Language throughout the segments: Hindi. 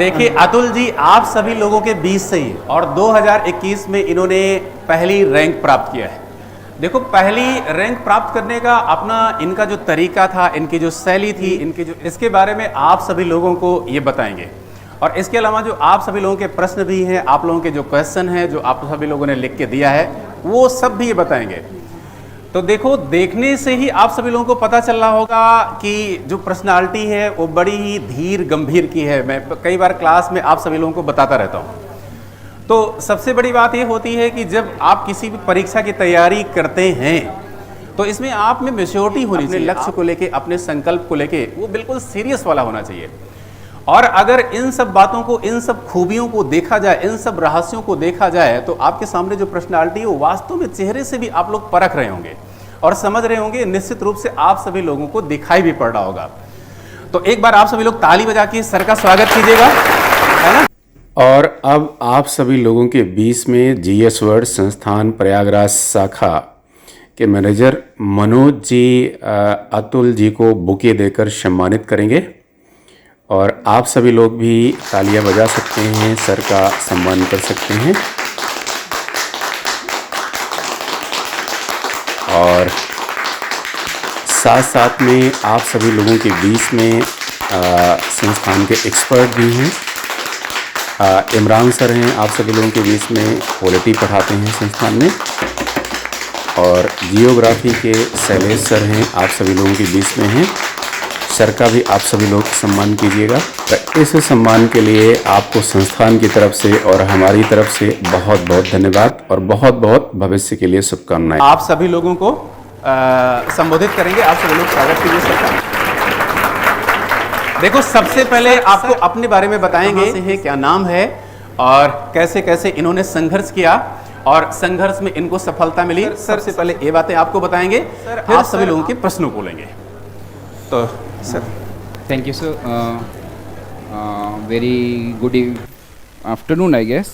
देखिए अतुल जी, आप सभी लोगों के बीच से ही और 2021 में इन्होंने पहली रैंक प्राप्त किया है। देखो, पहली रैंक प्राप्त करने का अपना इनका जो तरीका था, इनकी जो शैली थी, इनकी जो, इसके बारे में आप सभी लोगों को ये बताएंगे। और इसके अलावा जो आप सभी लोगों के प्रश्न भी हैं, आप लोगों के जो क्वेश्चन हैं, जो आप सभी लोगों ने लिख के दिया है, वो सब भी ये बताएंगे। तो देखो, देखने से ही आप सभी लोगों को पता चल रहा होगा कि जो पर्सनालिटी है वो बड़ी ही धीर गंभीर की है। मैं कई बार क्लास में आप सभी लोगों को बताता रहता हूँ। तो सबसे बड़ी बात ये होती है कि जब आप किसी भी परीक्षा की तैयारी करते हैं तो इसमें आप में मैच्योरिटी होनी चाहिए। लक्ष्य को लेके, अपने संकल्प को लेके वो बिल्कुल सीरियस वाला होना चाहिए। और अगर इन सब बातों को, इन सब खूबियों को देखा जाए, इन सब रहस्यों को देखा जाए, तो आपके सामने जो पर्सनालिटी है वो वास्तव में चेहरे से भी आप लोग परख रहे होंगे और समझ रहे होंगे। निश्चित रूप से आप सभी लोगों को दिखाई भी पड़ रहा होगा। तो एक बार आप सभी लोग ताली बजा के सर का स्वागत कीजिएगा, है ना। और अब आप सभी लोगों के बीच में जीएस वर्ड संस्थान प्रयागराज शाखा के मैनेजर मनोज जी अतुल जी को बुके देकर सम्मानित करेंगे। और आप सभी लोग भी तालियां बजा सकते हैं, सर का सम्मान कर सकते हैं। और साथ साथ में आप सभी लोगों के बीच में संस्थान के एक्सपर्ट भी हैं। इमरान सर हैं, आप सभी लोगों के बीच में पॉलिटी पढ़ाते हैं संस्थान में। और जियोग्राफी के शैलेश सर हैं, आप सभी लोगों के बीच में हैं। सर का भी आप सभी लोग सम्मान कीजिएगा। इस सम्मान के लिए आपको संस्थान की तरफ से और हमारी तरफ से बहुत बहुत धन्यवाद और बहुत बहुत भविष्य के लिए शुभकामनाएं। आप सभी लोगों को संबोधित करेंगे। आप सभी लोग स्वागत कीजिए सर का। देखो, सबसे पहले आपको अपने बारे में बताएंगे है, क्या नाम है और कैसे कैसे इन्होंने संघर्ष किया और संघर्ष में इनको सफलता मिली। सबसे पहले ये बातें आपको बताएंगे, फिर आप सभी लोगों के प्रश्नों को लेंगे। तो sir, thank you sir. Very good afternoon I guess,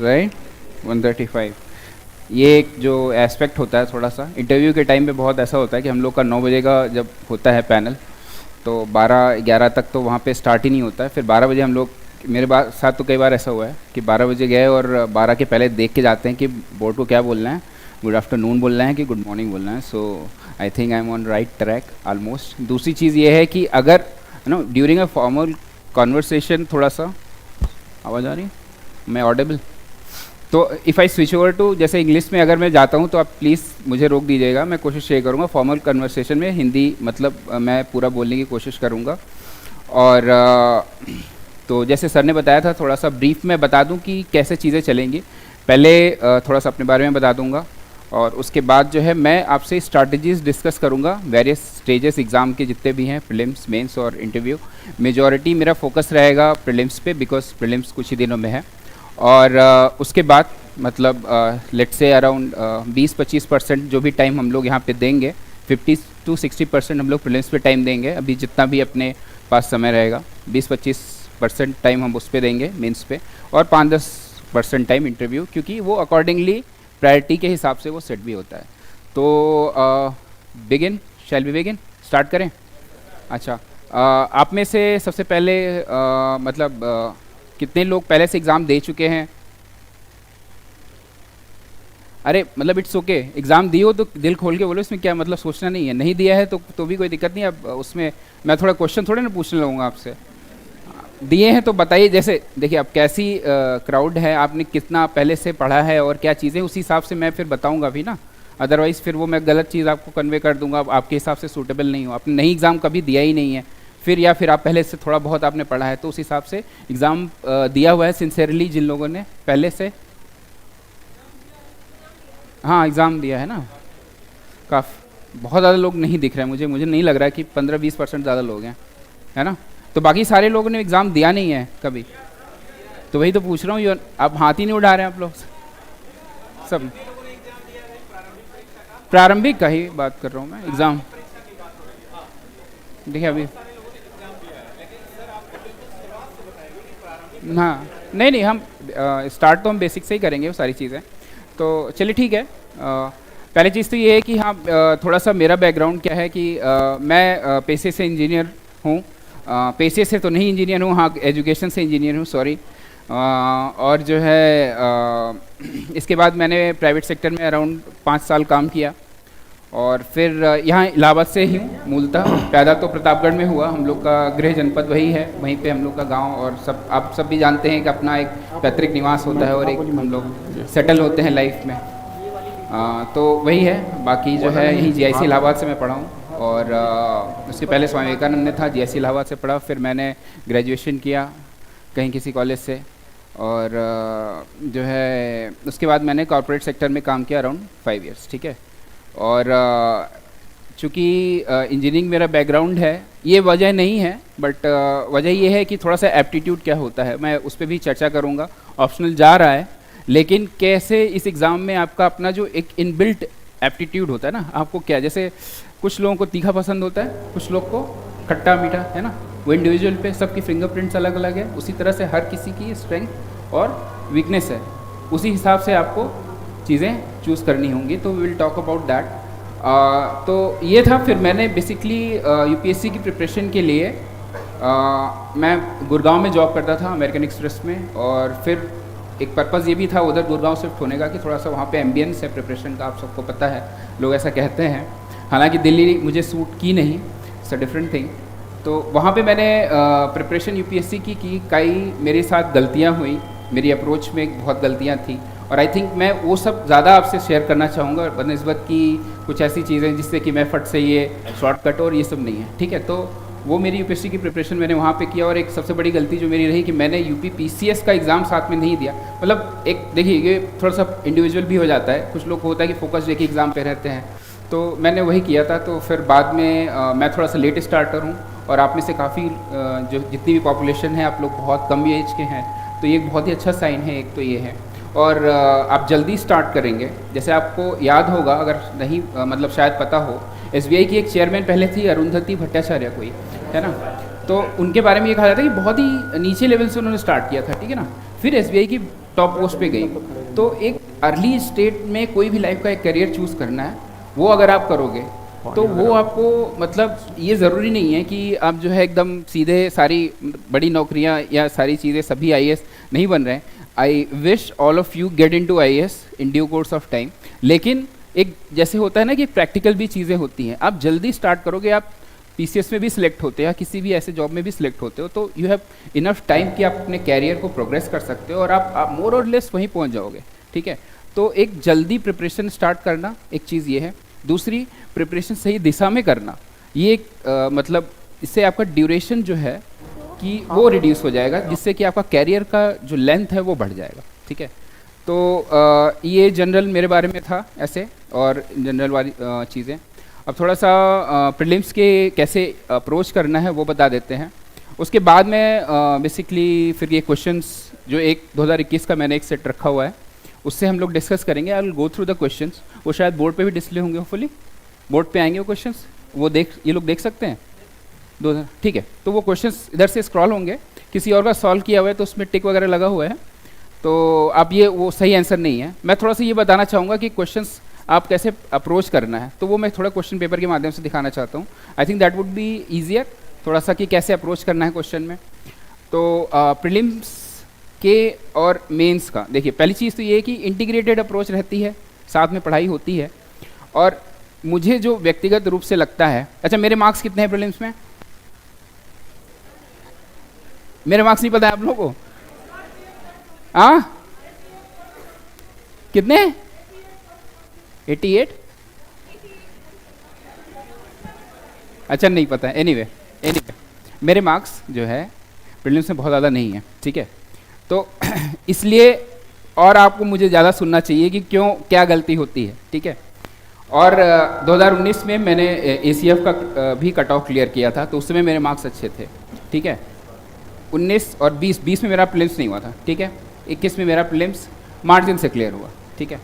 right. 1:35 ये एक जो एस्पेक्ट होता है थोड़ा सा इंटरव्यू के टाइम पे, बहुत ऐसा होता है कि हम लोग का 9 बजे का जब होता है पैनल, तो 12-11 तक तो वहाँ पे स्टार्ट ही नहीं होता है। फिर 12 बजे हम लोग, मेरे साथ तो कई बार ऐसा हुआ है कि 12 बजे गए और 12 के पहले देख के जाते हैं कि बोर्ड को क्या बोलना है, गुड आफ्टरनून बोलना है कि गुड मॉर्निंग बोलना है। So I think I am on right track almost. दूसरी चीज़ ये है कि अगर ड्यूरिंग अ फॉर्मल कॉन्वर्सेशन, थोड़ा सा आवाज़ आ रही है, मैं ऑडिबल, तो if I switch over to, जैसे इंग्लिश में अगर मैं जाता हूँ तो आप प्लीज़ मुझे रोक दीजिएगा। मैं कोशिश ये करूँगा फॉर्मल कन्वर्सेशन में हिंदी मतलब मैं पूरा बोलने की कोशिश करूँगा। और तो जैसे सर ने बताया था, थोड़ा सा ब्रीफ में बता दूँ कि कैसे चीज़ें चलेंगी। पहले थोड़ा सा अपने बारे में बता दूँगा और उसके बाद जो है मैं आपसे स्ट्रैटेजीज़ डिस्कस करूँगा, वेरियस स्टेजेस एग्ज़ाम के जितने भी हैं, प्रीलिम्स, मेंस और इंटरव्यू। मेजॉरिटी मेरा फोकस रहेगा प्रीलिम्स पे, बिकॉज प्रीलिम्स कुछ ही दिनों में है। और उसके बाद मतलब लेट्स से अराउंड 20-25% जो भी टाइम हम लोग यहाँ पे देंगे, 50-60% हम लोग प्रीलिम्स पे टाइम देंगे। अभी जितना भी अपने पास समय रहेगा, 20-25% टाइम हम उस पर देंगे मेंस पे, और 5-10% टाइम इंटरव्यू, क्योंकि वो अकॉर्डिंगली प्रायोरिटी के हिसाब से वो सेट भी होता है। तो begin, shall be begin, start करें। अच्छा, आप में से सबसे पहले मतलब कितने लोग पहले से एग्ज़ाम दे चुके हैं? अरे मतलब इट्स ओके, एग्ज़ाम दिए हो तो दिल खोल के बोलो, इसमें क्या मतलब सोचना नहीं है। नहीं दिया है तो भी कोई दिक्कत नहीं। अब उसमें मैं थोड़ा क्वेश्चन थोड़े ना पूछने लगूँगा आपसे। दिए हैं तो बताइए। जैसे देखिए, अब कैसी क्राउड है, आपने कितना पहले से पढ़ा है और क्या चीज़ें, उसी हिसाब से मैं फिर बताऊँगा भी ना। अदरवाइज़ फिर वो मैं गलत चीज़ आपको कन्वे कर दूँगा, आपके हिसाब से सूटेबल नहीं हो। आपने नई एग्ज़ाम कभी दिया ही नहीं है फिर, या फिर आप पहले से थोड़ा बहुत आपने पढ़ा है, तो उस हिसाब से एग्ज़ाम दिया हुआ है सिंसियरली जिन लोगों ने पहले से। हाँ, एग्ज़ाम दिया है ना। बहुत ज़्यादा लोग नहीं दिख रहे हैं मुझे नहीं लग रहा है कि 15-20% ज़्यादा लोग हैं, है ना। तो बाकी सारे लोगों ने एग्ज़ाम दिया नहीं है कभी, तो वही तो पूछ रहा हूँ। आप हाथ ही नहीं उठा रहे हैं आप लोग सब। प्रारंभिक का ही बात कर रहा हूँ मैं, एग्ज़ाम। देखिए अभी हाँ, नहीं हम स्टार्ट तो हम बेसिक से ही करेंगे वो सारी चीज़ें। तो चलिए ठीक है। पहली चीज़ तो ये है कि हाँ, थोड़ा सा मेरा बैकग्राउंड क्या है कि मैं पेशे से इंजीनियर हूँ। पेशे से तो नहीं इंजीनियर हूँ, हाँ एजुकेशन से इंजीनियर हूँ, सॉरी। और जो है इसके बाद मैंने प्राइवेट सेक्टर में अराउंड 5 साल काम किया और फिर यहाँ इलाहाबाद से ही हूँ मूलतः। पैदा तो प्रतापगढ़ में हुआ, हम लोग का गृह जनपद वही है, वहीं पे हम लोग का गांव, और सब आप सब भी जानते हैं कि अपना एक पैतृक निवास होता है और एक हम लोग सेटल होते हैं लाइफ में। तो वही है, बाकी जो है यही जीआईसी इलाहाबाद से मैं पढ़ा हूँ। और उसके पहले स्वामी विवेकानंद में था, जीआईसी इलाहाबाद से पढ़ा, फिर मैंने ग्रेजुएशन किया कहीं किसी कॉलेज से, और जो है उसके बाद मैंने कॉर्पोरेट सेक्टर में काम किया अराउंड 5 इयर्स, ठीक है। और चूँकि इंजीनियरिंग मेरा बैकग्राउंड है, ये वजह नहीं है, बट वजह ये है कि थोड़ा सा एप्टीट्यूड क्या होता है, मैं उस पर भी चर्चा करूँगा। ऑप्शनल जा रहा है, लेकिन कैसे इस एग्ज़ाम में आपका अपना जो एक इनबिल्ट एप्टीट्यूड होता है ना, आपको क्या, जैसे कुछ लोगों को तीखा पसंद होता है, कुछ लोग को खट्टा मीठा, है ना, वो इंडिविजुअल पे सबकी फिंगरप्रिंट्स अलग अलग है। उसी तरह से हर किसी की स्ट्रेंथ और वीकनेस है, उसी हिसाब से आपको चीज़ें चूज़ करनी होंगी। तो we will talk about that. तो ये था। फिर मैंने बेसिकली यूपीएससी की प्रिपरेशन के लिए मैं गुड़गांव में जॉब करता था, अमेरिकन एक्सप्रेस में, और फिर एक पर्पज़ ये भी था उधर गुड़गांव शिफ्ट होने का कि थोड़ा सा वहाँ पे एम्बियंस है प्रिपरेशन का, आप सबको पता है, लोग ऐसा कहते हैं। हालांकि दिल्ली मुझे सूट की नहीं, इट्स अ डिफरेंट थिंग। तो वहाँ पे मैंने प्रिपरेशन यूपीएससी की कई मेरे साथ गलतियाँ हुई, मेरी अप्रोच में बहुत गलतियाँ थी, और आई थिंक मैं वो सब ज़्यादा आपसे शेयर करना चाहूँगा बनस्बत की कुछ ऐसी चीज़ें जिससे कि मैं फट से ये शॉर्टकट और ये सब नहीं है, ठीक है। तो वो मेरी यूपीएससी की प्रिपरेशन मैंने वहाँ पे किया। और एक सबसे बड़ी गलती जो मेरी रही कि मैंने यूपी पीसीएस का एग्ज़ाम साथ में नहीं दिया। मतलब एक देखिए, ये थोड़ा सा इंडिविजुअल भी हो जाता है, कुछ लोग को होता है कि फोकस एक ही एग्ज़ाम पे रहते हैं, तो मैंने वही किया था। तो फिर बाद में मैं थोड़ा सा लेट स्टार्टर हूँ, और आप में से काफ़ी जो जितनी भी पॉपुलेशन है, आप लोग बहुत कम एज के हैं, तो ये एक बहुत ही अच्छा साइन है, एक तो ये है। और आप जल्दी स्टार्ट करेंगे, जैसे आपको याद होगा, अगर नहीं मतलब शायद पता हो, एसबीआई की एक चेयरमैन पहले थी अरुंधति भट्टाचार्य कोई, है ना, तो उनके बारे में ये कहा जाता है कि बहुत ही नीचे लेवल से उन्होंने स्टार्ट किया था, ठीक है ना, फिर एसबीआई की टॉप पोस्ट पे गई। तो एक अर्ली स्टेट में कोई भी लाइफ का एक करियर चूज़ करना है, वो अगर आप करोगे तो वो आपको, मतलब ये ज़रूरी नहीं है कि आप जो है एकदम सीधे सारी बड़ी नौकरियां या सारी चीज़ें सभी आईएएस नहीं बन रहे हैं। I wish all of you get into IAS in due course of time, लेकिन एक जैसे होता है ना कि प्रैक्टिकल भी चीज़ें होती हैं, आप जल्दी स्टार्ट करोगे, आप पीसीएस में भी सिलेक्ट होते हैं, किसी भी ऐसे जॉब में भी सिलेक्ट होते हो, तो यू हैव इनफ टाइम कि आप अपने कैरियर को प्रोग्रेस कर सकते हो, और आप मोर और लेस वहीं पहुंच जाओगे, ठीक है। तो एक जल्दी प्रिपरेशन स्टार्ट करना एक चीज़ ये है। दूसरी, प्रिपरेशन सही दिशा में करना, ये एक मतलब इससे आपका ड्यूरेशन जो है कि वो रिड्यूस हो जाएगा, जिससे कि आपका कैरियर का जो लेंथ है वो बढ़ जाएगा, ठीक है। तो ये जनरल मेरे बारे में था ऐसे, और जनरल वाली चीज़ें। अब थोड़ा सा प्रीलिम्स के कैसे अप्रोच करना है वो बता देते हैं। उसके बाद में बेसिकली फिर ये क्वेश्चंस जो एक 2021 का मैंने एक सेट रखा हुआ है, उससे हम लोग डिस्कस करेंगे। I will go through the questions, वो शायद बोर्ड पे भी डिस्प्ले होंगे, होपफुली बोर्ड पे आएंगे वो क्वेश्चंस, वो ये लोग देख सकते हैं 2000, ठीक है। तो वो क्वेश्चंस इधर से स्क्रॉल होंगे, किसी और का सॉल्व किया हुआ है तो उसमें टिक वगैरह लगा हुआ है, तो अब ये वो सही आंसर नहीं है। मैं थोड़ा सा ये बताना चाहूँगा कि क्वेश्चंस आप कैसे अप्रोच करना है, तो वो मैं थोड़ा क्वेश्चन पेपर के माध्यम से दिखाना चाहता हूँ। आई think that would be easier थोड़ा सा कि कैसे अप्रोच करना है क्वेश्चन में। तो प्रीलिम्स के और मेंस का देखिए, पहली चीज़ तो ये है कि इंटीग्रेटेड अप्रोच रहती है, साथ में पढ़ाई होती है। और मुझे जो व्यक्तिगत रूप से लगता है, अच्छा मेरे मार्क्स कितने हैं प्रीलिम्स में? मेरे मार्क्स नहीं पता है आप लोगों को? कितने? 88? अच्छा नहीं पता है। एनीवे मेरे मार्क्स जो है प्रीलिम्स में बहुत ज़्यादा नहीं है, ठीक है। तो इसलिए और आपको मुझे ज़्यादा सुनना चाहिए कि क्यों, क्या गलती होती है, ठीक है। और 2019 में मैंने एसीएफ का भी कट ऑफ क्लियर किया था, तो उस समय मेरे मार्क्स अच्छे थे, ठीक है। 19 और 20 में मेरा प्रीलिम्स नहीं हुआ था, ठीक है। 21 में मेरा प्रीलिम्स मार्जिन से क्लियर हुआ, ठीक है।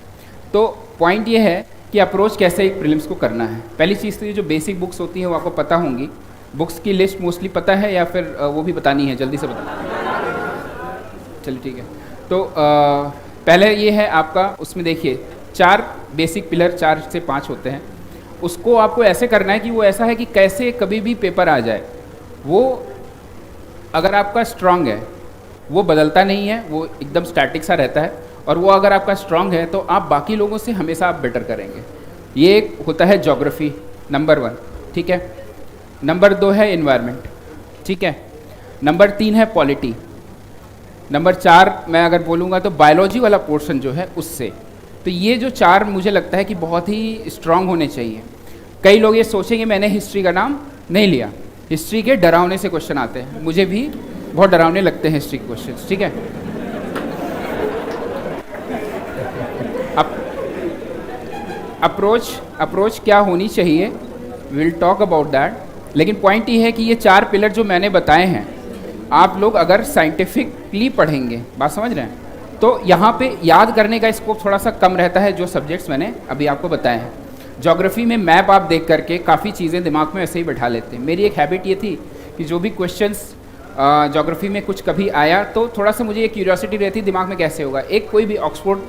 तो पॉइंट ये है कि अप्रोच कैसे एक प्रीलिम्स को करना है। पहली चीज़ तो ये जो बेसिक बुक्स होती हैं वो आपको पता होंगी। बुक्स की लिस्ट मोस्टली पता है या फिर वो भी बतानी है? जल्दी से बता, चलिए ठीक है। तो पहले ये है आपका, उसमें देखिए 4 बेसिक पिलर, 4 से 5 होते हैं। उसको आपको ऐसे करना है कि वो ऐसा है कि कैसे कभी भी पेपर आ जाए वो अगर आपका स्ट्रांग है वो बदलता नहीं है, वो एकदम स्टैटिक सा रहता है, और वो अगर आपका स्ट्रांग है तो आप बाकी लोगों से हमेशा आप बेटर करेंगे। ये एक होता है ज्योग्राफी नंबर 1, ठीक है। नंबर 2 है इन्वायरमेंट, ठीक है। नंबर 3 है पॉलिटी। नंबर 4 मैं अगर बोलूँगा तो बायोलॉजी वाला पोर्शन जो है उससे। तो ये जो 4 मुझे लगता है कि बहुत ही स्ट्रांग होने चाहिए। कई लोग ये सोचेंगे मैंने हिस्ट्री का नाम नहीं लिया, हिस्ट्री के डरावने से क्वेश्चन आते हैं, मुझे भी बहुत डरावने लगते हैं हिस्ट्री के क्वेश्चन, ठीक है। अब अप्रोच क्या होनी चाहिए, विल टॉक अबाउट दैट। लेकिन पॉइंट ये है कि ये 4 पिलर जो मैंने बताए हैं, आप लोग अगर साइंटिफिकली पढ़ेंगे, बात समझ रहे हैं, तो यहाँ पे याद करने का स्कोप थोड़ा सा कम रहता है जो सब्जेक्ट्स मैंने अभी आपको बताए हैं। ज्योग्राफी में मैप आप देख करके काफ़ी चीज़ें दिमाग में ऐसे ही बैठा लेते हैं। मेरी एक हैबिट ये थी कि जो भी क्वेश्चंस ज्योग्राफी में कुछ कभी आया तो थोड़ा सा मुझे एक क्यूरियोसिटी रहती दिमाग में कैसे होगा। एक कोई भी ऑक्सफोर्ड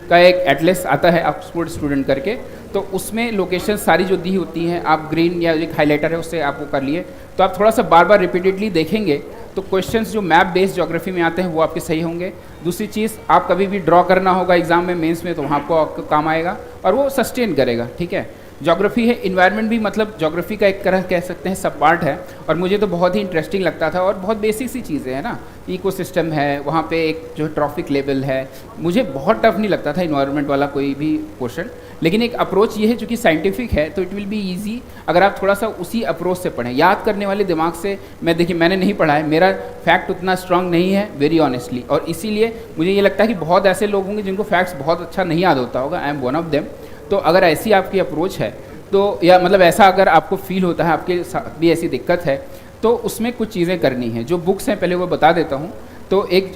का एक एटलस आता है ऑक्सफोर्ड स्टूडेंट करके, तो उसमें लोकेशन सारी जो दी होती हैं, आप ग्रीन या एक हाईलाइटर है उससे आप वो कर लिए, तो आप थोड़ा सा बार बार रिपीटेडली देखेंगे तो क्वेश्चंस जो मैप बेस्ड ज्योग्राफी में आते हैं वो आपके सही होंगे। दूसरी चीज़, आप कभी भी ड्रॉ करना होगा एग्जाम में, मेंस में, तो वहाँ आपको काम आएगा और वो सस्टेन करेगा, ठीक है। ज्योग्राफी है, इन्वायरमेंट भी मतलब ज्योग्राफी का एक तरह कह सकते हैं सब पार्ट है, और मुझे तो बहुत ही इंटरेस्टिंग लगता था। और बहुत बेसिक सी चीज़ें हैं ना, इकोसिस्टम है, वहाँ पे एक जो ट्रॉफिक लेवल है, मुझे बहुत टफ नहीं लगता था इन्वायरमेंट वाला कोई भी पोर्शन। लेकिन एक अप्रोच ये है चूँकि साइंटिफिक है तो इट विल बी ईजी अगर आप थोड़ा सा उसी अप्रोच से पढ़ें। याद करने वाले दिमाग से देखिए मैंने नहीं पढ़ा है, मेरा फैक्ट उतना स्ट्रांग नहीं है वेरी ऑनेस्टली, और इसीलिए मुझे ये लगता है कि बहुत ऐसे लोग होंगे जिनको फैक्ट्स बहुत अच्छा नहीं याद होता होगा, I am one of them. तो अगर ऐसी आपकी अप्रोच है तो, या मतलब ऐसा अगर आपको फील होता है आपके साथ भी ऐसी दिक्कत है, तो उसमें कुछ चीज़ें करनी है। जो बुक्स हैं पहले वो बता देता हूँ। तो एक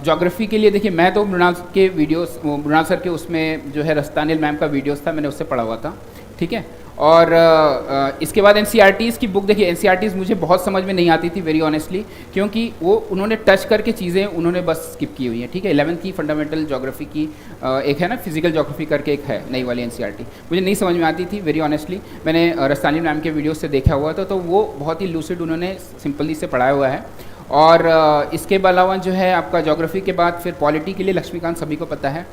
ज्योग्राफी के लिए देखिए, मैं तो मृणाल के वीडियोस, मृणाल सर के उसमें जो है रस्तानिल मैम का वीडियोस था, मैंने उससे पढ़ा हुआ था, ठीक है। और इसके बाद एनसीईआरटीज़ की बुक देखिए, एनसीईआरटीज़ मुझे बहुत समझ में नहीं आती थी वेरी ऑनेस्टली, क्योंकि वो उन्होंने टच करके चीज़ें उन्होंने बस स्किप की हुई हैं, ठीक है। 11th की फंडामेंटल ज्योग्राफी की एक है ना, फिजिकल ज्योग्राफी करके एक है नई वाली एनसीईआरटी, मुझे नहीं समझ में आती थी वेरी ऑनेस्टली। मैंने रस्तानिल मैम के वीडियो से देखा हुआ था, तो वो बहुत ही लूसिड उन्होंने सिंपली से पढ़ाया हुआ है। और इसके अलावा जो है आपका ज्योग्राफी के बाद फिर पॉलिटी के लिए लक्ष्मीकांत सभी को पता है,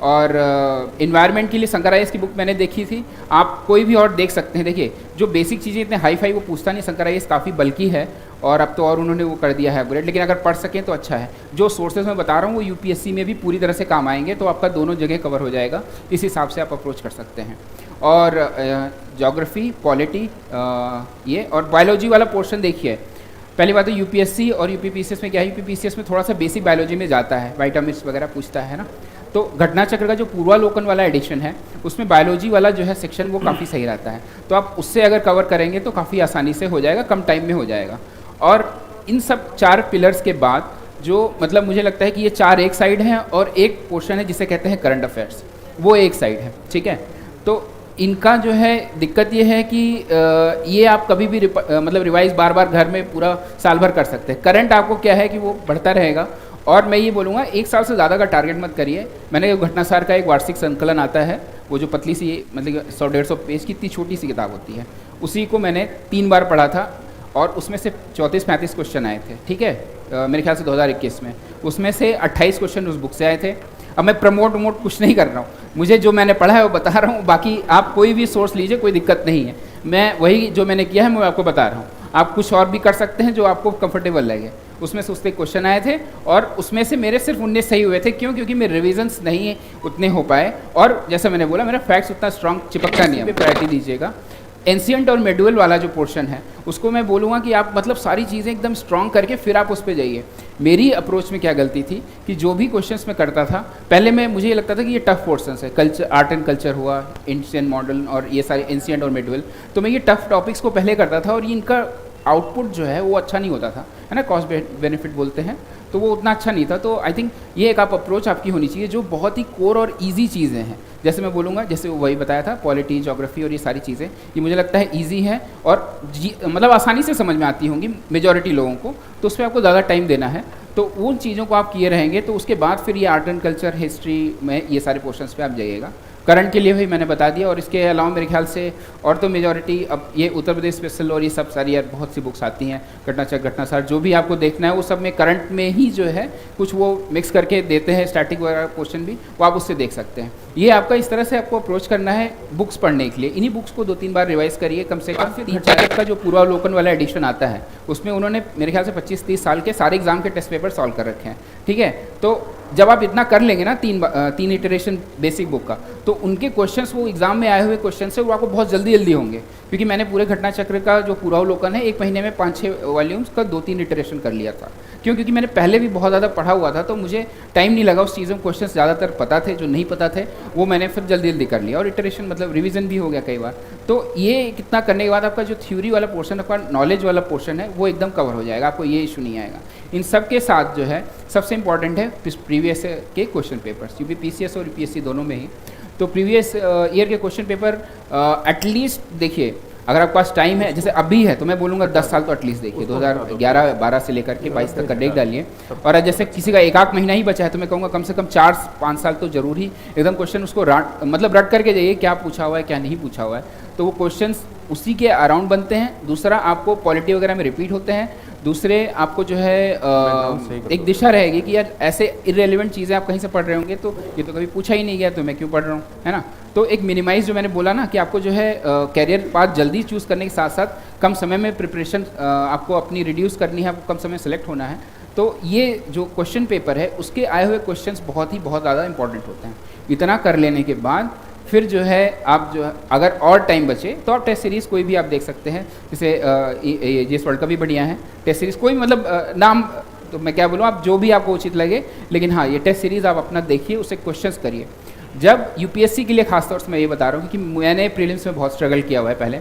और इन्वायरमेंट के लिए शंकरायस की बुक मैंने देखी थी, आप कोई भी और देख सकते हैं। देखिए जो बेसिक चीज़ें इतने हाई फाई वो पूछता नहीं, शंकरायस काफ़ी बल्की है, और अब तो और उन्होंने वो कर दिया है अपग्रेड, लेकिन अगर पढ़ सकें तो अच्छा है। जो सोर्सेज मैं बता रहा हूँ वो यूपीएससी में भी पूरी तरह से काम आएंगे, तो आपका दोनों जगह कवर हो जाएगा, इस हिसाब से आप अप्रोच कर सकते हैं। और ज्योग्राफी, पॉलिटी, ये और बायोलॉजी वाला पोर्शन देखिए, पहली बात तो यूपीएससी और यूपीपीसीएस में क्या है, यूपीपीसीएस में थोड़ा सा बेसिक बायोलॉजी में जाता है, वाइटामिन्स वगैरह पूछता है ना। तो घटना चक्र का जो पूर्वालोकन वाला एडिशन है उसमें बायोलॉजी वाला जो है सेक्शन वो काफ़ी सही रहता है, तो आप उससे अगर कवर करेंगे तो काफ़ी आसानी से हो जाएगा, कम टाइम में हो जाएगा। और इन सब 4 पिलर्स के बाद जो मतलब मुझे लगता है कि ये 4 एक साइड हैं और एक पोर्शन है जिसे कहते हैं करंट अफेयर्स, वो एक साइड है, ठीक है। तो इनका जो है दिक्कत ये है कि ये आप कभी भी मतलब रिवाइज बार बार घर में पूरा साल भर कर सकते हैं। करंट आपको क्या है कि वो बढ़ता रहेगा, और मैं ये बोलूँगा 1 साल से ज़्यादा का टारगेट मत करिए। मैंने घटनासार का एक वार्षिक संकलन आता है, वो जो पतली सी मतलब 100-150 पेज की इतनी छोटी सी किताब होती है, उसी को मैंने 3 बार पढ़ा था, और उसमें से 34-35 क्वेश्चन आए थे, ठीक है, मेरे ख्याल से 2021 में। उसमें से 28 क्वेश्चन उस बुक से आए थे। अब मैं प्रमोट कुछ नहीं कर रहा हूँ, मुझे जो मैंने पढ़ा है वो बता रहा हूँ, बाकी आप कोई भी सोर्स लीजिए, कोई दिक्कत नहीं है। मैं वही जो मैंने किया है मैं आपको बता रहा हूँ, आप कुछ और भी कर सकते हैं जो आपको कंफर्टेबल लगे। उसमें से उसके क्वेश्चन आए थे, और उसमें से मेरे सिर्फ 19 सही हुए थे। क्यों? क्योंकि मेरे रिविजन्स नहीं उतने हो पाए, और जैसे मैंने बोला मेरा फैक्ट्स उतना स्ट्रांग चिपकता नहीं है। प्रायोरिटी दीजिएगा। एंशिएंट और मेडुअल वाला जो पोर्शन है उसको मैं बोलूँगा कि आप मतलब सारी चीज़ें एकदम स्ट्रांग करके फिर आप उस पर जाइए। मेरी अप्रोच में क्या गलती थी कि जो भी क्वेश्चंस मैं करता था पहले मुझे ये लगता था कि ये टफ पोर्शंस है, कल्चर, आर्ट एंड कल्चर हुआ, एंशिएंट मॉडर्न और ये सारे एंशिएंट और मेडुअल, तो मैं ये टफ टॉपिक्स को पहले करता था और इनका आउटपुट जो है वो अच्छा नहीं होता था, है ना, कॉस्ट बेनिफिट बोलते हैं, तो वो उतना अच्छा नहीं था। तो आई थिंक ये एक आप अप्रोच आपकी होनी चाहिए जो बहुत ही कोर और ईजी चीज़ें हैं। जैसे मैं बोलूँगा, जैसे वही बताया था, पॉलिटी, ज्योग्राफी और ये सारी चीज़ें, ये मुझे लगता है ईजी है और मतलब आसानी से समझ में आती होंगी मेजॉरिटी लोगों को, तो उस पर आपको ज़्यादा टाइम देना है। तो उन चीज़ों को आप किए रहेंगे तो उसके बाद फिर ये आर्ट एंड कल्चर, हिस्ट्री में ये सारे पोर्शंस पे आप जाइएगा, करंट के लिए भी मैंने बता दिया, और इसके अलावा मेरे ख्याल से और तो मेजॉरिटी अब ये उत्तर प्रदेश स्पेशल और ये सब सारी यार बहुत सी बुक्स आती हैं, घटनाचक्र घटनासार जो भी आपको देखना है वो सब में करंट में ही जो है कुछ वो मिक्स करके देते हैं, स्टैटिक वगैरह क्वेश्चन भी वो आप उससे देख सकते हैं। ये आपका इस तरह से आपको अप्रोच करना है बुक्स पढ़ने के लिए। इन्हीं बुक्स को 2-3 बार रिवाइज करिए, कम से कम 3-4 का जो पूर्वावलोकन वाला एडिशन आता है उसमें उन्होंने मेरे ख्याल से 25-30 साल के सारे एग्जाम के टेस्ट पेपर सॉल्व कर रखे हैं, ठीक है। तो जब आप इतना कर लेंगे ना 3 इटरेशन बेसिक बुक का, तो उनके क्वेश्चंस वो एग्जाम में आए हुए क्वेश्चन से वो आपको बहुत जल्दी होंगे, क्योंकि मैंने पूरे घटना चक्र का जो पूर्वावलोकन है 1 महीने में 5-6 वॉल्यूम्स का 2-3 इटरेशन कर लिया था। क्यों? क्योंकि मैंने पहले भी बहुत ज़्यादा पढ़ा हुआ था, तो मुझे टाइम नहीं लगा उस चीज़ों में, क्वेश्चन ज़्यादातर पता थे, जो नहीं पता थे वो मैंने फिर जल्दी कर लिया, और इटरेशन मतलब रिवीजन भी हो गया कई बार। तो ये कितना करने के बाद आपका जो थ्योरी वाला पोर्शन, आपका नॉलेज वाला पोर्शन है वो एकदम कवर हो जाएगा, आपको ये इशू नहीं आएगा। इन सब के साथ जो है सबसे इंपॉर्टेंट है प्रीवियस के क्वेश्चन पेपर्स, यूपी पीसीएस और यूपीएससी दोनों में ही। तो प्रीवियस ईयर के क्वेश्चन पेपर एटलीस्ट देखिए, अगर आपके पास टाइम है, जैसे अभी है तो मैं बोलूँगा 10 साल तो एटलीस्ट देखिए, 2011-12 से लेकर के 22 तक का डेट डालिए। और जैसे किसी का 1-8 महीना ही बचा है तो मैं कहूँगा कम से कम 4-5 साल तो जरूर ही एकदम क्वेश्चन उसको रट करके जाइए, क्या पूछा हुआ है क्या नहीं पूछा हुआ है, तो वो क्वेश्चन उसी के अराउंड बनते हैं। दूसरा, आपको पॉलिटी वगैरह में रिपीट होते हैं। दूसरे, आपको जो है एक दिशा रहेगी कि यार ऐसे इररेलेवेंट चीज़ें आप कहीं से पढ़ रहे होंगे तो ये तो कभी पूछा ही नहीं गया, तो मैं क्यों पढ़ रहा हूँ, है ना। तो एक मिनिमाइज जो मैंने बोला ना कि आपको जो है कैरियर पाथ जल्दी चूज़ करने के साथ साथ कम समय में प्रिपरेशन आपको अपनी रिड्यूस करनी है, आपको कम समय सेलेक्ट होना है। तो ये जो क्वेश्चन पेपर है उसके आए हुए क्वेश्चंस बहुत ज़्यादा इंपॉर्टेंट होते हैं। इतना कर लेने के बाद फिर जो है आप जो है, अगर और टाइम बचे तो आप टेस्ट सीरीज़ कोई भी आप देख सकते हैं, जैसे जीएस वर्ल्ड का भी बढ़िया है टेस्ट सीरीज़, कोई मतलब नाम तो मैं क्या बोलूँ, आप जो भी आपको उचित लगे, लेकिन हाँ ये टेस्ट सीरीज़ आप अपना देखिए, उससे क्वेश्चंस करिए। जब यूपीएससी के लिए खासतौर से मैं ये बता रहा हूँ कि मैंने प्रीलिम्स में बहुत स्ट्रगल किया हुआ है पहले,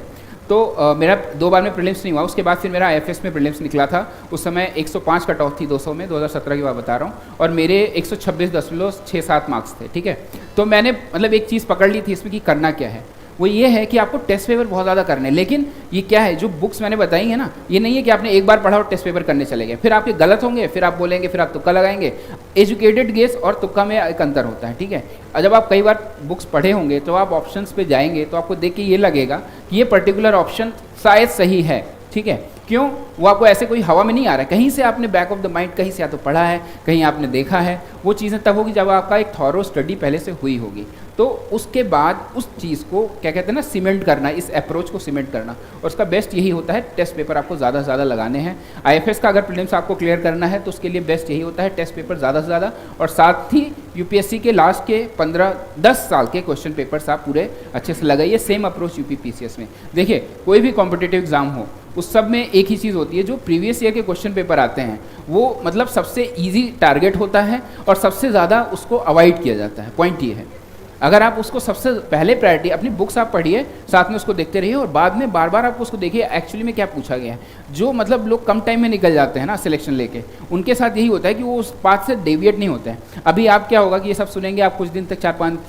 तो मेरा 2 बार में प्रीलिम्स नहीं हुआ, उसके बाद फिर मेरा आईएफएस में प्रीलिम्स निकला था। उस समय 105 कट ऑफ थी 200 में, 2017 की बात बता रहा हूँ, और मेरे 126.67 मार्क्स थे, ठीक है। तो मैंने मतलब एक चीज़ पकड़ ली थी इसमें कि करना क्या है, वो ये है कि आपको टेस्ट पेपर बहुत ज़्यादा करने हैं। लेकिन ये क्या है, जो बुक्स मैंने बताई है ना, ये नहीं है कि आपने एक बार पढ़ा और टेस्ट पेपर करने चले गए, फिर आपके गलत होंगे, फिर आप बोलेंगे, फिर आप तुक्का लगाएंगे। एजुकेटेड गेस और तुक्का में एक अंतर होता है, ठीक है। और जब आप कई बार बुक्स पढ़े होंगे तो आप ऑप्शंस पे जाएंगे तो आपको देख के ये लगेगा कि ये पर्टिकुलर ऑप्शन शायद सही है, ठीक है। क्यों? वो आपको ऐसे कोई हवा में नहीं आ रहा है, कहीं से आपने बैक ऑफ द माइंड कहीं से या तो पढ़ा है, कहीं आपने देखा है। वो चीज़ें तब होगी जब आपका एक थॉरो स्टडी पहले से हुई होगी। तो उसके बाद उस चीज़ को क्या कहते हैं ना, सीमेंट करना, इस अप्रोच को सीमेंट करना, और उसका बेस्ट यही होता है टेस्ट पेपर आपको ज़्यादा से ज़्यादा लगाने हैं। आईएफएस का अगर प्रीलिम्स आपको क्लियर करना है तो उसके लिए बेस्ट यही होता है टेस्ट पेपर ज़्यादा से ज़्यादा, और साथ ही यूपीएससी के लास्ट के 15-10 साल के क्वेश्चन पेपर्स आप पूरे अच्छे से लगाइए। सेम अप्रोच यूपी पीसीएस में देखिए, कोई भी कॉम्पिटिटिव एग्जाम हो उस सब में एक ही चीज़ होती है, जो प्रीवियस ईयर के क्वेश्चन पेपर आते हैं वो मतलब सबसे इजी टारगेट होता है और सबसे ज़्यादा उसको अवॉइड किया जाता है। पॉइंट ये है, अगर आप उसको सबसे पहले प्रायोरिटी, अपनी बुक्स आप पढ़िए, साथ में उसको देखते रहिए, और बाद में बार बार आप उसको देखिए एक्चुअली में क्या पूछा गया है। जो मतलब लोग कम टाइम में निकल जाते हैं ना सिलेक्शन लेके, उनके साथ यही होता है कि वो उस पाथ से डेविएट नहीं होते हैं। अभी आप क्या होगा कि ये सब सुनेंगे आप कुछ दिन तक, 4-5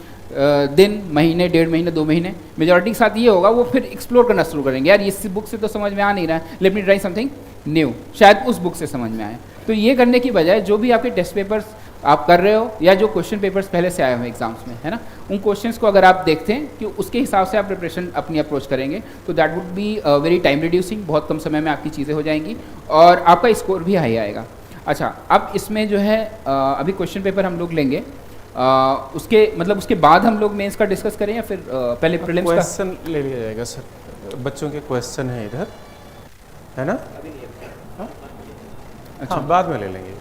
दिन, महीने, 1.5 महीने, 2 महीने, मेजॉरिटी के साथ ये होगा, वो फिर एक्सप्लोर करना शुरू करेंगे, यार इस बुक से तो समझ में आ नहीं रहा है, let me try something new, शायद उस बुक से समझ में आए। तो ये करने की बजाय जो भी आपके टेस्ट पेपर्स आप कर रहे हो या जो क्वेश्चन पेपर्स पहले से आए हुए एग्जाम्स में, है ना, उन क्वेश्चंस को अगर आप देखते हैं कि उसके हिसाब से आप प्रिपरेशन अपनी अप्रोच करेंगे तो that would be very time reducing, बहुत कम समय में आपकी चीज़ें हो जाएंगी और आपका स्कोर भी हाई आएगा। अच्छा, अब इसमें जो है अभी क्वेश्चन पेपर हम लोग लेंगे, उसके मतलब उसके बाद हम लोग मेंस का डिस्कस करें या फिर पहले प्रीलिम्स का क्वेश्चन ले लिया जाएगा सर, बच्चों के क्वेश्चन है इधर, है ना? अच्छा, हाँ, बाद में ले लेंगे।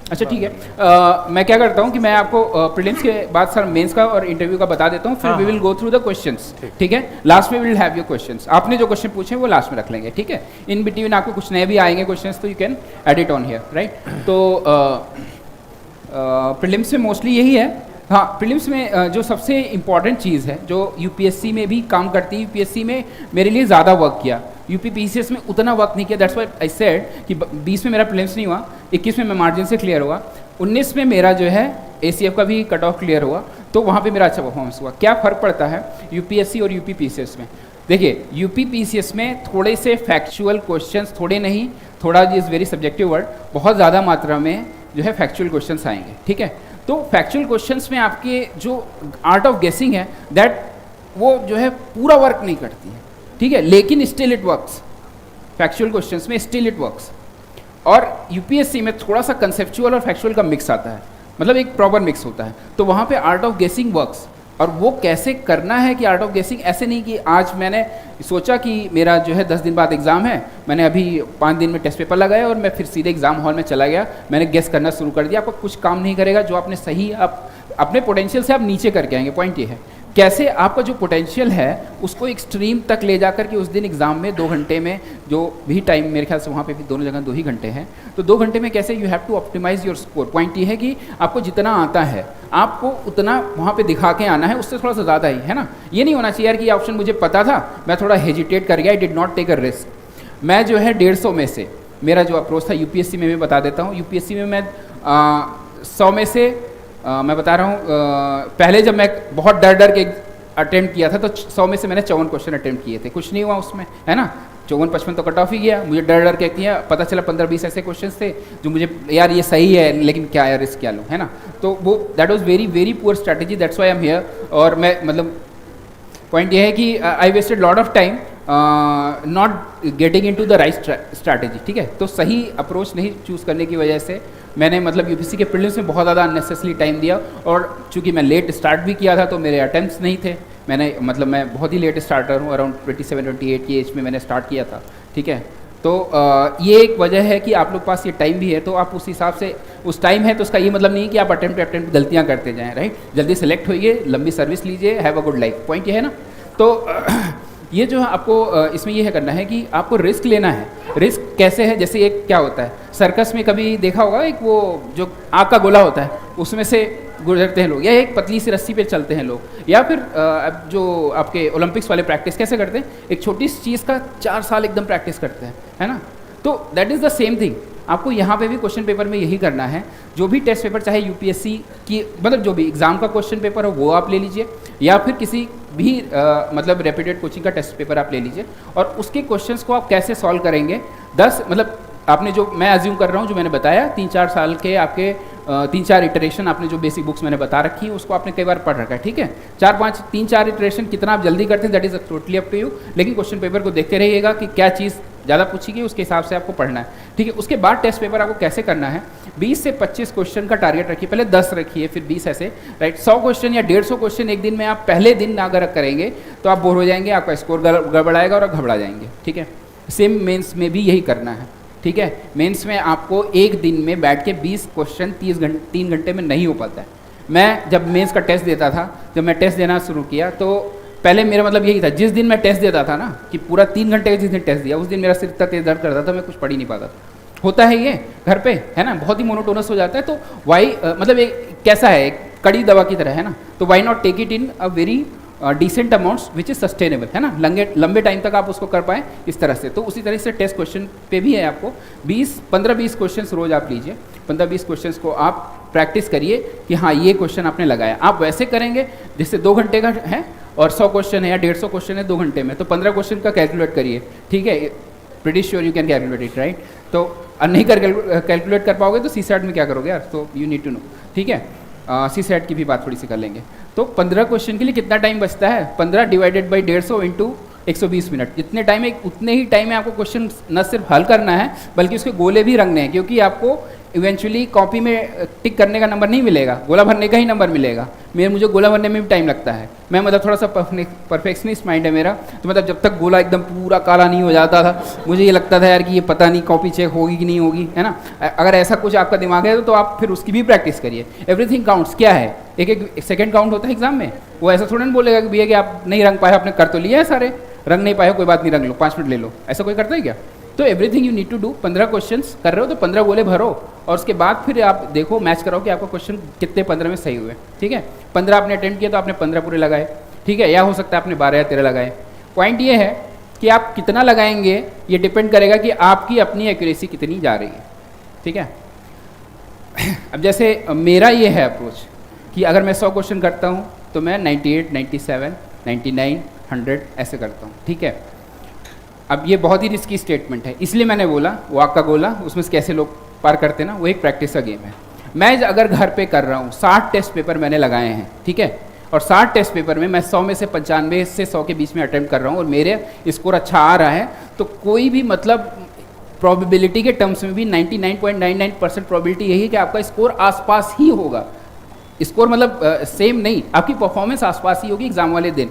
अच्छा ठीक है। मैं क्या करता हूँ कि मैं आपको प्रीलिम्स के बाद सर मेंस का और इंटरव्यू का बता देता हूँ, फिर we will go through the questions, ठीक है। लास्ट में विल हैव योर क्वेश्चंस, आपने जो क्वेश्चन पूछे वो लास्ट में रख लेंगे, ठीक है। इन बिटवीन आपको कुछ नए भी आएंगे क्वेश्चंस, तो you can edit on here, right. तो प्रीलिम्स में मोस्टली यही है। हाँ, प्रीलिम्स में जो सबसे इम्पॉर्टेंट चीज़ है जो यूपीएससी में भी काम करती है, यूपीएससी में मेरे लिए ज़्यादा वर्क किया, यूपी पीसीएस में उतना वर्क नहीं किया, दैट्स व्हाई आई सेड कि 20 में मेरा प्रीलिम्स नहीं हुआ, 21 में मैं मार्जिन से क्लियर हुआ, 19 में मेरा जो है एसीएफ का भी कट ऑफ क्लियर हुआ, तो वहाँ पे मेरा अच्छा परफॉर्मेंस हुआ। क्या फ़र्क पड़ता है यूपीएससी और यूपी पीसीएस में? देखिए, यूपी पीसीएस में थोड़े से फैक्चुअल क्वेश्चंस, थोड़े नहीं, थोड़ा इज़ वेरी सब्जेक्टिव वर्ड, बहुत ज़्यादा मात्रा में जो है फैक्चुअल क्वेश्चंस आएंगे, ठीक है। तो फैक्चुअल क्वेश्चंस में आपके जो आर्ट ऑफ गेसिंग है दैट वो जो है पूरा वर्क नहीं करती है, ठीक है, लेकिन still it works. Factual questions में स्टिल इट वर्क्स। और यूपीएससी में थोड़ा सा कंसेप्चुअल और फैक्चुअल का मिक्स आता है, मतलब एक प्रॉपर मिक्स होता है, तो वहाँ पे आर्ट ऑफ गेसिंग वर्क्स। और वो कैसे करना है कि आर्ट ऑफ गेसिंग ऐसे नहीं कि आज मैंने सोचा कि मेरा जो है 10 दिन बाद एग्ज़ाम है, मैंने अभी 5 दिन में टेस्ट पेपर लगाया और मैं फिर सीधे एग्ज़ाम हॉल में चला गया, मैंने गेस करना शुरू कर दिया। आपका कुछ काम नहीं करेगा, जो आपने सही आप अपने पोटेंशियल से आप नीचे करके आएंगे। पॉइंट ये है कैसे आपका जो पोटेंशियल है उसको एक्सट्रीम तक ले जाकर के उस दिन एग्जाम में 2 घंटे में, जो भी टाइम मेरे ख्याल से वहाँ पे भी दोनों जगह 2 ही घंटे हैं, तो 2 घंटे में कैसे you have to optimise your score. Point ये है कि आपको जितना आता है आपको उतना वहाँ पे दिखा के आना है, उससे थोड़ा सा ज़्यादा ही, है ना। ये नहीं होना चाहिए यार कि ये ऑप्शन मुझे पता था, मैं थोड़ा हेजिटेट कर गया, I did not take a risk. मैं जो है 150 में से मेरा जो अप्रोच था, यूपीएससी में मैं बता देता हूँ, यूपीएससी में मैं 100 में से मैं बता रहा हूँ, पहले जब मैं बहुत डर के अटेम्प्ट किया था तो 100 में से मैंने 54 क्वेश्चन अटेम्प्ट किए थे, कुछ नहीं हुआ उसमें, है ना। 54-55 तो कट ऑफ ही गया, मुझे डर के किया, पता चला 15-20 ऐसे क्वेश्चंस थे जो मुझे यार ये सही है लेकिन क्या यार रिस्क क्या लूँ, है ना। तो वो that was very very poor strategy, that's why I am here. और मैं मतलब पॉइंट ये है कि I wasted lot of time not getting into the right strategy, ठीक है। तो सही अप्रोच नहीं चूज़ करने की वजह से मैंने मतलब यूपीएससी के प्रीलिम्स में बहुत ज़्यादा अननेसेसरी टाइम दिया। और चूंकि मैं लेट स्टार्ट भी किया था तो मेरे अटेम्प्ट्स नहीं थे, मैंने मतलब मैं बहुत ही लेट स्टार्टर हूँ, अराउंड 27-28 की एज में मैंने स्टार्ट किया था, ठीक है। तो ये एक वजह है कि आप लोग पास ये टाइम भी है, तो आप उस हिसाब से उस टाइम है तो उसका ये मतलब नहीं है कि आप अटेम्प्ट गलतियाँ करते जाएँ, राइट। जल्दी सेलेक्ट होइए, लंबी सर्विस लीजिए, have a good life. Point ये है ना। तो ये जो है आपको इसमें ये है करना है कि आपको रिस्क लेना है। रिस्क कैसे है, जैसे एक क्या होता है सर्कस में कभी देखा होगा, एक वो जो आग का गोला होता है उसमें से गुजरते हैं लोग, या एक पतली सी रस्सी पे चलते हैं लोग, या फिर जो आपके ओलंपिक्स वाले प्रैक्टिस कैसे करते हैं, एक छोटी सी चीज़ का 4 साल एकदम प्रैक्टिस करते हैं, है ना। तो that is the same thing, आपको यहाँ पे भी क्वेश्चन पेपर में यही करना है। जो भी टेस्ट पेपर चाहे यूपीएससी की मतलब जो भी एग्ज़ाम का क्वेश्चन पेपर हो वो आप ले लीजिए, या फिर किसी भी मतलब रेप्यूटेड कोचिंग का टेस्ट पेपर आप ले लीजिए, और उसके क्वेश्चंस को आप कैसे सॉल्व करेंगे। 10 मतलब आपने जो मैं अज्यूम कर रहा हूँ जो मैंने बताया 3-4 साल के आपके 3-4 इटरेशन आपने जो बेसिक बुक्स मैंने बता रखी है उसको आपने कई बार पढ़ रखा है, ठीक है। 3-4 इटरेशन कितना आप जल्दी करते हैं that is totally up to you, लेकिन क्वेश्चन पेपर को देखते रहिएगा कि क्या चीज़ ज़्यादा पूछी गई उसके हिसाब से आपको पढ़ना है, ठीक है। उसके बाद टेस्ट पेपर आपको कैसे करना है, 20 से 25 क्वेश्चन का टारगेट रखिए, पहले 10 रखिए फिर 20 ऐसे, राइट। 100 क्वेश्चन या 150 क्वेश्चन एक दिन में आप पहले दिन ना अगर करेंगे तो आप बोर हो जाएंगे, आपका स्कोर गड़बड़ाएगा और आप घबरा जाएंगे, ठीक है। सेम मेंस में भी यही करना है, ठीक है। मेंस में आपको एक दिन में बैठ के 20 क्वेश्चन 3 घंटे में नहीं हो पाता है। मैं जब मेंस का टेस्ट देता था, जब मैं टेस्ट देना शुरू किया तो पहले मेरा मतलब यही था, जिस दिन मैं टेस्ट देता था ना कि पूरा 3 घंटे का जिस दिन टेस्ट दिया उस दिन मेरा सिर इतना तेज दर्द करता था, मैं कुछ पढ़ ही नहीं पाता था। होता है ये घर पे, है ना, बहुत ही मोनोटोनस हो जाता है। तो वाई मतलब एक कैसा है, एक कड़ी दवा की तरह, है ना। तो why not take it in a very decent amounts which is sustainable, है ना, लंबे टाइम तक आप उसको कर पाएँ इस तरह से। तो उसी तरह से टेस्ट क्वेश्चन पे भी है आपको 15-20 क्वेश्चन रोज आप लीजिए, 15-20 क्वेश्चन को आप प्रैक्टिस करिए कि हाँ ये क्वेश्चन आपने लगाया। आप वैसे करेंगे जैसे 2 घंटे का है और 100 क्वेश्चन है या 150 क्वेश्चन है 2 घंटे में, तो 15 क्वेश्चन का कैलकुलेट करिए, ठीक है। Pretty sure you can calculate it, right. तो नहीं कैलकुलेट कर पाओगे तो CSAT में क्या करोगे यार, तो यू नीड टू नो, ठीक है। CSAT की भी बात थोड़ी सी कर लेंगे। तो 15 क्वेश्चन के लिए कितना टाइम बचता है, 15 डिवाइडेड बाई 150 इंटू 120 मिनट, जितने टाइम है उतने ही टाइम में आपको क्वेश्चन न सिर्फ हल करना है बल्कि उसके गोले भी रंगने हैं, क्योंकि आपको इवेंचुअली कॉपी में टिक करने का नंबर नहीं मिलेगा, गोला भरने का ही नंबर मिलेगा। मुझे गोला भरने में भी टाइम लगता है, मैं मतलब थोड़ा सा परफेक्शनिस्ट माइंड है मेरा, तो मतलब जब तक गोला एकदम पूरा काला नहीं हो जाता था मुझे ये लगता था यार कि ये पता नहीं कॉपी चेक होगी कि नहीं होगी, है ना। अगर ऐसा कुछ आपका दिमाग है तो आप फिर उसकी भी प्रैक्टिस करिए। एवरीथिंग काउंट्स क्या है, एक सेकंड काउंट होता है एग्जाम में। वो ऐसा थोड़ा नहीं बोलेगा कि भैया कि आप नहीं रंग पाए, आपने कर तो लिया है सारे, रंग नहीं पाए कोई बात नहीं, रंग लो 5 मिनट ले लो, ऐसा कोई करता है क्या। तो everything you need to do, 15 questions कर रहे हो तो 15 गोले भरो और उसके बाद फिर आप देखो मैच कराओ कि आपका क्वेश्चन कितने 15 में सही हुए, ठीक है। 15 आपने अटेम्प्ट किया तो आपने 15 पूरे लगाए, ठीक है, या हो सकता है आपने 12 या 13 लगाए। पॉइंट ये है कि आप कितना लगाएंगे ये डिपेंड करेगा कि आपकी अपनी एक्यूरेसी कितनी जा रही है, ठीक है। अब जैसे मेरा ये है अप्रोच कि अगर मैं 100 क्वेश्चन करता हूँ तो मैं 98, 97, 99, 100 ऐसे करता हूँ, ठीक है। अब ये बहुत ही रिस्की स्टेटमेंट है, इसलिए मैंने बोला वो आग का गोला उसमें से कैसे लोग पार करते हैं ना, वो एक प्रैक्टिस का गेम है। मैं अगर घर पे कर रहा हूँ 60 टेस्ट पेपर मैंने लगाए हैं, ठीक है, और 60 टेस्ट पेपर में मैं 100 में से 95 से 100 के बीच में अटेम्प्ट कर रहा हूँ और मेरे स्कोर अच्छा आ रहा है, तो कोई भी मतलब प्रोबेबिलिटी के टर्म्स में भी 99.99% प्रोबेबिलिटी यही है कि आपका स्कोर आसपास ही होगा। स्कोर मतलब सेम नहीं, आपकी परफॉर्मेंस आसपास ही होगी एग्जाम वाले दिन।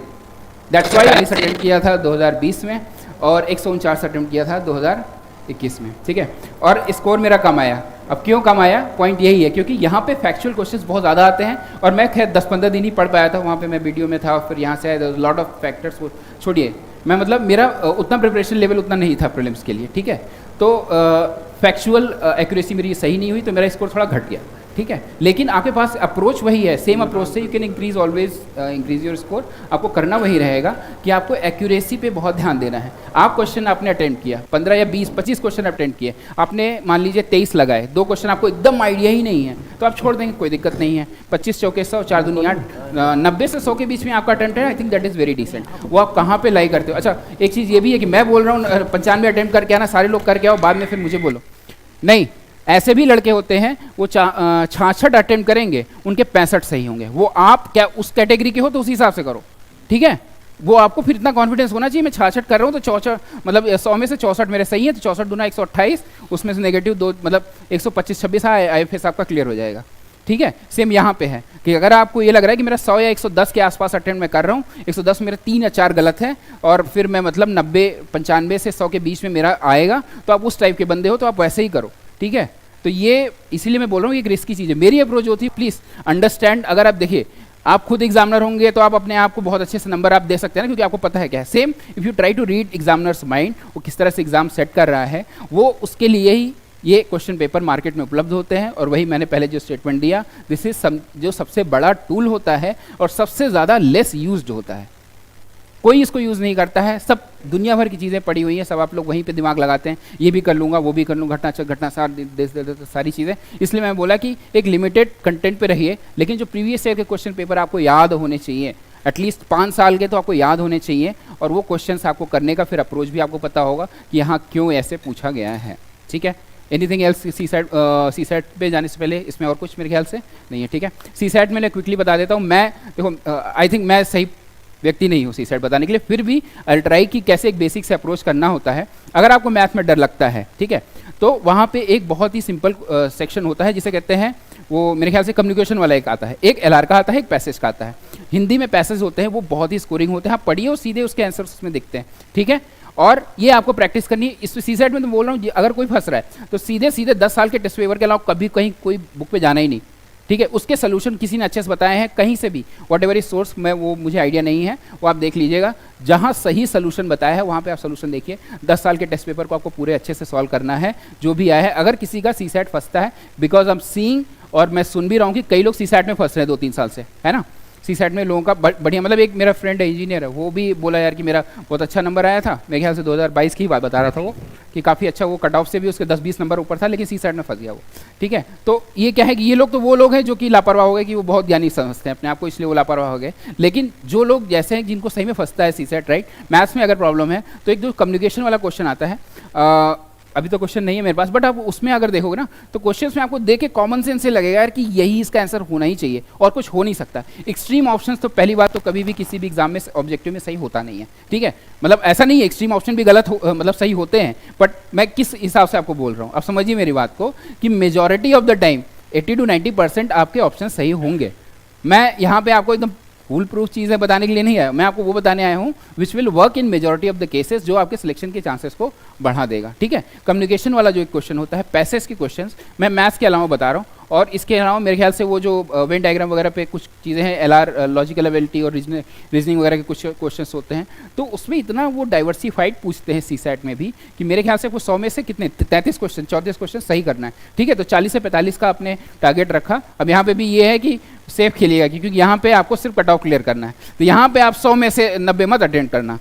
दैट्स वाई 40 अटेम्प्ट किया था 2020 में और 149 अटेम्प्ट किया था 2021 में, ठीक है, और स्कोर मेरा कम आया। अब क्यों कम आया, पॉइंट यही है क्योंकि यहाँ पे फैक्चुअल क्वेश्चंस बहुत ज़्यादा आते हैं और मैं खैर 10-15 दिन ही पढ़ पाया था, वहाँ पे मैं वीडियो में था, फिर यहाँ से आया, लॉट ऑफ फैक्टर्स को छोड़िए, मैं मतलब मेरा उतना प्रिपरेशन लेवल उतना नहीं था प्रीलिम्स के लिए, ठीक है, तो फैक्चुअल एक्यूरेसी मेरी सही नहीं हुई तो मेरा स्कोर थोड़ा घट गया, ठीक है, लेकिन आपके पास अप्रोच वही है, सेम अप्रोच से you can increase always increase your score. आपको करना वही रहेगा कि आपको एक्यूरेसी पे बहुत ध्यान देना है। आप क्वेश्चन आपने अटेम्प्ट किया 15 या 20-25 क्वेश्चन अटेम्प्ट किए, आपने मान लीजिए 23 लगाए, 2 क्वेश्चन आपको एकदम आइडिया ही नहीं है तो आप छोड़ देंगे, कोई दिक्कत नहीं है। 25 चौके 100, 4 दूनी 8, 90 से 100 के बीच में आपका अटेम्प्ट है, I think that is very decent. वो आप कहाँ पे लाई करते हो। अच्छा एक चीज़ ये भी है कि मैं बोल रहा हूँ 95 अटेम्प्ट करके आना, सारे लोग करके आओ, बाद में फिर मुझे बोलो नहीं। ऐसे भी लड़के होते हैं वो 66 अटेम्प्ट करेंगे, उनके 65 सही होंगे। वो आप क्या उस कैटेगरी के हो तो उस हिसाब से करो, ठीक है। वो आपको फिर इतना कॉन्फिडेंस होना चाहिए मैं 66 कर रहा हूँ तो 64 मतलब 100 में से 64 मेरे सही है, तो 64 दूना 128, उसमें से नेगेटिव 2 मतलब 125-26 IFS आपका क्लियर हो जाएगा, ठीक है। सेम यहाँ पे है कि अगर आपको ये लग रहा है कि मेरा 100 या 110 के आसपास अटेम्प्ट मैं कर रहा हूँ, 110 मेरा 3 या 4 गलत है और फिर मैं मतलब 90-95 से 100 के बीच में मेरा आएगा, तो आप उस टाइप के बंदे हो तो आप वैसे ही करो, ठीक है। तो ये इसीलिए मैं बोल रहा हूँ एक रिस्की चीज़ है। मेरी अप्रोच होती है, प्लीज़ अंडरस्टैंड, अगर आप देखिए आप खुद एग्जामिनर होंगे तो आप अपने आप को बहुत अच्छे से नंबर आप दे सकते हैं ना, क्योंकि आपको पता है क्या है। Same if you try to read examiners mind, वो किस तरह से एग्जाम सेट कर रहा है, वो उसके लिए ही ये क्वेश्चन पेपर मार्केट में उपलब्ध होते हैं। और वही मैंने पहले जो स्टेटमेंट दिया, दिस इज जो सबसे बड़ा टूल होता है और सबसे ज़्यादा लेस यूज्ड होता है। कोई इसको यूज़ नहीं करता है, सब दुनिया भर की चीज़ें पड़ी हुई हैं, सब आप लोग वहीं पे दिमाग लगाते हैं, ये भी कर लूँगा वो भी कर लूँगा, घटना सारी चीज़ें। इसलिए मैं बोला कि एक लिमिटेड कंटेंट पे रहिए, लेकिन जो प्रीवियस ईयर के क्वेश्चन पेपर आपको याद होने चाहिए, एटलीस्ट 5 साल के तो आपको याद होने चाहिए, और वो क्वेश्चंस आपको करने का फिर अप्रोच भी आपको पता होगा कि यहाँ क्यों ऐसे पूछा गया है, ठीक है। एनीथिंग एल्स सी सेट पे जाने से पहले इसमें और कुछ मेरे ख्याल से नहीं है, ठीक है। सी सेट में क्विकली बता देता हूँ, मैं देखो आई थिंक मैं सही व्यक्ति नहीं हूँ सी सेट बताने के लिए, फिर भी आई ट्राई कि कैसे एक बेसिक से अप्रोच करना होता है। अगर आपको मैथ में डर लगता है, ठीक है, तो वहाँ पे एक बहुत ही सिंपल सेक्शन होता है जिसे कहते हैं, वो मेरे ख्याल से कम्युनिकेशन वाला एक आता है, एक LR का आता है, एक पैसेज का आता है। हिंदी में पैसेज होते हैं वो बहुत ही स्कोरिंग होते हैं, आप पढ़िए और सीधे उसके आंसर उसमें दिखते हैं, ठीक है। और ये आपको प्रैक्टिस करनी है। इस सी सेट में तो बोल रहा हूँ, अगर कोई फंस रहा है तो सीधे 10 साल के टेस्ट पेपर के अलावा कभी कहीं कोई बुक पे जाना ही नहीं, ठीक है। उसके सोल्यूशन किसी ने अच्छे से बताए हैं कहीं से भी, वॉट एवर इज सोर्स, मैं वो मुझे आइडिया नहीं है, वो आप देख लीजिएगा। जहाँ सही सोल्यूशन बताया है वहाँ पे आप सोल्यूशन देखिए। 10 साल के टेस्ट पेपर को आपको पूरे अच्छे से सॉल्व करना है जो भी आया है। अगर किसी का सी सेट फंसता है, बिकॉज आई एम सीइंग और मैं सुन भी रहा हूँ कि कई लोग सी सेट में फंस रहे हैं 2-3 साल से, है ना। सी सेट में लोगों का बढ़िया, मतलब एक मेरा फ्रेंड है इंजीनियर है, वो भी बोला यार कि मेरा बहुत अच्छा नंबर आया था, मेरे ख्याल से 2022 की ही बात बता रहा था वो, कि काफ़ी अच्छा, वो कट ऑफ से भी उसके 10-20 नंबर ऊपर था, लेकिन सी सेट में फंस गया वो, ठीक है। तो ये क्या है कि ये लोग तो वो लोग हैं जो कि लापरवाह हो गए, कि वो बहुत ज्ञानी समझते हैं अपने आप को, इसलिए वो लापरवाह हो गए। लेकिन जो लोग जैसे हैं जिनको सही में फंसता है सी सेट, राइट, मैथ्स में अगर प्रॉब्लम है तो एक जो कम्युनिकेशन वाला क्वेश्चन आता है, अभी तो क्वेश्चन नहीं है मेरे पास, बट आप उसमें अगर देखोगे ना तो क्वेश्चंस में आपको देख के कॉमन सेंस से लगेगा यार कि यही इसका आंसर होना ही चाहिए और कुछ हो नहीं सकता। एक्सट्रीम ऑप्शंस तो पहली बात तो कभी भी किसी भी एग्जाम में ऑब्जेक्टिव में सही होता नहीं है, ठीक है। मतलब ऐसा नहीं है एक्सट्रीम ऑप्शन भी गलत मतलब सही होते हैं, बट मैं किस हिसाब से आपको बोल रहा हूँ, आप समझिए मेरी बात को, कि majority of the time 80 to 90% आपके ऑप्शन सही होंगे। मैं यहाँ पे आपको एकदम फुल प्रूफ चीज़ें बताने के लिए नहीं आया, मैं आपको वो बताने आया हूँ which will work in majority of the cases, जो आपके सिलेक्शन के चांसेस को बढ़ा देगा, ठीक है। कम्युनिकेशन वाला जो एक क्वेश्चन होता है, पैसेज के क्वेश्चंस मैं मैथ्स के अलावा बता रहा हूँ, और इसके अलावा मेरे ख्याल से वो जो वेन डायग्राम वगैरह पे कुछ चीज़ें हैं, LR लॉजिकल एबिलिटी और रीजनिंग वगैरह के कुछ क्वेश्चंस होते हैं, तो उसमें इतना वो डाइवर्सिफाइड पूछते हैं सी सेट में भी, कि मेरे ख्याल से वो 100 में से कितने 33 क्वेश्चन 34 क्वेश्चन सही करना है, ठीक है। तो 40 से 45 का आपने टारगेट रखा। अब यहाँ पे भी ये है कि सेफ खेलिएगा, क्योंकि यहाँ पे आपको सिर्फ कट ऑफ क्लियर करना है, तो यहाँ पे आप 100 में से 90 मत अटेंड करना,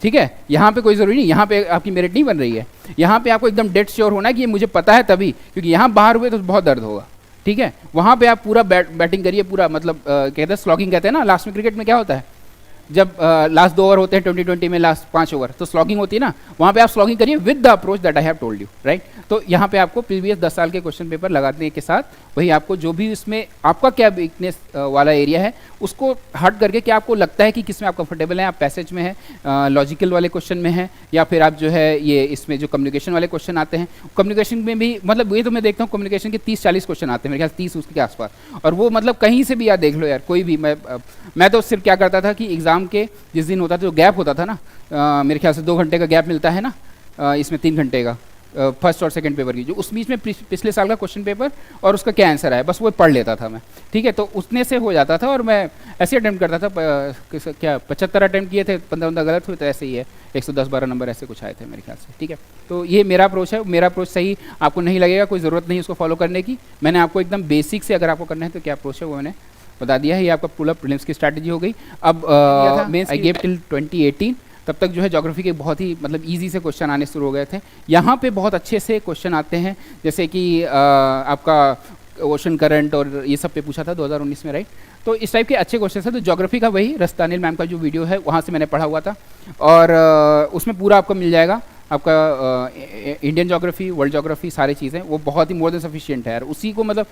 ठीक है। यहाँ पे कोई ज़रूरी नहीं, यहाँ पे आपकी मेरिट नहीं बन रही है, यहाँ पे आपको एकदम डेड श्योर होना है कि ये मुझे पता है तभी, क्योंकि यहाँ बाहर हुए तो बहुत दर्द होगा, ठीक है। वहाँ पे आप पूरा बैटिंग करिए, पूरा मतलब कहते हैं स्लॉगिंग कहते हैं ना, लास्ट में क्रिकेट में क्या होता है, जब लास्ट 2 ओवर होते हैं 2020 में, लास्ट 5 ओवर, तो स्लॉगिंग होती है ना, वहाँ पे आप स्लॉगिंग करिए with the approach that I have told you, right. तो यहाँ पे आपको प्रीवियस 10 साल के क्वेश्चन पेपर लगाने के साथ वही आपको जो भी इसमें आपका क्या वीकनेस वाला एरिया है उसको हट करके क्या आपको लगता है कि किस में आप कंफर्टेबल हैं, आप पैसेज में हैं, लॉजिकल वाले क्वेश्चन में हैं, या फिर आप जो है ये इसमें जो कम्युनिकेशन वाले क्वेश्चन आते हैं, कम्युनिकेशन में भी मतलब ये तो मैं देखता हूँ कम्युनिकेशन के 30-40 क्वेश्चन आते हैं मेरे ख्याल 30 उसके आसपास, और वो मतलब कहीं से भी यार देख लो यार, कोई भी मैं तो सिर्फ क्या करता था कि एग्जाम के जिस दिन होता था, जो गैप होता था ना, मेरे ख्याल से 2 घंटे का गैप मिलता है ना, इसमें 3 घंटे का फर्स्ट और सेकंड पेपर की, जो उस बीच में पिछले साल का क्वेश्चन पेपर और उसका क्या आंसर है बस वो पढ़ लेता था मैं, ठीक है। तो उतने से हो जाता था, और मैं ऐसे अटैम्प्ट करता था, क्या 75 अटैम्प्ट किए थे, 15 गलत हुए, तो ऐसे ही है 110-12 नंबर ऐसे कुछ आए थे मेरे ख्याल से, ठीक है। तो ये मेरा अप्रोच है, मेरा अप्रोच सही आपको नहीं लगेगा, कोई ज़रूरत नहीं उसको फॉलो करने की, मैंने आपको एकदम बेसिक से अगर आपको करना है तो क्या अप्रोच है वो मैंने बता दिया है। ये आपका पुल अप प्रीलिम्स की स्ट्रैटेजी हो गई। अब मेंस आई गेव टिल 2018, तब तक जो है ज्योग्राफी के बहुत ही मतलब इजी से क्वेश्चन आने शुरू हो गए थे। यहाँ पे बहुत अच्छे से क्वेश्चन आते हैं, जैसे कि आपका ओशन करंट और ये सब पे पूछा था 2019 में, राइट। तो इस टाइप के अच्छे क्वेश्चन है। तो ज्योग्राफी का वही रस्तानिल मैम का जो वीडियो है वहाँ से मैंने पढ़ा हुआ था, और उसमें पूरा आपको मिल जाएगा, आपका इंडियन ज्योग्राफी, वर्ल्ड ज्योग्राफी, सारी चीज़ें वो बहुत ही मोर देन सफिशिएंट है यार। उसी को मतलब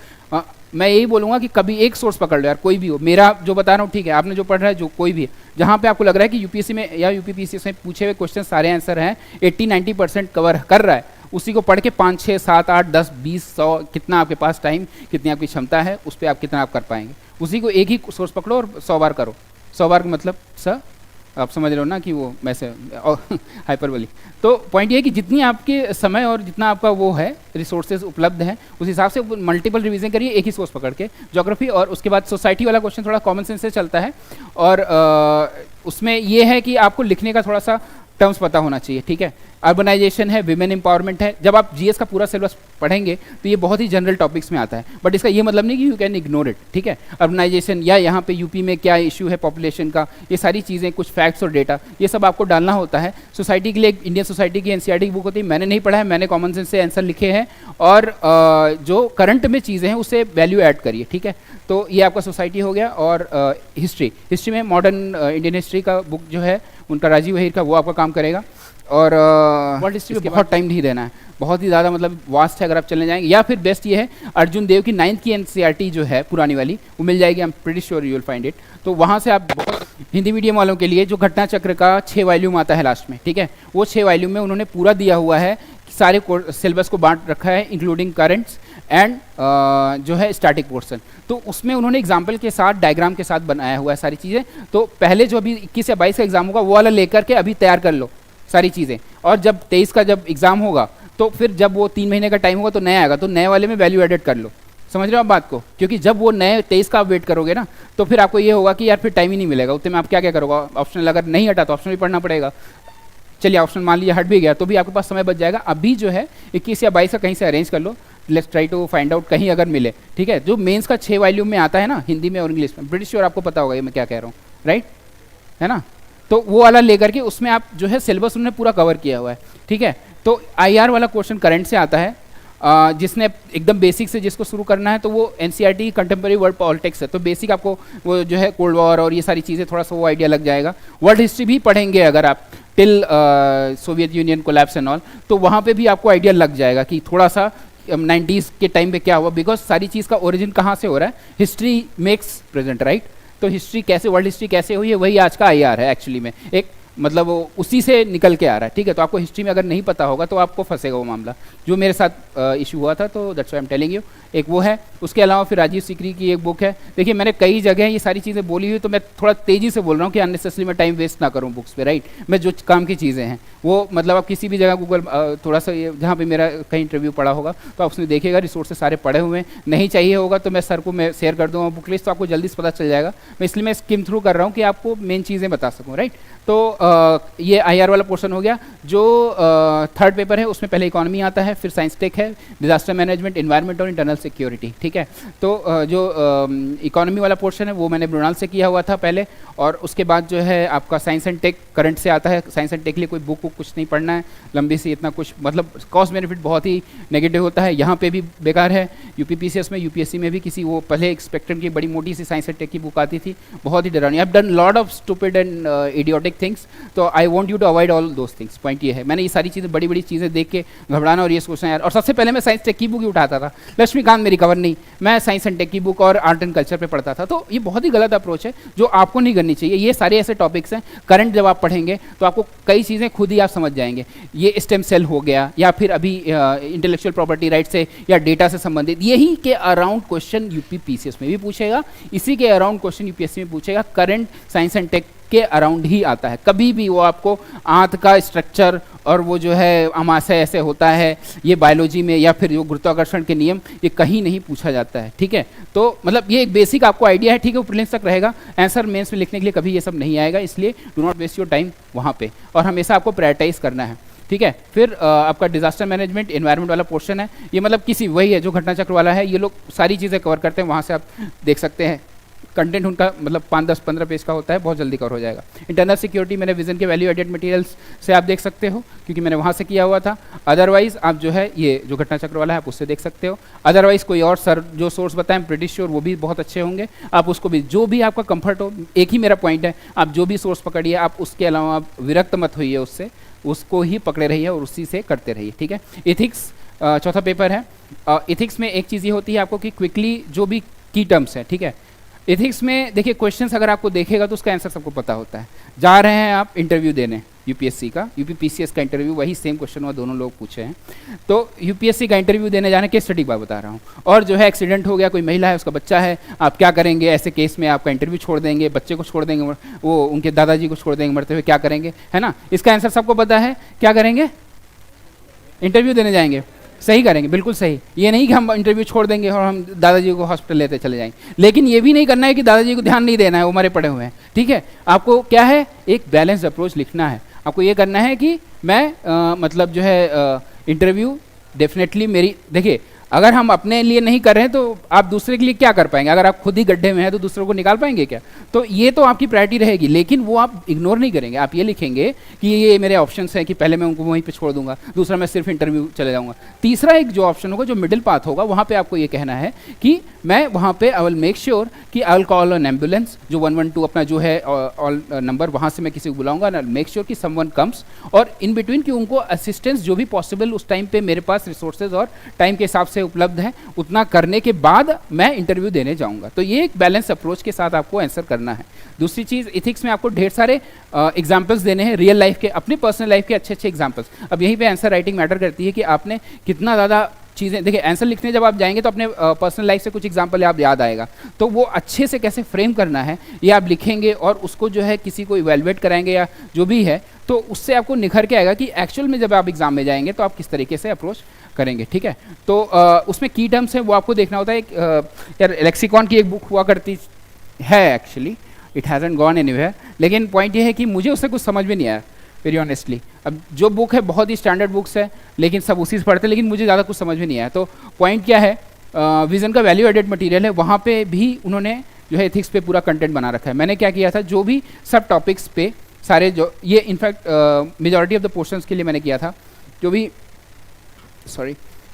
मैं यही बोलूँगा कि कभी एक सोर्स पकड़ लो यार, कोई भी हो, मेरा जो बता रहा हूँ ठीक है, आपने जो पढ़ रहा है जो कोई भी है, जहाँ पे आपको लग रहा है कि यूपीएससी में या यूपीपीएससी में पूछे हुए क्वेश्चन सारे आंसर हैं, 80-90% कवर कर रहा है, उसी को पढ़ के 5, 6, 7, 8, 10, 20, 100 कितना आपके पास टाइम, कितनी आपकी क्षमता है, उस पर आप कितना आप कर पाएंगे, उसी को एक ही सोर्स पकड़ो और 100 बार करो। 100 बार का मतलब सर आप समझ रहे हो ना कि वो वैसे हाइपरबोली। तो पॉइंट ये है कि जितनी आपके समय और जितना आपका वो है रिसोर्सेज उपलब्ध हैं, उस हिसाब से मल्टीपल रिवीजन करिए एक ही सोर्स पकड़ के ज्योग्राफी। और उसके बाद सोसाइटी वाला क्वेश्चन थोड़ा कॉमन सेंस से चलता है, और उसमें ये है कि आपको लिखने का थोड़ा सा टर्म्स पता होना चाहिए, ठीक है। अर्बनाइजेशन है, विमेन एम्पावरमेंट है। जब आप जीएस का पूरा सिलेबस पढ़ेंगे तो ये बहुत ही जनरल टॉपिक्स में आता है, बट इसका ये मतलब नहीं कि यू कैन इग्नोर इट, ठीक है। अर्बनाइजेशन या यहाँ पे यूपी में क्या इशू है पॉपुलेशन का, ये सारी चीज़ें, कुछ फैक्ट्स और डेटा, ये सब आपको डालना होता है। सोसाइटी के लिए इंडियन सोसाइटी की एनसीईआरटी की बुक होती है, मैंने नहीं पढ़ा है, मैंने कॉमन सेंस से आंसर लिखे हैं, और जो करंट में चीज़ें हैं उससे वैल्यू ऐड करिए, ठीक है। तो ये आपका सोसाइटी हो गया। और हिस्ट्री में मॉडर्न इंडियन हिस्ट्री का बुक जो है उनका राजीव वहीर का, वो आपका काम करेगा। और वर्ल्ड हिस्ट्री में बहुत टाइम नहीं देना है, बहुत ही ज़्यादा मतलब वास्ट है, अगर आप चलने जाएंगे। या फिर बेस्ट ये है अर्जुन देव की 9th की एनसीईआरटी जो है पुरानी वाली, वो मिल जाएगी, I am pretty sure you will find it. तो वहाँ से आप हिंदी मीडियम वालों के लिए जो घटना चक्र का 6 वॉल्यूम आता है लास्ट में, ठीक है, वो 6 वॉल्यूम में उन्होंने पूरा दिया हुआ है, सारे सिलेबस को बांट रखा है, इंक्लूडिंग करंट्स एंड जो है स्टैटिक पोर्शन। तो उसमें उन्होंने एग्जाम्पल के साथ, डायग्राम के साथ बनाया हुआ है सारी चीज़ें। तो पहले जो अभी 21 या 22 का एग्जाम होगा वो वाला लेकर के अभी तैयार कर लो सारी चीज़ें, और जब 23 का जब एग्ज़ाम होगा तो फिर जब वो 3 महीने का टाइम होगा तो नया आएगा, तो नए वाले में वैल्यू एडेड कर लो। समझ रहे हो आप बात को? क्योंकि जब वो नए 23 का आप वेट करोगे ना, तो फिर आपको ये होगा कि यार फिर टाइम ही नहीं मिलेगा, उतने में आप क्या क्या करोगे, ऑप्शनल अगर नहीं हटा तो ऑप्शनल भी पढ़ना पड़ेगा। चलिए ऑप्शन मान लीजिए हट भी गया तो भी आपके पास समय बच जाएगा। अभी जो है 21 या 22 का कहीं से अरेंज कर लो, let's try to find out कहीं अगर मिले, ठीक है। जो मेंस का 6 वॉल्यूम में आता है ना हिंदी में और इंग्लिश में, ब्रिटिश श्योर आपको पता होगा ये मैं क्या कह रहा हूँ, राइट है ना। तो वो वाला लेकर के उसमें आप जो है सिलेबस उन्होंने पूरा कवर किया हुआ है, ठीक है। तो आईआर वाला क्वेश्चन करंट से आता है, जिसने एकदम बेसिक से जिसको शुरू करना है तो वो एनसीईआरटी कंटेम्प्रेरी वर्ल्ड पॉलिटिक्स है, तो बेसिक आपको वो जो है कोल्ड वॉर और ये सारी चीज़ें थोड़ा सा वो आइडिया लग जाएगा। वर्ल्ड हिस्ट्री भी पढ़ेंगे अगर आप till Soviet union collapse and all, तो वहाँ पे भी आपको आइडिया लग जाएगा कि थोड़ा सा 90s के टाइम पे क्या हुआ, बिकॉज सारी चीज़ का ओरिजिन कहाँ से हो रहा है, हिस्ट्री मेक्स प्रेजेंट, राइट। तो हिस्ट्री कैसे, वर्ल्ड हिस्ट्री कैसे हुई है, वही आज का आईआर है एक्चुअली में, एक मतलब वो उसी से निकल के आ रहा है, ठीक है। तो आपको हिस्ट्री में अगर नहीं पता होगा तो आपको फंसेगा वो मामला, जो मेरे साथ इशू हुआ था, तो that's why I am telling you. एक वो है, उसके अलावा फिर राजीव सीकरी की एक बुक है। देखिए मैंने कई जगह ये सारी चीज़ें बोली हुई, तो मैं थोड़ा तेज़ी से बोल रहा हूँ कि अननेसेसरी मैं टाइम वेस्ट ना करूँ बुक्स पे, राइट। मैं जो काम की चीज़ें हैं वो मतलब आप किसी भी जगह गूगल थोड़ा सा ये जहाँ पे मेरा कहीं इंटरव्यू पड़ा होगा तो आप उसमें देखिएगा, रिसोर्सेज सारे पड़े हुए हैं। नहीं चाहिए होगा तो मैं सर को मैं शेयर कर दूँगा बुक लिस्ट, तो आपको जल्दी से पता चल जाएगा। मैं इसलिए मैं स्किम थ्रू कर रहा हूँ कि आपको मेन चीज़ें बता सकूँ, राइट। तो ये IR वाला पोर्शन हो गया। जो थर्ड पेपर है उसमें पहले इकोनॉमी आता है, फिर साइंस टेक है, डिजास्टर मैनेजमेंट, एनवायरनमेंट और इंटरनल सिक्योरिटी, ठीक है। तो जो इकोनॉमी वाला पोर्शन है वो मैंने ब्रुनाल से किया हुआ था पहले, और उसके बाद जो है आपका साइंस एंड टेक करंट से आता है। साइंस एंड टेक के लिए कोई बुक कुछ नहीं पढ़ना है लंबी सी, इतना कुछ मतलब कॉस्ट बेनिफिट बहुत ही नेगेटिव होता है, यहाँ पे भी बेकार है। यूपीपीसीएस में, यूपीएससी में भी किसी वो पहले एक स्पेक्ट्रम की बड़ी मोटी सी साइंस एंड टेक की बुक आती थी, बहुत ही डरावनी। I have done lot of stupid and idiotic things, तो I want you to avoid all those things. Point ये है, मैंने ये सारी चीज़ें, बड़ी बड़ी चीज़ें देख के घबराना और ये सोचना यार। और सबसे पहले मैं साइंस टेक की बुक ही उठाता था, लक्ष्मीकांत मेरी कवर नहीं, मैं साइंस एंड टेक की बुक और आर्ट एंड कल्चर पे पढ़ता था। तो ये बहुत ही गलत अप्रोच है जो आपको नहीं करनी चाहिए। ये सारे ऐसे टॉपिक्स हैं, करंट जब आप पढ़ेंगे तो आपको कई चीज़ें खुद ही आप समझ जाएंगे। ये स्टेम सेल हो गया, या फिर अभी इंटेलेक्चुअल प्रॉपर्टी राइट से या डेटा से संबंधित, यही के अराउंड क्वेश्चन यूपीपीसीएस में भी पूछेगा, इसी के अराउंड क्वेश्चन यूपीएससी में पूछेगा। करंट साइंस एंड टेक के अराउंड ही आता है, कभी भी वो आपको आंत का स्ट्रक्चर और वो जो है अमाशय ऐसे होता है, ये बायोलॉजी में या फिर जो गुरुत्वाकर्षण के नियम, ये कहीं नहीं पूछा जाता है, ठीक है। तो मतलब ये एक बेसिक आपको आइडिया है, ठीक है, वो प्रीलिम्स तक रहेगा। आंसर मेंस में लिखने के लिए कभी ये सब नहीं आएगा, इसलिए do not waste your time वहाँ पे, और हमेशा आपको प्रायोरिटाइज करना है, ठीक है। फिर आपका डिजास्टर मैनेजमेंट, एनवायरनमेंट वाला पोर्शन है, ये मतलब किसी वही है जो घटना चक्र वाला है, ये लोग सारी चीज़ें कवर करते हैं, वहाँ से आप देख सकते हैं। कंटेंट उनका मतलब 5, 10, 15 पेज का होता है, बहुत जल्दी कवर हो जाएगा। इंटरनल सिक्योरिटी मैंने विजन के वैल्यू एडेड मटेरियल्स से आप देख सकते हो, क्योंकि मैंने वहाँ से किया हुआ था। अदरवाइज आप जो है ये जो घटना चक्र वाला है आप उससे देख सकते हो। अदरवाइज कोई और सर जो सोर्स बताएं ब्रिटिश श्योर, वो भी बहुत अच्छे होंगे, आप उसको भी, जो भी आपका कंफर्ट हो। एक ही मेरा पॉइंट है, आप जो भी सोर्स पकड़िए, आप उसके अलावा आप विरक्त मत होइए उससे, उसको ही पकड़े रहिए और उसी से करते रहिए, ठीक है। इथिक्स चौथा पेपर है। इथिक्स में एक चीज़ ये होती है आपको कि क्विकली जो भी की टर्म्स है, ठीक है। इथिक्स में देखिए क्वेश्चंस अगर आपको देखेगा तो उसका आंसर सबको पता होता है। जा रहे हैं आप इंटरव्यू देने यूपीएससी का, यूपीपीसीएस का इंटरव्यू, वही सेम क्वेश्चन हुआ, दोनों लोग पूछे हैं। तो यूपीएससी का इंटरव्यू देने जाने के स्टडी बात बता रहा हूँ। और जो है एक्सीडेंट हो गया, कोई महिला है उसका बच्चा है, आप क्या करेंगे ऐसे केस में? आपका इंटरव्यू छोड़ देंगे, बच्चे को छोड़ देंगे, वो उनके दादाजी को छोड़ देंगे मरते हुए, क्या करेंगे, है ना। इसका आंसर सबको पता है, क्या करेंगे? इंटरव्यू देने जाएंगे, सही करेंगे, बिल्कुल सही। ये नहीं कि हम इंटरव्यू छोड़ देंगे और हम दादाजी को हॉस्पिटल लेते चले जाएंगे, लेकिन ये भी नहीं करना है कि दादाजी को ध्यान नहीं देना है, वो मरे पड़े हुए हैं, ठीक है। आपको क्या है, एक बैलेंस्ड अप्रोच लिखना है। आपको ये करना है कि मैं मतलब जो है इंटरव्यू डेफिनेटली मेरी, देखिए अगर हम अपने लिए नहीं कर रहे हैं तो आप दूसरे के लिए क्या कर पाएंगे? अगर आप खुद ही गड्ढे में हैं तो दूसरों को निकाल पाएंगे क्या? तो ये तो आपकी प्रायोरिटी रहेगी, लेकिन वो आप इग्नोर नहीं करेंगे। आप ये लिखेंगे कि ये मेरे ऑप्शंस हैं कि पहले मैं उनको वहीं पे छोड़ दूंगा, दूसरा मैं सिर्फ इंटरव्यू चले जाऊंगा, तीसरा एक जो ऑप्शन होगा जो मिडिल पाथ होगा, वहाँ पे आपको ये कहना है कि मैं वहाँ पे आई विल मेक श्योर कि I will call N ambulance, जो 112 अपना जो है ऑल नंबर, वहाँ से मैं किसी को बुलाऊंगा, आई विल मेक श्योर कि समवन कम्स, और इन बिटवीन कि उनको असिस्टेंस जो भी पॉसिबल उस टाइम पे मेरे पास रिसोर्सेज और टाइम के हिसाब से उपलब्ध है, उतना करने के बाद मैं इंटरव्यू देने जाऊंगा। तो ये एक बैलेंस अप्रोच के साथ आपको आंसर करना है। दूसरी चीज़, इथिक्स में आपको ढेर सारे एग्जाम्पल्स देने हैं, रियल लाइफ के, अपने पर्सनल लाइफ के अच्छे अच्छे एग्जाम्पल्स। अब यहीं पे आंसर राइटिंग मैटर करती है कि आपने कितना ज़्यादा चीज़ें, देखिए आंसर लिखने जब आप जाएंगे तो अपने पर्सनल लाइफ से कुछ एग्जाम्पल आप याद आएगा, तो वो अच्छे से कैसे फ्रेम करना है ये आप लिखेंगे, और उसको जो है किसी को इवेलुएट कराएंगे या जो भी है, तो उससे आपको निखर के आएगा कि एक्चुअल में जब आप एग्जाम में जाएंगे तो आप किस तरीके से अप्रोच करेंगे, ठीक है। तो उसमें की टर्म्स है वो आपको देखना होता है। यार लेक्सिकॉन की एक बुक हुआ करती है, actually it hasn't gone anywhere, लेकिन पॉइंट ये है कि मुझे उससे कुछ समझ में नहीं आया वेरी ऑनेस्टली। अब जो बुक है बहुत ही स्टैंडर्ड बुक्स है, लेकिन सब उसी से पढ़ते हैं, लेकिन मुझे ज़्यादा कुछ समझ में नहीं आया। तो पॉइंट क्या है, विजन का वैल्यू एडेड मटेरियल है, वहाँ पे भी उन्होंने जो है एथिक्स पे पूरा कंटेंट बना रखा है। मैंने क्या किया था, जो भी सब टॉपिक्स पे सारे जो ये in fact majority of the portions के लिए मैंने किया था, जो भी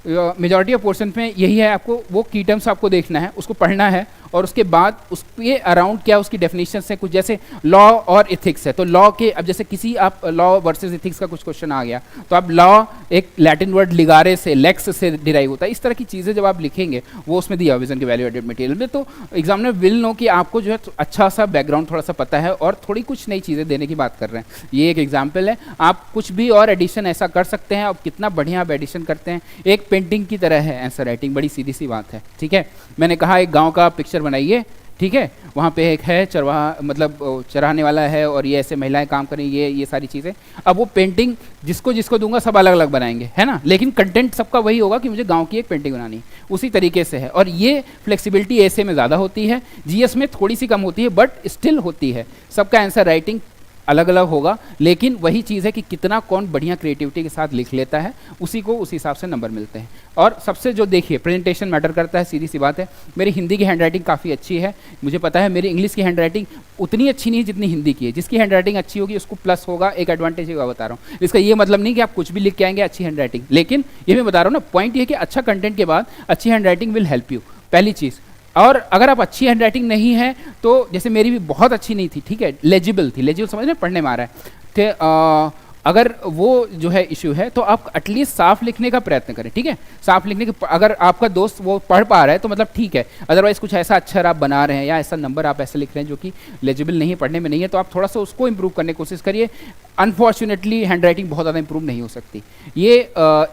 मेजॉरिटी ऑफ पोर्शन में यही है, आपको वो की टर्म्स आपको देखना है, उसको पढ़ना है, और उसके बाद उसके अराउंड क्या उसकी डेफिनेशन है, कुछ जैसे लॉ और इथिक्स है, तो लॉ के, अब जैसे किसी आप लॉ वर्सेस इथिक्स का कुछ क्वेश्चन आ गया, तो आप लॉ एक लैटिन वर्ड लिगारे से, लेक्स से डिराइव होता है, इस तरह की चीज़ें जब आप लिखेंगे वो उसमें दिया विजन के वैल्यू एडेड मटेरियल में। तो एग्जामिनर विल नो कि आपको जो है अच्छा सा बैकग्राउंड थोड़ा सा पता है और थोड़ी कुछ नई चीज़ें देने की बात कर रहे हैं। ये एक एग्जाम्पल है, आप कुछ भी और एडिशन ऐसा कर सकते हैं, और कितना बढ़िया आप एडिशन करते हैं, एक पेंटिंग की तरह है आंसर राइटिंग, बड़ी सीधी सी बात है, ठीक है। मैंने कहा एक गाँव का पिक्चर बनाइए, ठीक है, वहाँ पे एक है चरवाहा, मतलब चराने वाला है, और ये ऐसे महिलाएं काम करें, ये सारी चीज़ें। अब वो पेंटिंग जिसको जिसको दूंगा सब अलग अलग बनाएंगे, है ना, लेकिन कंटेंट सबका वही होगा कि मुझे गांव की एक पेंटिंग बनानी, उसी तरीके से है। और ये फ्लेक्सिबिलिटी ऐसे में ज़्यादा होती है, जीएस में थोड़ी सी कम होती है, बट स्टिल होती है। सबका आंसर राइटिंग अलग अलग होगा, लेकिन वही चीज़ है कि कितना कौन बढ़िया क्रिएटिविटी के साथ लिख लेता है, उसी को उस हिसाब से नंबर मिलते हैं। और सबसे जो देखिए प्रेजेंटेशन मैटर करता है, सीधी सी बात है। मेरी हिंदी की हैंडराइटिंग काफ़ी अच्छी है, मुझे पता है। मेरी इंग्लिश की हैंडराइटिंग उतनी अच्छी नहीं है जितनी हिंदी की है। जिसकी हैंडराइटिंग अच्छी होगी उसको प्लस होगा, एक एडवांटेज होगा, बता रहा हूँ। इसका ये मतलब नहीं कि आप कुछ भी लिख के आएंगे अच्छी हैंडराइटिंग, लेकिन ये मैं बता रहा हूँ ना, पॉइंट ये है कि अच्छा कंटेंट के बाद अच्छी हैंडराइटिंग विल हेल्प यू, पहली चीज़। और अगर आप अच्छी हैंडराइटिंग नहीं है तो जैसे मेरी भी बहुत अच्छी नहीं थी, ठीक है, लेजिबल थी, लेजिबल समझ में, पढ़ने में आ रहा है, थे अगर वो जो है इशू है तो आप एटलीस्ट साफ लिखने का प्रयत्न करें, ठीक है। साफ लिखने के, अगर आपका दोस्त वो पढ़ पा रहा है तो मतलब ठीक है, अदरवाइज कुछ ऐसा अक्षर आप बना रहे हैं या ऐसा नंबर आप ऐसे लिख रहे हैं जो कि लेजिबल नहीं है, पढ़ने में नहीं है, तो आप थोड़ा सा उसको इंप्रूव करने की कोशिश करिए। अनफॉर्चुनेटली हैंडराइटिंग बहुत ज़्यादा इंप्रूव नहीं हो सकती, ये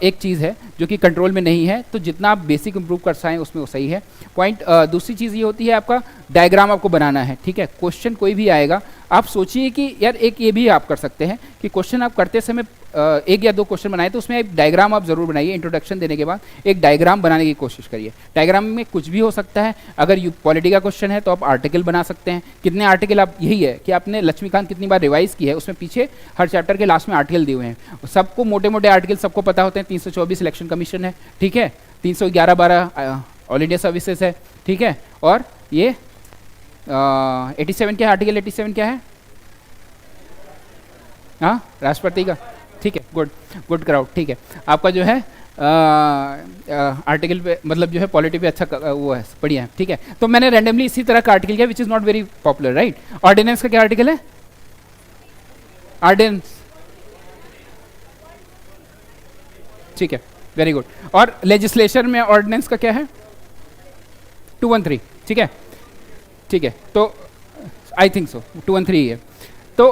एक चीज़ है जो कि कंट्रोल में नहीं है। तो जितना आप बेसिक इंप्रूव कर पाएँ उसमें वो सही है। पॉइंट दूसरी चीज़ ये होती है, आपका डायग्राम आपको बनाना है, ठीक है। क्वेश्चन कोई भी आएगा, आप सोचिए कि यार एक ये भी आप कर सकते हैं कि क्वेश्चन आप करते समय एक या दो क्वेश्चन बनाए तो उसमें एक डायग्राम आप जरूर बनाइए। इंट्रोडक्शन देने के बाद एक डायग्राम बनाने की कोशिश करिए। डायग्राम में कुछ भी हो सकता है। अगर पॉलिटी का क्वेश्चन है तो आप आर्टिकल बना सकते हैं। कितने आर्टिकल, आप यही है कि आपने लक्ष्मीकांत कितनी बार रिवाइज की है, उसमें पीछे हर चैप्टर के लास्ट में आर्टिकल दिए हुए हैं। सबको मोटे मोटे आर्टिकल सबको पता होते हैं। 324 इलेक्शन कमीशन है, ठीक है, 311-12 ऑल इंडिया सर्विसेज है, ठीक है, और ये 87 क्या है, आर्टिकल 87 क्या है, हाँ, राष्ट्रपति का, ठीक है, गुड क्राउड, ठीक है। आपका जो है आर्टिकल पे, मतलब जो है पॉलिटी पे अच्छा वो है, बढ़िया है, ठीक है। तो मैंने रैंडमली इसी तरह का आर्टिकल किया which is not very popular, right. Ordinance का क्या आर्टिकल है, ऑर्डिनेंस, ठीक है, वेरी गुड। और लेजिस्लेशन में ऑर्डिनेंस का क्या है, 213, ठीक है, ठीक है। तो आई थिंक सो 213 ही है। तो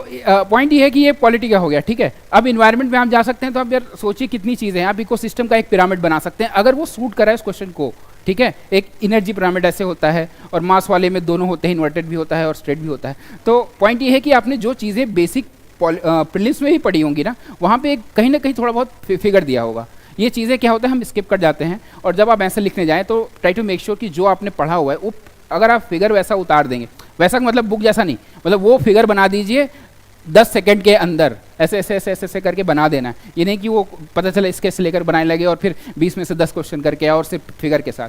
पॉइंट ये है कि ये पॉलिटी का हो गया, ठीक है। अब इन्वायरमेंट में हम जा सकते हैं, तो आप यार सोचिए कितनी चीज़ें हैं। आप इकोसिस्टम का एक पिरामिड बना सकते हैं अगर वो सूट करा है उस क्वेश्चन को, ठीक है। एक एनर्जी पिरामिड ऐसे होता है, और मास वाले में दोनों होते हैं, इन्वर्टेड भी होता है और स्ट्रेट भी होता है। तो पॉइंट ये है कि आपने जो चीज़ें बेसिक प्रीलिम्स में ही पढ़ी होंगी ना, वहाँ पे कहीं ना कहीं थोड़ा बहुत फिगर दिया होगा। ये चीज़ें क्या होता है, हम स्किप कर जाते हैं, और जब आप ऐसे लिखने जाएँ तो ट्राई टू मेक श्योर कि जो आपने पढ़ा हुआ है वो, अगर आप फिगर वैसा उतार देंगे, वैसा मतलब बुक जैसा नहीं, मतलब वो फिगर बना दीजिए 10 सेकंड के अंदर, ऐसे ऐसे ऐसे ऐसे ऐसे करके बना देना है। ये नहीं कि वो पता चले इसके से लेकर बनाने लगे और फिर 20 में से 10 क्वेश्चन करके और सिर्फ फिगर के साथ।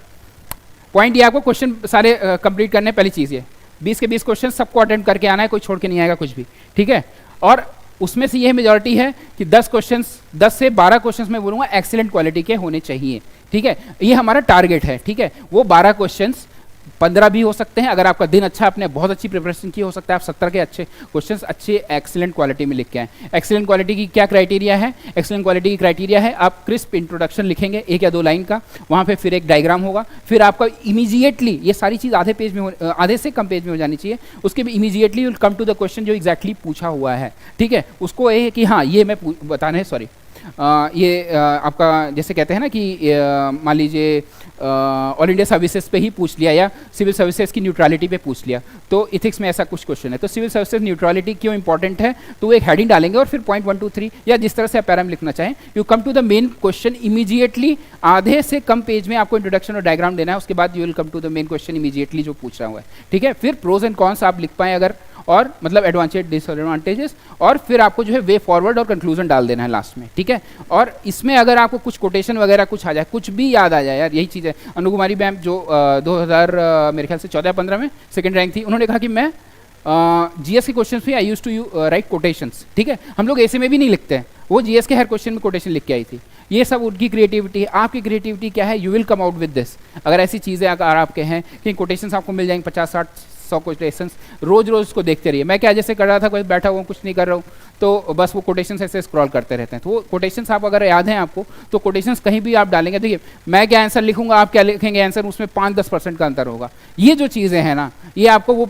पॉइंट ये, आपको क्वेश्चन सारे कंप्लीट करने, पहली चीज़ ये 20 के 20 क्वेश्चन सबको अटेम्प्ट करके आना है, कोई छोड़ के नहीं आएगा कुछ भी, ठीक है। और उसमें से ये मेजॉरिटी है कि 10 क्वेश्चंस, 10 से 12 क्वेश्चंस मैं बोलूँगा एक्सीलेंट क्वालिटी के होने चाहिए, ठीक है। ये हमारा टारगेट है, ठीक है। वो 12 क्वेश्चंस 15 भी हो सकते हैं, अगर आपका दिन अच्छा, आपने बहुत अच्छी प्रिपरेशन की, हो सकता है आप 70 के अच्छे क्वेश्चंस अच्छे एक्सीलेंट क्वालिटी में लिख के आए। एक्सीलेंट क्वालिटी की क्या क्राइटेरिया है, एक्सीलेंट क्वालिटी की क्राइटेरिया है आप क्रिस्प इंट्रोडक्शन लिखेंगे 1 या 2 लाइन का, वहाँ पे फिर एक डायग्राम होगा, फिर आपका इमीजिएटली ये सारी चीज़ आधे पेज में आधे से कम पेज में हो जानी चाहिए, उसके भी immediately will come to the question जो एग्जैक्टली पूछा हुआ है, ठीक है। उसको ये है कि हाँ ये मैं बताना है, सॉरी आपका जैसे कहते हैं ना कि मान लीजिए ऑल इंडिया सर्विसेज पे ही पूछ लिया या सिविल सर्विसेज की न्यूट्रलिटी पे पूछ लिया, तो इथिक्स में ऐसा कुछ क्वेश्चन है, तो सिविल सर्विसेज न्यूट्रलिटी क्यों इंपॉर्टेंट है, तो वो एक हेडिंग डालेंगे और फिर पॉइंट 1 2 3 या जिस तरह से आप पैराम लिखना चाहें, you come to the main question immediately. आधे से कम पेज में आपको इंट्रोडक्शन और डायग्राम देना है, उसके बाद you will come to the main question immediately जो पूछ रहा हुआ है, ठीक है। फिर प्रोज एंड कॉन्स आप लिख पाएँ अगर, और मतलब एडवांटेज डिसएडवांटेजेस, और फिर आपको जो है वे फॉरवर्ड और कंक्लूजन डाल देना है लास्ट में, ठीक है। और इसमें अगर आपको कुछ कोटेशन वगैरह कुछ आ जाए, कुछ भी याद आ जाए, यार यही चीज़ है। अनु कुमारी मैम जो 2000 मेरे ख्याल से 14-15 में सेकंड रैंक थी, उन्होंने कहा कि मैं जीएस के क्वेश्चन में आई यूज टू राइट कोटेशंस, ठीक है। हम लोग ऐसे में भी नहीं लिखते हैं, वो जीएस के हर क्वेश्चन में कोटेशन लिख के आई थी। ये सब उनकी क्रिएटिविटी है। आपकी क्रिएटिविटी क्या है, you will come out with this. अगर ऐसी चीज़ें अगर आपके हैं कि कोटेशंस आपको मिल जाएंगे 50-60-100 कोटेशंस, रोज रोज उसको देखते रहिए। मैं क्या जैसे कर रहा था, कोई बैठा हुआ कुछ नहीं कर रहा हूँ, तो बस वो कोटेशंस ऐसे स्क्रॉल करते रहते हैं। तो वो कोटेशंस आप अगर याद हैं आपको, तो कोटेशंस कहीं भी आप डालेंगे, देखिए मैं क्या आंसर लिखूंगा, आप क्या लिखेंगे आंसर, उसमें 5-10% का अंतर होगा। ये जो चीज़ें हैं ना, ये आपको वो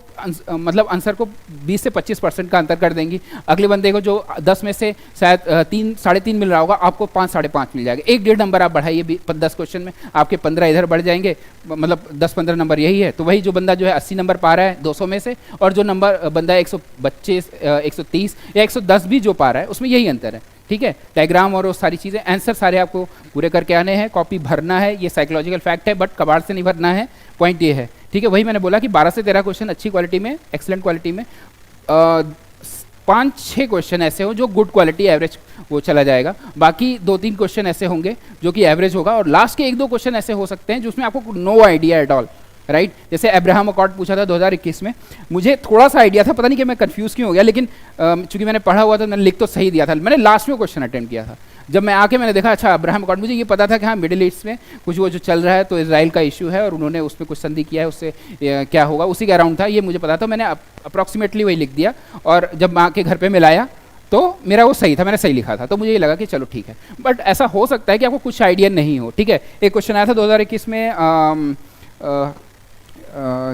मतलब आंसर को 20 से 25% का अंतर कर देंगी। अगले बंदे को जो 10 में से शायद 3-3.5 मिल रहा होगा, आपको 5-5.5 मिल जाएगा। 1-1.5 नंबर आप बढ़ाइए 10 क्वेश्चन में, आपके 15 इधर बढ़ जाएंगे, मतलब 10-15 नंबर यही है। तो वही जो बंदा जो है 80 नंबर पा रहा है 200 में से, और जो नंबर बंदा 125, 130 या 110 भी जो पा रहा है, उसमें यही अंतर है, ठीक है। डायग्राम और वो सारी चीज़ें, आंसर सारे आपको पूरे करके आने हैं, कॉपी भरना है, ये साइकोलॉजिकल फैक्ट है, बट कबाड़ से नहीं भरना है, पॉइंट ये है, ठीक है। वही मैंने बोला कि 12 से 13 क्वेश्चन अच्छी क्वालिटी में, एक्सीलेंट क्वालिटी में, 5-6 क्वेश्चन ऐसे हो जो गुड क्वालिटी एवरेज वो चला जाएगा, बाकी 2-3 क्वेश्चन ऐसे होंगे जो कि एवरेज होगा, और लास्ट के 1-2 क्वेश्चन ऐसे हो सकते हैं जिसमें आपको no idea at all, right. जैसे अब्राहम अकॉर्ड पूछा था 2021 में, मुझे थोड़ा सा आइडिया था, पता नहीं कि मैं कंफ्यूज क्यों हो गया, लेकिन चूंकि मैंने पढ़ा हुआ था, मैंने लिख तो सही दिया था, मैंने लास्ट में क्वेश्चन अटेम्प्ट किया था। जब मैं आके मैंने देखा अच्छा अब्राहम अकॉर्ड, मुझे ये पता था कि हाँ मिडिल ईस्ट में कुछ वो जो चल रहा है तो इसराइल का इशू है और उन्होंने उसमें कुछ संधि किया है, उससे क्या होगा उसी के अराउंड था, ये मुझे पता था, मैंने अप्रॉक्सीमेटली वही लिख दिया, और जब मैं आके घर पे मिलाया तो मेरा वो सही था, मैंने सही लिखा था, तो मुझे ये लगा कि चलो ठीक है। बट ऐसा हो सकता है कि आपको कुछ आइडिया नहीं हो, ठीक है। एक क्वेश्चन आया था 2021 में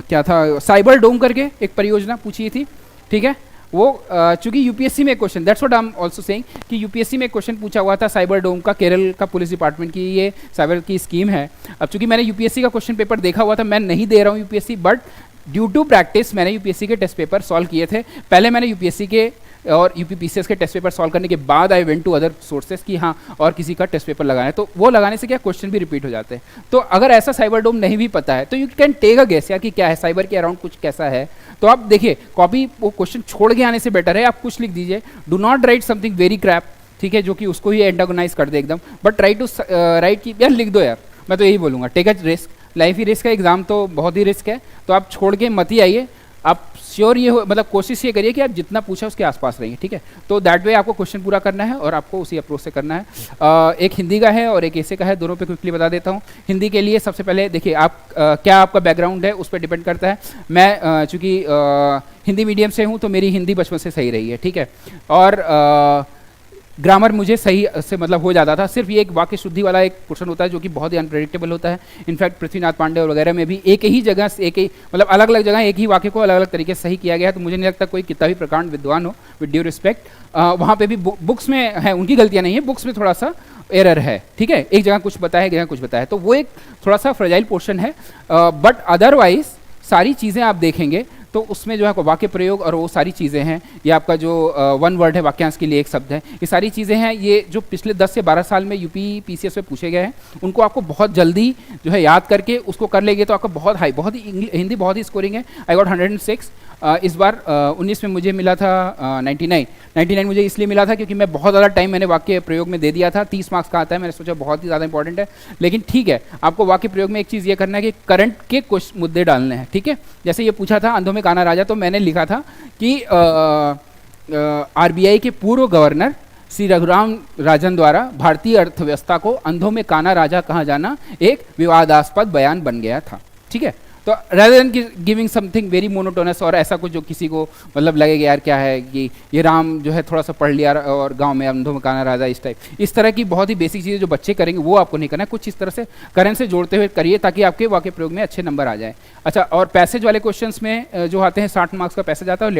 क्या था, साइबर डोम करके एक परियोजना पूछी थी, ठीक है। वो चूंकि यूपीएससी में एक question, that's what I am also saying कि यूपीएससी में एक क्वेश्चन पूछा हुआ था साइबर डोम का, केरल का पुलिस डिपार्टमेंट की ये साइबर की स्कीम है। अब चूंकि मैंने यूपीएससी का क्वेश्चन पेपर देखा हुआ था, मैं नहीं दे रहा हूँ UPSC, but due to practice मैंने यूपीएससी के टेस्ट पेपर सॉल्व किए थे। पहले मैंने यूपीएससी के और यूपीपीसीएस के टेस्ट पेपर सॉल्व करने के बाद I went to other sources कि हाँ और किसी का टेस्ट पेपर लगाना है, तो वो लगाने से क्या क्वेश्चन भी रिपीट हो जाते हैं। तो अगर ऐसा साइबर डोम नहीं भी पता है तो you can take a guess यार कि क्या है साइबर के अराउंड कुछ कैसा है। तो आप देखिए कॉपी वो क्वेश्चन छोड़ के आने से बेटर है आप कुछ लिख दीजिए, do not write something very crap, ठीक है, जो कि उसको ही एंटागोनाइज कर दे एकदम, बट ट्राई टू राइट कि यार लिख दो यार, मैं तो यही बोलूँगा टेक अ रिस्क, लाइफ ही रिस्क है, एग्जाम तो बहुत ही रिस्क है, तो आप छोड़ के मत ही आइए। आप श्योर ये हो, मतलब कोशिश ये करिए कि आप जितना पूछा उसके आसपास रहिए, ठीक है। तो दैट वे आपको क्वेश्चन पूरा करना है और आपको उसी अप्रोच से करना है। एक हिंदी का है और एक ऐसे का है, दोनों पे क्विकली बता देता हूँ। हिंदी के लिए सबसे पहले देखिए आप क्या आपका बैकग्राउंड है उस पर डिपेंड करता है। मैं चूँकि हिंदी मीडियम से हूँ तो मेरी हिंदी बचपन से सही रही है, ठीक है, और ग्रामर मुझे सही से मतलब हो जाता था। सिर्फ ये एक वाक्य शुद्धि वाला एक क्वेश्चन होता है जो कि बहुत ही अनप्रेडिक्टेबल होता है। इनफैक्ट पृथ्वीनाथ पांडे और वगैरह में भी एक ही जगह एक ही मतलब अलग अलग जगह एक ही वाक्य को अलग अलग तरीके से सही किया गया है। तो मुझे नहीं लगता कोई कितना भी प्रकांड विद्वान हो, विद ड्यू रिस्पेक्ट, वहाँ पे भी बुक्स में है, उनकी गलतियाँ नहीं है, बुक्स में थोड़ा सा एरर है, ठीक है, एक जगह कुछ बताया एक जगह कुछ बताया, तो वो एक थोड़ा सा फ्रेजाइल पोर्शन है। बट अदरवाइज सारी चीज़ें आप देखेंगे तो उसमें जो है वाक्य प्रयोग और वो सारी चीज़ें हैं, ये आपका जो वन वर्ड है वाक्यांश के लिए एक शब्द है, ये सारी चीज़ें हैं, ये जो पिछले 10 से 12 साल में यूपी पीसीएस में पूछे गए हैं उनको आपको बहुत जल्दी जो है याद करके उसको कर लेंगे तो आपका बहुत हाई, बहुत ही हिंदी बहुत ही स्कोरिंग है। I got 106। इस बार 19 में मुझे मिला था 99 मुझे इसलिए मिला था क्योंकि मैं बहुत ज़्यादा टाइम मैंने वाक्य प्रयोग में दे दिया था। 30 मार्क्स का आता है, मैंने सोचा बहुत ही ज़्यादा इंपॉर्टेंट है, लेकिन ठीक है आपको वाक्य प्रयोग में एक चीज़ ये करना है कि करंट के कुछ मुद्दे डालने हैं, ठीक है। जैसे ये पूछा था अंधों में काना राजा, तो मैंने लिखा था कि आरबीआई के पूर्व गवर्नर श्री रघुराम राजन द्वारा भारतीय अर्थव्यवस्था को अंधों में काना राजा कहा जाना एक विवादास्पद बयान बन गया था, ठीक है। तो rather than giving something very monotonous और ऐसा कुछ जो किसी को मतलब लगेगा यार क्या है कि ये राम जो है थोड़ा सा पढ़ लिया और गांव में अंधों में काना राजा, इस तरह की बहुत ही बेसिक चीज़ें जो बच्चे करेंगे वो आपको नहीं करना है। कुछ इस तरह से करंट से जोड़ते हुए करिए ताकि आपके वाक्य प्रयोग में अच्छे नंबर आ जाए। अच्छा, और पैसेज वाले क्वेश्चंस में जो आते हैं 60 मार्क्स का पैसेज आता है, और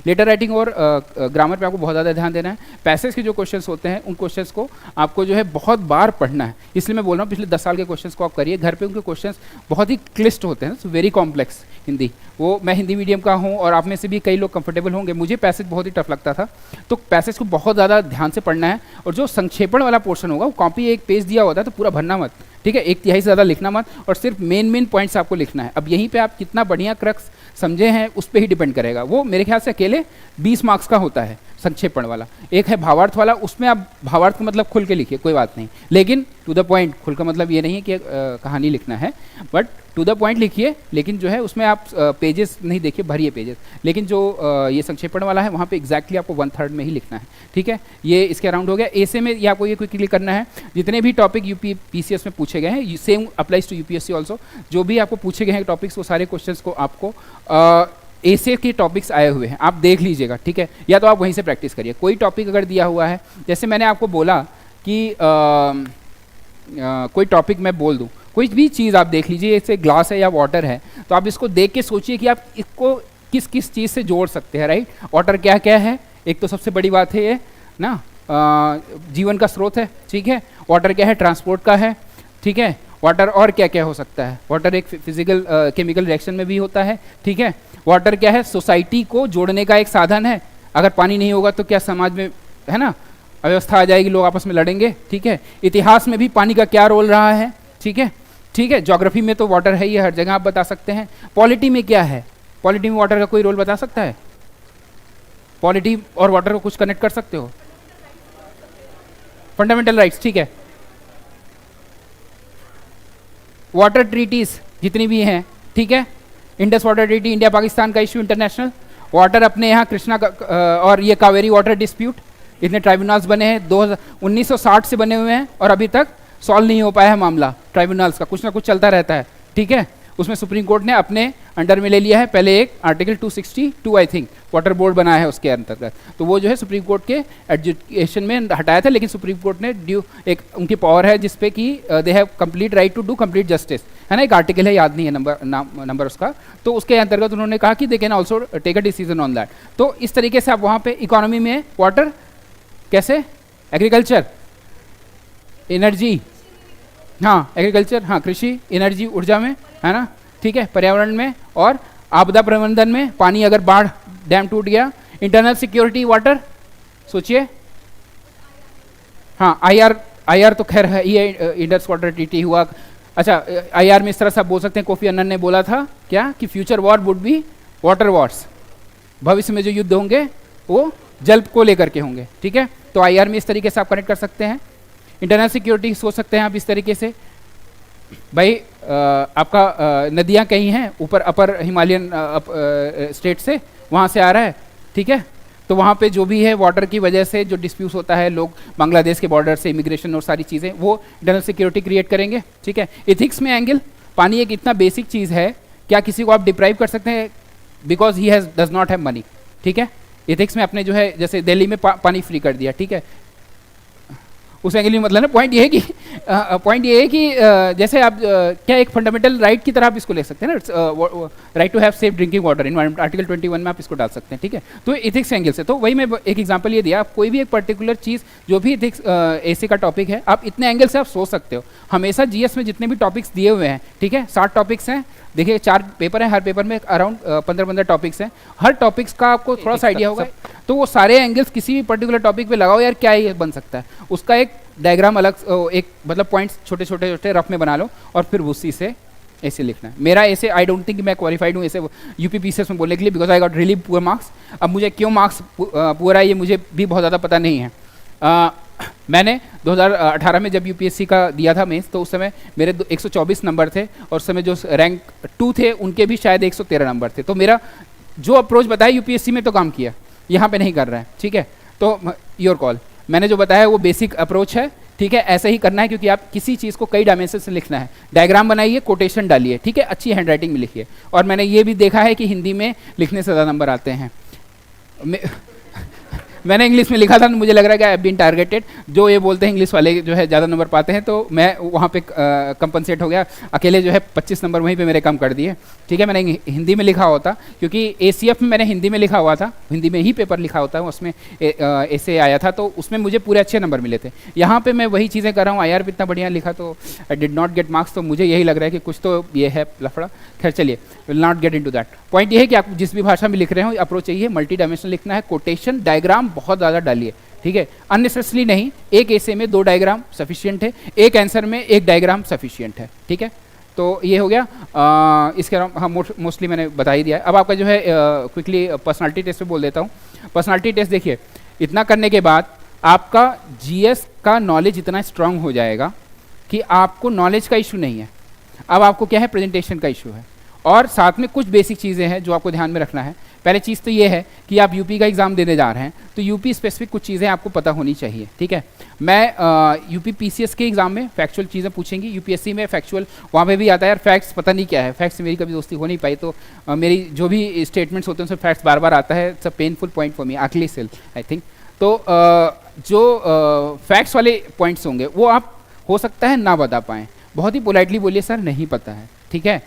लेटर राइटिंग और ग्रामर पे आपको बहुत ज़्यादा ध्यान देना है। पैसेज के जो क्वेश्चंस होते हैं उन क्वेश्चंस को आपको जो है बहुत बार पढ़ना है, इसलिए मैं बोल रहा हूँ पिछले 10 साल के क्वेश्चंस को आप करिए घर पे। उनके क्वेश्चंस बहुत ही क्लिष्ट होते हैं, वेरी कॉम्प्लेक्स हिंदी, वो मैं हिंदी मीडियम का हूँ और आप में से भी कई लोग कंफर्टेबल होंगे, मुझे पैसेज बहुत ही टफ लगता था, तो पैसेज को बहुत ज़्यादा ध्यान से पढ़ना है। और जो संक्षेपण वाला पोर्शन होगा वो कॉपी एक पेज दिया होता है तो पूरा भरना मत, ठीक है, 1/3 से ज़्यादा लिखना मत, और सिर्फ मेन पॉइंट्स आपको लिखना है। अब यहीं पे आप कितना बढ़िया क्रक्स समझे हैं उस पर ही डिपेंड करेगा। वो मेरे ख्याल से अकेले 20 मार्क्स का होता है संक्षेपण वाला। एक है भावार्थ वाला, उसमें आप भावार्थ का मतलब खुल के लिखिए, कोई बात नहीं, लेकिन टू द पॉइंट। खुल का मतलब ये नहीं है कि कहानी लिखना है, बट टू द पॉइंट लिखिए, लेकिन जो है उसमें आप पेजेस नहीं देखिए, भरिए पेजेस। लेकिन जो ये संक्षेपण वाला है वहाँ पे एग्जैक्टली आपको 1/3 में ही लिखना है, ठीक है। ये इसके अराउंड हो गया। ऐसे में ये आपको ये क्विकली करना है, जितने भी टॉपिक यूपी पीसीएस में पूछे गए हैं, same applies to UPSC also, जो भी आपको पूछे गए हैं टॉपिक्स वो सारे क्वेश्चंस को आपको ऐसे के टॉपिक्स आए हुए हैं आप देख लीजिएगा, ठीक है, या तो आप वहीं से प्रैक्टिस करिए। कोई टॉपिक अगर दिया हुआ है, जैसे मैंने आपको बोला कि कोई टॉपिक मैं बोल दूं, कोई भी चीज़ आप देख लीजिए, जैसे ग्लास है या वाटर है, तो आप इसको देख के सोचिए कि आप इसको किस किस चीज़ से जोड़ सकते हैं, राइट। वाटर क्या क्या है, एक तो सबसे बड़ी बात है ये ना, जीवन का स्रोत है, ठीक है। वाटर क्या है, ट्रांसपोर्ट का है, ठीक है। वाटर और क्या क्या हो सकता है, वाटर एक फिजिकल केमिकल रिएक्शन में भी होता है, ठीक है। वाटर क्या है, सोसाइटी को जोड़ने का एक साधन है। अगर पानी नहीं होगा तो क्या समाज में है ना अव्यवस्था आ जाएगी, लोग आपस में लड़ेंगे, ठीक है। इतिहास में भी पानी का क्या रोल रहा है, ठीक है, ठीक है। ज्योग्राफी में तो वाटर है ही, हर जगह आप बता सकते हैं। पॉलिटी में क्या है, पॉलिटी में वाटर का कोई रोल बता सकता है, पॉलिटी और वाटर को कुछ कनेक्ट कर सकते हो? फंडामेंटल राइट्स, ठीक है। वाटर ट्रीटीज जितनी भी हैं, ठीक है, Indus water treaty India Pakistan का इशू, इंटरनेशनल वाटर अपने यहाँ कृष्णा का और ये कावेरी वाटर डिस्प्यूट, इतने ट्राइब्यूनल्स बने हैं, 1960 से बने हुए हैं और अभी तक सॉल्व नहीं हो पाया है मामला। ट्राइब्यूनल्स का कुछ ना कुछ चलता रहता है, ठीक है। उसमें सुप्रीम कोर्ट ने अपने अंडर में ले लिया है पहले एक article 262 I think water board बनाया है उसके अंतर्गत, तो वो जो है सुप्रीम कोर्ट के एडजुडिकेशन में हटाया था, लेकिन सुप्रीम कोर्ट ने ड्यू एक उनकी पावर है जिसपे कि they have complete right to do complete justice, है ना, एक आर्टिकल है, याद नहीं है नंबर उसका, तो उसके अंतर्गत उन्होंने कहा कि they can also take a decision on that. तो इस तरीके से आप वहाँ पे इकोनॉमी में वाटर कैसे, एग्रीकल्चर, एनर्जी, हाँ एग्रीकल्चर, हाँ कृषि, एनर्जी, ऊर्जा में, है ना, ठीक है, पर्यावरण में और आपदा प्रबंधन में, पानी अगर बाढ़ डैम टूट गया, इंटरनल सिक्योरिटी वाटर, सोचिए, हाँ आईआर तो खैर है ये इंडस वाटर ट्रीटी हुआ। अच्छा, आईआर में इस तरह से आप बोल सकते हैं, कोफी अन्नन ने बोला था क्या कि future war would be water Wars, भविष्य में जो युद्ध होंगे वो जल को लेकर के होंगे, ठीक है। तो आईआर में इस तरीके से आप कनेक्ट कर सकते हैं। इंटरनल सिक्योरिटी सोच सकते हैं आप इस तरीके से, भाई आपका नदियाँ कहीं हैं ऊपर अपर हिमालयन स्टेट से, वहाँ से आ रहा है, ठीक है, तो वहाँ पे जो भी है वाटर की वजह से जो डिस्प्यूट होता है, लोग बांग्लादेश के बॉर्डर से इमिग्रेशन और सारी चीज़ें, वो इंटरनल सिक्योरिटी क्रिएट करेंगे, ठीक है। एथिक्स में एंगल, पानी एक इतना बेसिक चीज़ है, क्या किसी को आप डिप्राइव कर सकते हैं because he has does not have money, ठीक है। एथिक्स में अपने जो है जैसे दिल्ली में पानी फ्री कर दिया, ठीक है, उस एंगल में मतलब ना पॉइंट ये है कि जैसे आप क्या एक फंडामेंटल राइट की तरह आप इसको ले सकते हैं ना, right to have safe drinking water, environment article 21 में आप इसको डाल सकते हैं, ठीक है। तो एथिक्स एंगल से, तो वही मैं एक एग्जांपल ये दिया, आप कोई भी एक पर्टिकुलर चीज़ जो भी एथिक्स ऐसे का टॉपिक है, आप इतने एंगल से आप सोच सकते हो। हमेशा जीएस में जितने भी टॉपिक्स दिए हुए हैं, ठीक है, 60 टॉपिक्स हैं, देखिए 4 पेपर हैं, हर पेपर में अराउंड 15-15 टॉपिक्स हैं, हर टॉपिक्स का आपको थोड़ा सा आइडिया होगा, तो वो सारे एंगल्स किसी भी पर्टिकुलर टॉपिक पे लगाओ यार, क्या ये बन सकता है, उसका एक डायग्राम अलग, एक मतलब पॉइंट्स छोटे छोटे रफ में बना लो और फिर उसी से ऐसे लिखना है। मेरा ऐसे आई डोंट थिंक मैं क्वालिफाइड हूँ ऐसे यूपी पीसीएस में बोलने के लिए, because I got really poor marks. अब मुझे क्यों मार्क्स पुअर है ये मुझे भी बहुत ज़्यादा पता नहीं है। मैंने 2018 में जब यूपीएससी का दिया था मेंस, तो उस समय मेरे 124 नंबर थे और उस समय जो रैंक 2 थे उनके भी शायद 113 नंबर थे। तो मेरा जो अप्रोच बताया यूपीएससी में तो काम किया, यहाँ पे नहीं कर रहा है, ठीक है, तो योर कॉल। मैंने जो बताया वो बेसिक अप्रोच है, ठीक है, ऐसे ही करना है क्योंकि आप किसी चीज़ को कई डायमेंशन से लिखना है, डायग्राम बनाइए, कोटेशन डालिए, ठीक है, अच्छी हैंडराइटिंग में लिखिए। और मैंने ये भी देखा है कि हिंदी में लिखने से ज़्यादा नंबर आते हैं। मैंने इंग्लिश में लिखा था, मुझे लग रहा है कि आई हैव बीन टारगेटेड, जो ये बोलते हैं इंग्लिश वाले जो है ज़्यादा नंबर पाते हैं, तो मैं वहाँ पे कंपनसेट हो गया, अकेले जो है 25 नंबर वहीं पे मेरे कम कर दिए, ठीक है। मैंने हिंदी में लिखा होता, क्योंकि एसीएफ में मैंने हिंदी में लिखा हुआ था, हिंदी में ही पेपर लिखा होता है, उसमें ऐसे आया था, तो उसमें मुझे पूरे अच्छे नंबर मिले थे। यहाँ पर मैं वही चीज़ें कर रहा हूँ, आईआर भी इतना बढ़िया लिखा तो आई डिड नॉट गेट मार्क्स, तो मुझे यही लग रहा है कि कुछ तो ये है लफड़ा। खैर चलिए, will not get into that. Point ये है कि आप जिस भी भाषा में लिख रहे हो अप्रोच चाहिए, मल्टी डायमेंशनल लिखना है, कोटेशन डायग्राम बहुत ज़्यादा डालिए, ठीक है, अननेसेसरी नहीं। एक ऐसे में 2 डायग्राम सफिशिएंट है, एक आंसर में 1 डायग्राम सफिशिएंट है, ठीक है। तो ये हो गया। इसके अलावा हाँ मोस्टली मैंने बता ही दिया है। अब आपका जो है क्विकली पर्सनालिटी टेस्ट पे बोल देता हूँ। पर्सनालिटी टेस्ट देखिए, इतना करने के बाद आपका जीएस का नॉलेज इतना स्ट्रांग हो जाएगा कि आपको नॉलेज का इशू नहीं है, अब आपको क्या है, प्रेजेंटेशन का इशू है। और साथ में कुछ बेसिक चीज़ें हैं जो आपको ध्यान में रखना है। पहले चीज़ तो ये है कि आप यूपी का एग्ज़ाम देने जा रहे हैं, तो यूपी स्पेसिफिक कुछ चीज़ें आपको पता होनी चाहिए, ठीक है। मैं यूपी पीसीएस के एग्ज़ाम में फैक्चुअल चीज़ें पूछेंगी, यूपीएससी में फैक्चुअल, वहाँ पे भी आता है यार फैक्ट्स पता नहीं क्या है, फैक्ट्स से मेरी कभी दोस्ती हो नहीं पाई, तो मेरी जो भी स्टेटमेंट्स होते हैं उसमें फैक्ट्स बार बार आता है। It's a painful point for me, आखिरी सेल आई थिंक। तो जो फैक्ट्स वाले पॉइंट्स होंगे वो आप हो सकता है ना बता पाएँ, बहुत ही पोलाइटली बोलिए सर नहीं पता है, ठीक है,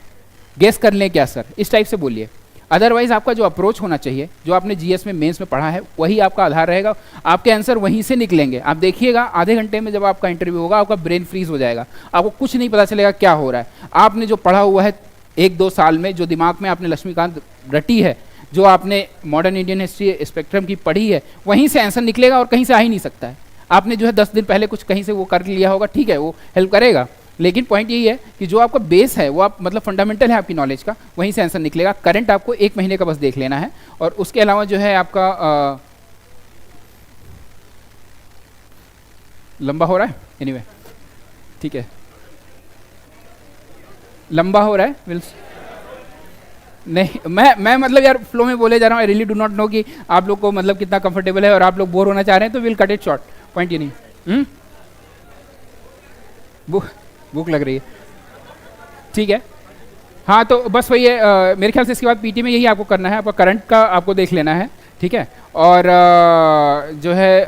गेस कर लें क्या सर, इस टाइप से बोलिए। अदरवाइज आपका जो अप्रोच होना चाहिए, जो आपने जीएस में मेंस में पढ़ा है वही आपका आधार रहेगा, आपके आंसर वहीं से निकलेंगे। आप देखिएगा आधे घंटे में जब आपका इंटरव्यू होगा आपका ब्रेन फ्रीज हो जाएगा, आपको कुछ नहीं पता चलेगा क्या हो रहा है। आपने जो पढ़ा हुआ है 1-2 साल में, जो दिमाग में आपने लक्ष्मीकांत रटी है, जो आपने मॉडर्न इंडियन हिस्ट्री स्पेक्ट्रम की पढ़ी है, वहीं से आंसर निकलेगा और कहीं से आ ही नहीं सकता है। आपने जो है 10 दिन पहले कुछ कहीं से वो कर लिया होगा, ठीक है, वो हेल्प करेगा, लेकिन पॉइंट यही है कि जो आपका बेस है वो आप मतलब फंडामेंटल है आपकी नॉलेज का, वहीं से आंसर निकलेगा। करंट आपको 1 महीने का बस देख लेना है, और उसके अलावा जो है आपका लंबा हो रहा है, एनीवे ठीक है, लंबा हो रहा है विल्स नहीं, मैं मतलब यार फ्लो में बोले जा रहा हूँ। I really do not know कि आप लोग को मतलब कितना कंफर्टेबल है और आप लोग बोर होना चाह रहे हैं, तो will cut it short, point ये नहीं। भूख लग रही है, ठीक है। हाँ तो बस वही है, मेरे ख्याल से इसके बाद पीटी में यही आपको करना है, आपका करंट का आपको देख लेना है, ठीक है। और जो है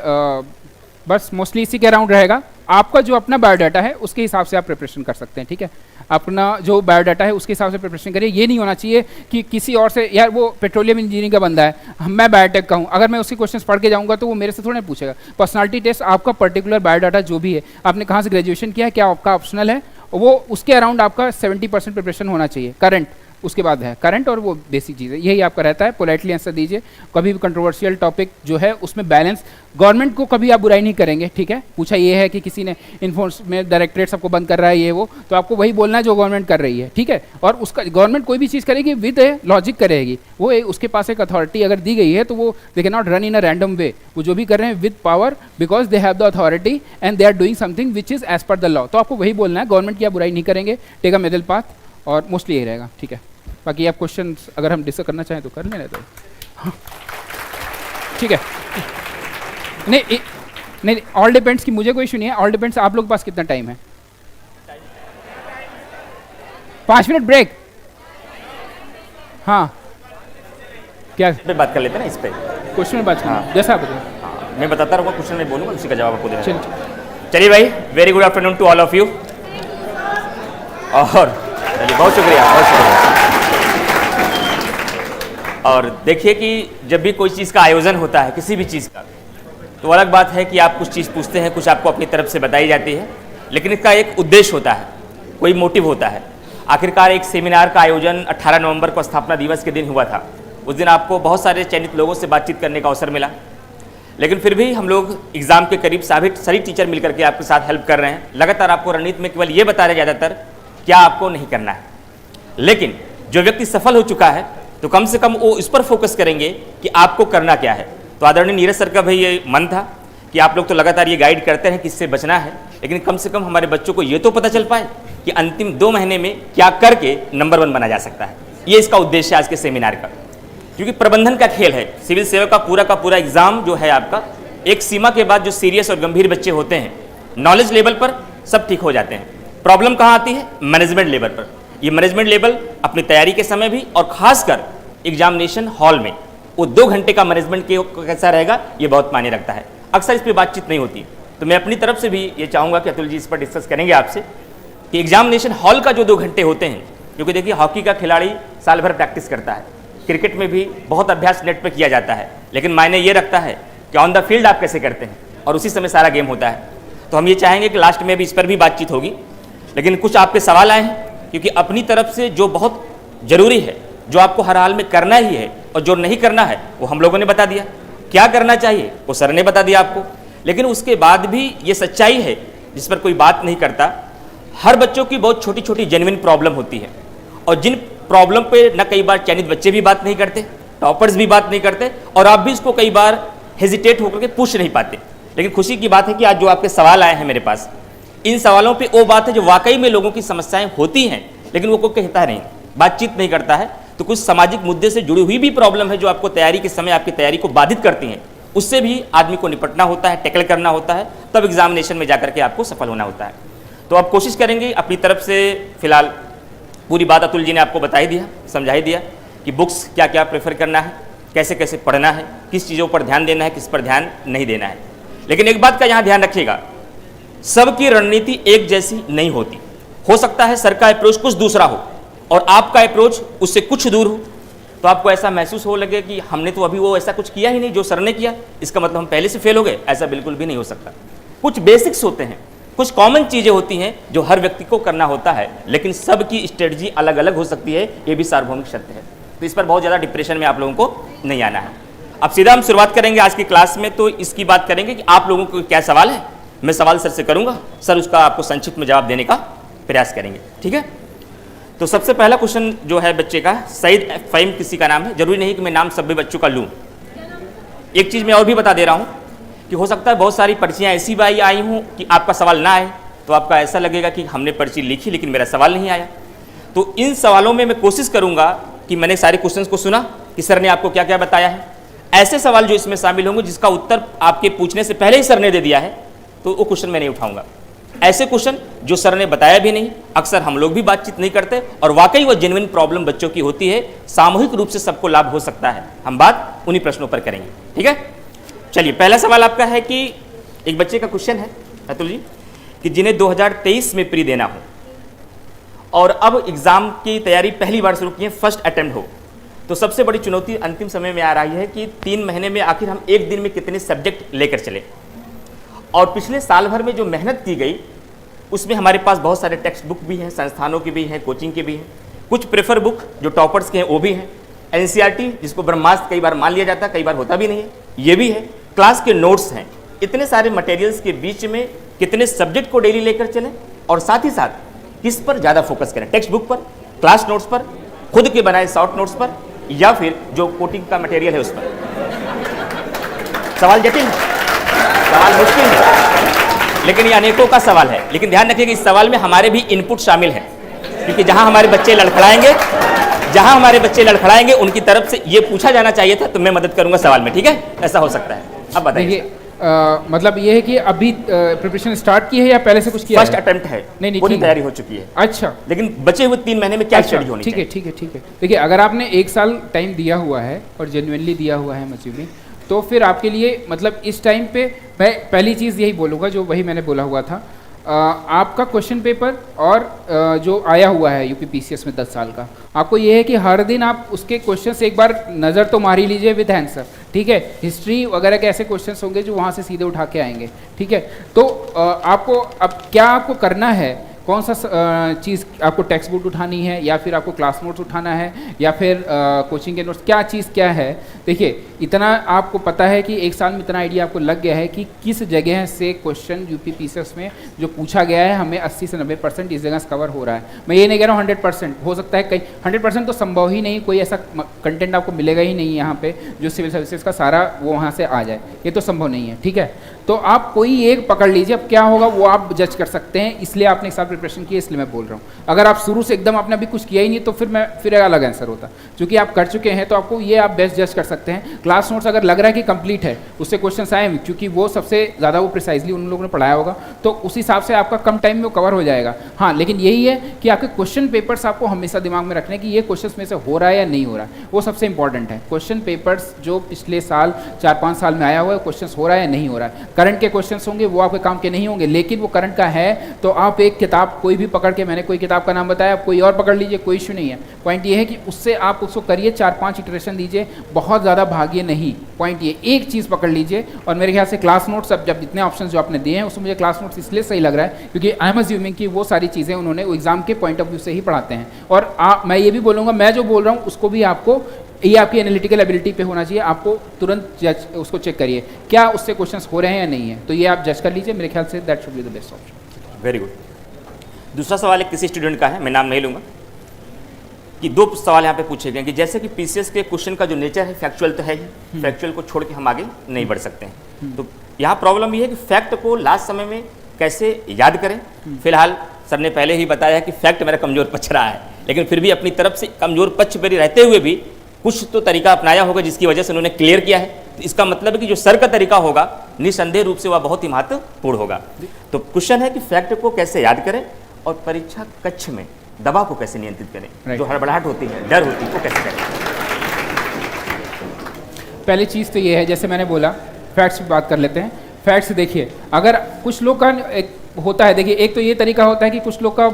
बस मोस्टली इसी के अराउंड रहेगा। आपका जो अपना बायोडाटा है उसके हिसाब से आप प्रिपरेशन कर सकते हैं, ठीक है। अपना जो बायोडाटा है उसके हिसाब से प्रिपरेशन करिए। ये नहीं होना चाहिए कि किसी और से, यार वो पेट्रोलियम इंजीनियरिंग का बंदा है, मैं बायोटेक का हूँ, अगर मैं उसके क्वेश्चंस पढ़ के जाऊँगा तो वो मेरे से थोड़ा नहीं पूछेगा। पर्सनालिटी टेस्ट आपका पर्टिकुलर बायोडाटा जो भी है, आपने कहाँ से ग्रेजुएशन किया है, क्या आपका ऑप्शनल है, वो उसके अराउंड आपका 70% प्रिपरेशन होना चाहिए। करंट उसके बाद है करंट, और वो बेसिक चीज़ है, यही आपका रहता है। पोलाइटली आंसर दीजिए, कभी भी कंट्रोवर्शियल टॉपिक जो है उसमें बैलेंस, गवर्नमेंट को कभी आप बुराई नहीं करेंगे, ठीक है। पूछा ये है कि किसी ने इन्फोर्समेंट डायरेक्टरेट सबको बंद कर रहा है ये वो, तो आपको वही बोलना है जो गवर्नमेंट कर रही है, ठीक है। और उसका गवर्नमेंट कोई भी चीज़ करेगी विद ए लॉजिक करेगी, वो उसके पास एक अथॉरिटी अगर दी गई है तो वो they can not run in a random way, वो जो भी कर रहे हैं with power, because they have the authority and they are doing something which is as per the law. तो आपको वही बोलना है, गवर्नमेंट की आप बुराई नहीं करेंगे, टेक अ मिडिल पाथ, और मोस्टली यही रहेगा, ठीक है। बाकी आप क्वेश्चन अगर हम डिस्कस करना चाहें तो कर लेना, तो हाँ ठीक है। नहीं ऑल डिपेंड्स की मुझे कोई इशू नहीं है, ऑल डिपेंड्स आप लोग के पास कितना टाइम है। 5 मिनट ब्रेक, हाँ क्या पे बात कर लेते हैं ना इस पे, क्वेश्चन में बात करना, हाँ। जैसा आप बताएं। हाँ, मैं बताता रहूँगा, क्वेश्चन नहीं बोलूँगा, उसी का जवाब आपको देना है। चलिए चलिए भाई, very good afternoon to all of you. और चलिए बहुत शुक्रिया, बहुत शुक्रिया। और देखिए कि जब भी कोई चीज़ का आयोजन होता है, किसी भी चीज़ का, तो अलग बात है कि आप कुछ चीज़ पूछते हैं, कुछ आपको अपनी तरफ से बताई जाती है, लेकिन इसका एक उद्देश्य होता है, कोई मोटिव होता है। आखिरकार एक सेमिनार का आयोजन 18 नवंबर को स्थापना दिवस के दिन हुआ था। उस दिन आपको बहुत सारे चयनित लोगों से बातचीत करने का अवसर मिला, लेकिन फिर भी हम लोग एग्ज़ाम के करीब सारी टीचर मिलकर के आपके साथ हेल्प कर रहे हैं। लगातार आपको रणनीति में केवल ये बता रहे ज़्यादातर क्या आपको नहीं करना है, लेकिन जो व्यक्ति सफल हो चुका है तो कम से कम वो इस पर फोकस करेंगे कि आपको करना क्या है। तो आदरणीय नीरज सर का भाई ये मन था कि आप लोग तो लगातार ये गाइड करते हैं कि इससे बचना है, लेकिन कम से कम हमारे बच्चों को ये तो पता चल पाए कि अंतिम 2 महीने में क्या करके नंबर 1 बना जा सकता है। ये इसका उद्देश्य है आज के सेमिनार का, क्योंकि प्रबंधन का खेल है। सिविल सेवा का पूरा एग्जाम जो है आपका, एक सीमा के बाद जो सीरियस और गंभीर बच्चे होते हैं, नॉलेज लेवल पर सब ठीक हो जाते हैं। प्रॉब्लम कहाँ आती है? मैनेजमेंट लेवल पर। ये मैनेजमेंट लेवल अपनी तैयारी के समय भी, और खासकर एग्जामिनेशन हॉल में वो 2 घंटे का मैनेजमेंट कैसा रहेगा, ये बहुत मायने रखता है। अक्सर इस पर बातचीत नहीं होती, तो मैं अपनी तरफ से भी ये चाहूँगा कि अतुल जी इस पर डिस्कस करेंगे आपसे कि एग्जामिनेशन हॉल का जो 2 घंटे होते हैं, क्योंकि देखिए हॉकी का खिलाड़ी साल भर प्रैक्टिस करता है, क्रिकेट में भी बहुत अभ्यास नेट पर किया जाता है, लेकिन मायने ये रखता है कि ऑन द फील्ड आप कैसे करते हैं, और उसी समय सारा गेम होता है। तो हम ये चाहेंगे कि लास्ट में भी इस पर भी बातचीत होगी, लेकिन कुछ आपके सवाल आए हैं, क्योंकि अपनी तरफ से जो बहुत ज़रूरी है, जो आपको हर हाल में करना ही है, और जो नहीं करना है वो हम लोगों ने बता दिया। क्या करना चाहिए वो सर ने बता दिया आपको, लेकिन उसके बाद भी ये सच्चाई है जिस पर कोई बात नहीं करता। हर बच्चों की बहुत छोटी छोटी जेन्युइन प्रॉब्लम होती है, और जिन प्रॉब्लम पे न कई बार चयनित बच्चे भी बात नहीं करते, टॉपर्स भी बात नहीं करते, और आप भी इसको कई बार हेजिटेट होकर के पूछ नहीं पाते। लेकिन खुशी की बात है कि आज जो आपके सवाल आए हैं मेरे पास, इन सवालों पे वो बात है जो वाकई में लोगों की समस्याएं होती हैं, लेकिन वो कोई कहता नहीं, बातचीत नहीं करता है। तो कुछ सामाजिक मुद्दे से जुड़ी हुई भी प्रॉब्लम है जो आपको तैयारी के समय आपकी तैयारी को बाधित करती हैं, उससे भी आदमी को निपटना होता है, टैकल करना होता है, तब एग्जामिनेशन में जाकर के आपको सफल होना होता है। तो अब कोशिश करेंगे अपनी तरफ से। फिलहाल पूरी बात अतुल जी ने आपको बता ही दिया, समझा ही दिया कि बुक्स क्या क्या प्रेफर करना है, कैसे कैसे पढ़ना है, किस चीज़ों पर ध्यान देना है, किस पर ध्यान नहीं देना है। लेकिन एक बात का यहाँ ध्यान रखिएगा, सबकी रणनीति एक जैसी नहीं होती। हो सकता है सर का अप्रोच कुछ दूसरा हो और आपका अप्रोच उससे कुछ दूर हो, तो आपको ऐसा महसूस हो लगे कि हमने तो अभी वो ऐसा कुछ किया ही नहीं जो सर ने किया, इसका मतलब हम पहले से फेल हो गए। ऐसा बिल्कुल भी नहीं हो सकता। कुछ बेसिक्स होते हैं, कुछ कॉमन चीज़ें होती हैं जो हर व्यक्ति को करना होता है, लेकिन सबकी स्ट्रेटजी अलग अलग हो सकती है, ये भी सार्वभौमिक सत्य है। तो इस पर बहुत ज़्यादा डिप्रेशन में आप लोगों को नहीं आना है। अब सीधा हम शुरुआत करेंगे आज की क्लास में, तो इसकी बात करेंगे कि आप लोगों को क्या सवाल है। मैं सवाल सर से करूंगा, सर उसका आपको संक्षिप्त में जवाब देने का प्रयास करेंगे। ठीक है, तो सबसे पहला क्वेश्चन जो है बच्चे का, सईद फ़हीम किसी का नाम है, जरूरी नहीं कि मैं नाम सभी बच्चों का लूँ। एक चीज़ मैं और भी बता दे रहा हूँ कि हो सकता है बहुत सारी पर्चियाँ ऐसी भी आई हूँ कि आपका सवाल ना आए, तो आपका ऐसा लगेगा कि हमने पर्ची लिखी लेकिन मेरा सवाल नहीं आया। तो इन सवालों में मैं कोशिश करूँगा कि मैंने सारे क्वेश्चंस को सुना कि सर ने आपको क्या क्या बताया है। ऐसे सवाल जो इसमें शामिल होंगे जिसका उत्तर आपके पूछने से पहले ही सर ने दे दिया है, तो वो क्वेश्चन मैं नहीं उठाऊंगा। ऐसे क्वेश्चन जो सर ने बताया भी नहीं, अक्सर हम लोग भी बातचीत नहीं करते और वाकई वो जेन्युइन प्रॉब्लम बच्चों की होती है, सामूहिक रूप से सबको लाभ हो सकता है। हम बात उन्हीं प्रश्नों पर करेंगे। ठीक है, चलिए पहला सवाल आपका है कि एक बच्चे का क्वेश्चन है अतुल जी कि जिन्हें 2023 में प्री देना हो और अब एग्जाम की तैयारी पहली बार शुरू की है, फर्स्ट अटेम्प्ट हो, तो सबसे बड़ी चुनौती अंतिम समय में आ रही है कि 3 महीने में आखिर हम एक दिन में कितने सब्जेक्ट लेकर चले। और पिछले साल भर में जो मेहनत की गई उसमें हमारे पास बहुत सारे टेक्स्ट बुक भी हैं, संस्थानों की भी हैं, कोचिंग के भी हैं, कुछ प्रेफर बुक जो टॉपर्स के हैं वो भी हैं, एनसीईआरटी जिसको ब्रह्मास्त्र कई बार मान लिया जाता है, कई बार होता भी नहीं है, ये भी है, क्लास के नोट्स हैं। इतने सारे मटेरियल्स के बीच में कितने सब्जेक्ट को डेली लेकर चलें और साथ ही साथ किस पर ज़्यादा फोकस करें, टेक्स्ट बुक पर, क्लास नोट्स पर, खुद के बनाए शॉर्ट नोट्स पर, या फिर जो कोचिंग का मटेरियल है उस पर। सवाल जटिल है, सवाल मुश्किल है, लेकिन ये अनेकों का सवाल है। लेकिन ध्यान रखिए कि इस सवाल में हमारे भी इनपुट शामिल हैं, क्योंकि जहां हमारे बच्चे लड़खड़ाएंगे उनकी तरफ से ये पूछा जाना चाहिए था, तो मैं मदद करूंगा सवाल में। ठीक है, ऐसा हो सकता है। अब बताइए। मतलब ये है कि अभी प्रिपरेशन स्टार्ट की है या पहले से कुछ किया? फर्स्ट अटेम्प्ट है, नहीं पूरी तैयारी हो चुकी है। अच्छा, लेकिन बचे हुए 3 महीने में क्या स्टडी होनी चाहिए? ठीक है। देखिए, अगर आपने 1 साल टाइम दिया हुआ है और जेन्युइनली दिया हुआ है मजूबी, तो फिर आपके लिए मतलब इस टाइम पे मैं पहली चीज़ यही बोलूँगा जो वही मैंने बोला हुआ था, आपका क्वेश्चन पेपर और जो आया हुआ है यूपीपीसीएस में 10 साल का, आपको ये है कि हर दिन आप उसके क्वेश्चन से एक बार नज़र तो मार ही लीजिए विद आंसर। ठीक है, हिस्ट्री वगैरह के ऐसे क्वेश्चंस होंगे जो वहाँ से सीधे उठा के आएंगे। ठीक है, तो आपको अब क्या आपको करना है, कौन सा चीज़ आपको टेक्स्ट बुक उठानी है या फिर आपको क्लास नोट्स उठाना है या फिर कोचिंग के नोट्स, क्या चीज़ क्या है। देखिए, इतना आपको पता है कि 1 साल में इतना आइडिया आपको लग गया है कि किस जगह से क्वेश्चन यूपीपीसीएस में जो पूछा गया है हमें 80 से 90% इस जगह से कवर हो रहा है। मैं ये नहीं कह रहा हूँ 100%, हो सकता है कहीं 100% तो संभव ही नहीं, कोई ऐसा कंटेंट आपको मिलेगा ही नहीं यहाँ पे जो सिविल सर्विसेज का सारा वो वहाँ से आ जाए, ये तो संभव नहीं है। ठीक है, तो आप कोई एक पकड़ लीजिए, अब क्या होगा वो आप जज कर सकते हैं, इसलिए आपने एक साल प्रिपरेशन की, इसलिए मैं बोल रहा हूँ। अगर आप शुरू से एकदम आपने अभी कुछ किया ही नहीं तो फिर अलग आंसर होता, क्योंकि आप कर चुके हैं तो आपको ये आप बेस्ट जज कर सकते हैं। क्लास नोट्स अगर लग रहा है कि कंप्लीट है, उससे क्वेश्चन आए क्योंकि वो सबसे ज़्यादा वो प्रिसाइजली उन लोगों ने पढ़ाया होगा, तो उस हिसाब से आपका कम टाइम में वो कवर हो जाएगा। हाँ, लेकिन यही है कि आपके क्वेश्चन पेपर्स आपको हमेशा दिमाग में रखने कि ये क्वेश्चन में से हो रहा है या नहीं हो रहा है, वो सबसे इंपॉर्टेंट है। क्वेश्चन पेपर्स जो पिछले साल 4-5 साल में आया हुआ है, क्वेश्चन हो रहा है या नहीं हो रहा है, करंट के क्वेश्चन होंगे वो आपके काम के नहीं होंगे, लेकिन वो करंट का है तो आप एक किताब कोई भी पकड़ के, मैंने कोई किताब का नाम बताया, आप कोई और पकड़ लीजिए, कोई इशू नहीं है। पॉइंट ये है कि उससे आप उसको करिए, 4-5 इटरेशन दीजिए, बहुत ज़्यादा भागिए नहीं। पॉइंट ये एक चीज़ पकड़ लीजिए। और मेरे ख्याल से क्लास नोट्स, अब जब जितने ऑप्शन जो आपने दिए हैं उसमें मुझे क्लास नोट्स इसलिए सही लग रहा है क्योंकि आई एम अज्यूमिंग कि वो सारी चीज़ें उन्होंने एग्जाम के पॉइंट ऑफ व्यू से ही पढ़ाते हैं। और मैं ये भी बोलूँगा, मैं जो बोल रहा हूँ उसको भी आपको, ये आपकी एनालिटिकल एबिलिटी पे होना चाहिए, आपको तुरंत जज उसको चेक करिए क्या उससे क्वेश्चंस हो रहे हैं या नहीं है, तो ये आप जज कर लीजिए। मेरे ख्याल say that should be the best option. Very good. दूसरा सवाल एक किसी स्टूडेंट का है, मैं नाम नहीं लूँगा, कि 2 सवाल यहाँ पे पूछे गए कि जैसे कि पीसीएस के क्वेश्चन का जो नेचर है फैक्चुअल तो है ही, फैक्चुअल को छोड़ के हम आगे नहीं बढ़ सकते हैं। तो यहाँ प्रॉब्लम ये है कि फैक्ट को लास्ट समय में कैसे याद करें। फिलहाल सर ने पहले ही बताया कि फैक्ट मेरा कमजोर पक्ष रहा है, लेकिन फिर भी अपनी तरफ से कमजोर पक्ष पर रहते हुए भी कुछ तो तरीका अपनाया होगा जिसकी वजह से उन्होंने क्लियर किया है। तो इसका मतलब है कि जो सर का तरीका होगा निसंदेह रूप से वह बहुत ही महत्वपूर्ण होगा। तो क्वेश्चन है कि फैक्ट को कैसे याद करें और परीक्षा कक्ष में दबाव को कैसे नियंत्रित करें, जो हड़बड़ाहट होती है, डर होती है, वो कैसे करें। पहली चीज़ तो ये है, जैसे मैंने बोला, फैक्ट्स की बात कर लेते हैं। फैक्ट्स देखिए, अगर कुछ लोग का एक होता है, देखिए एक तो ये तरीका होता है कि कुछ लोग का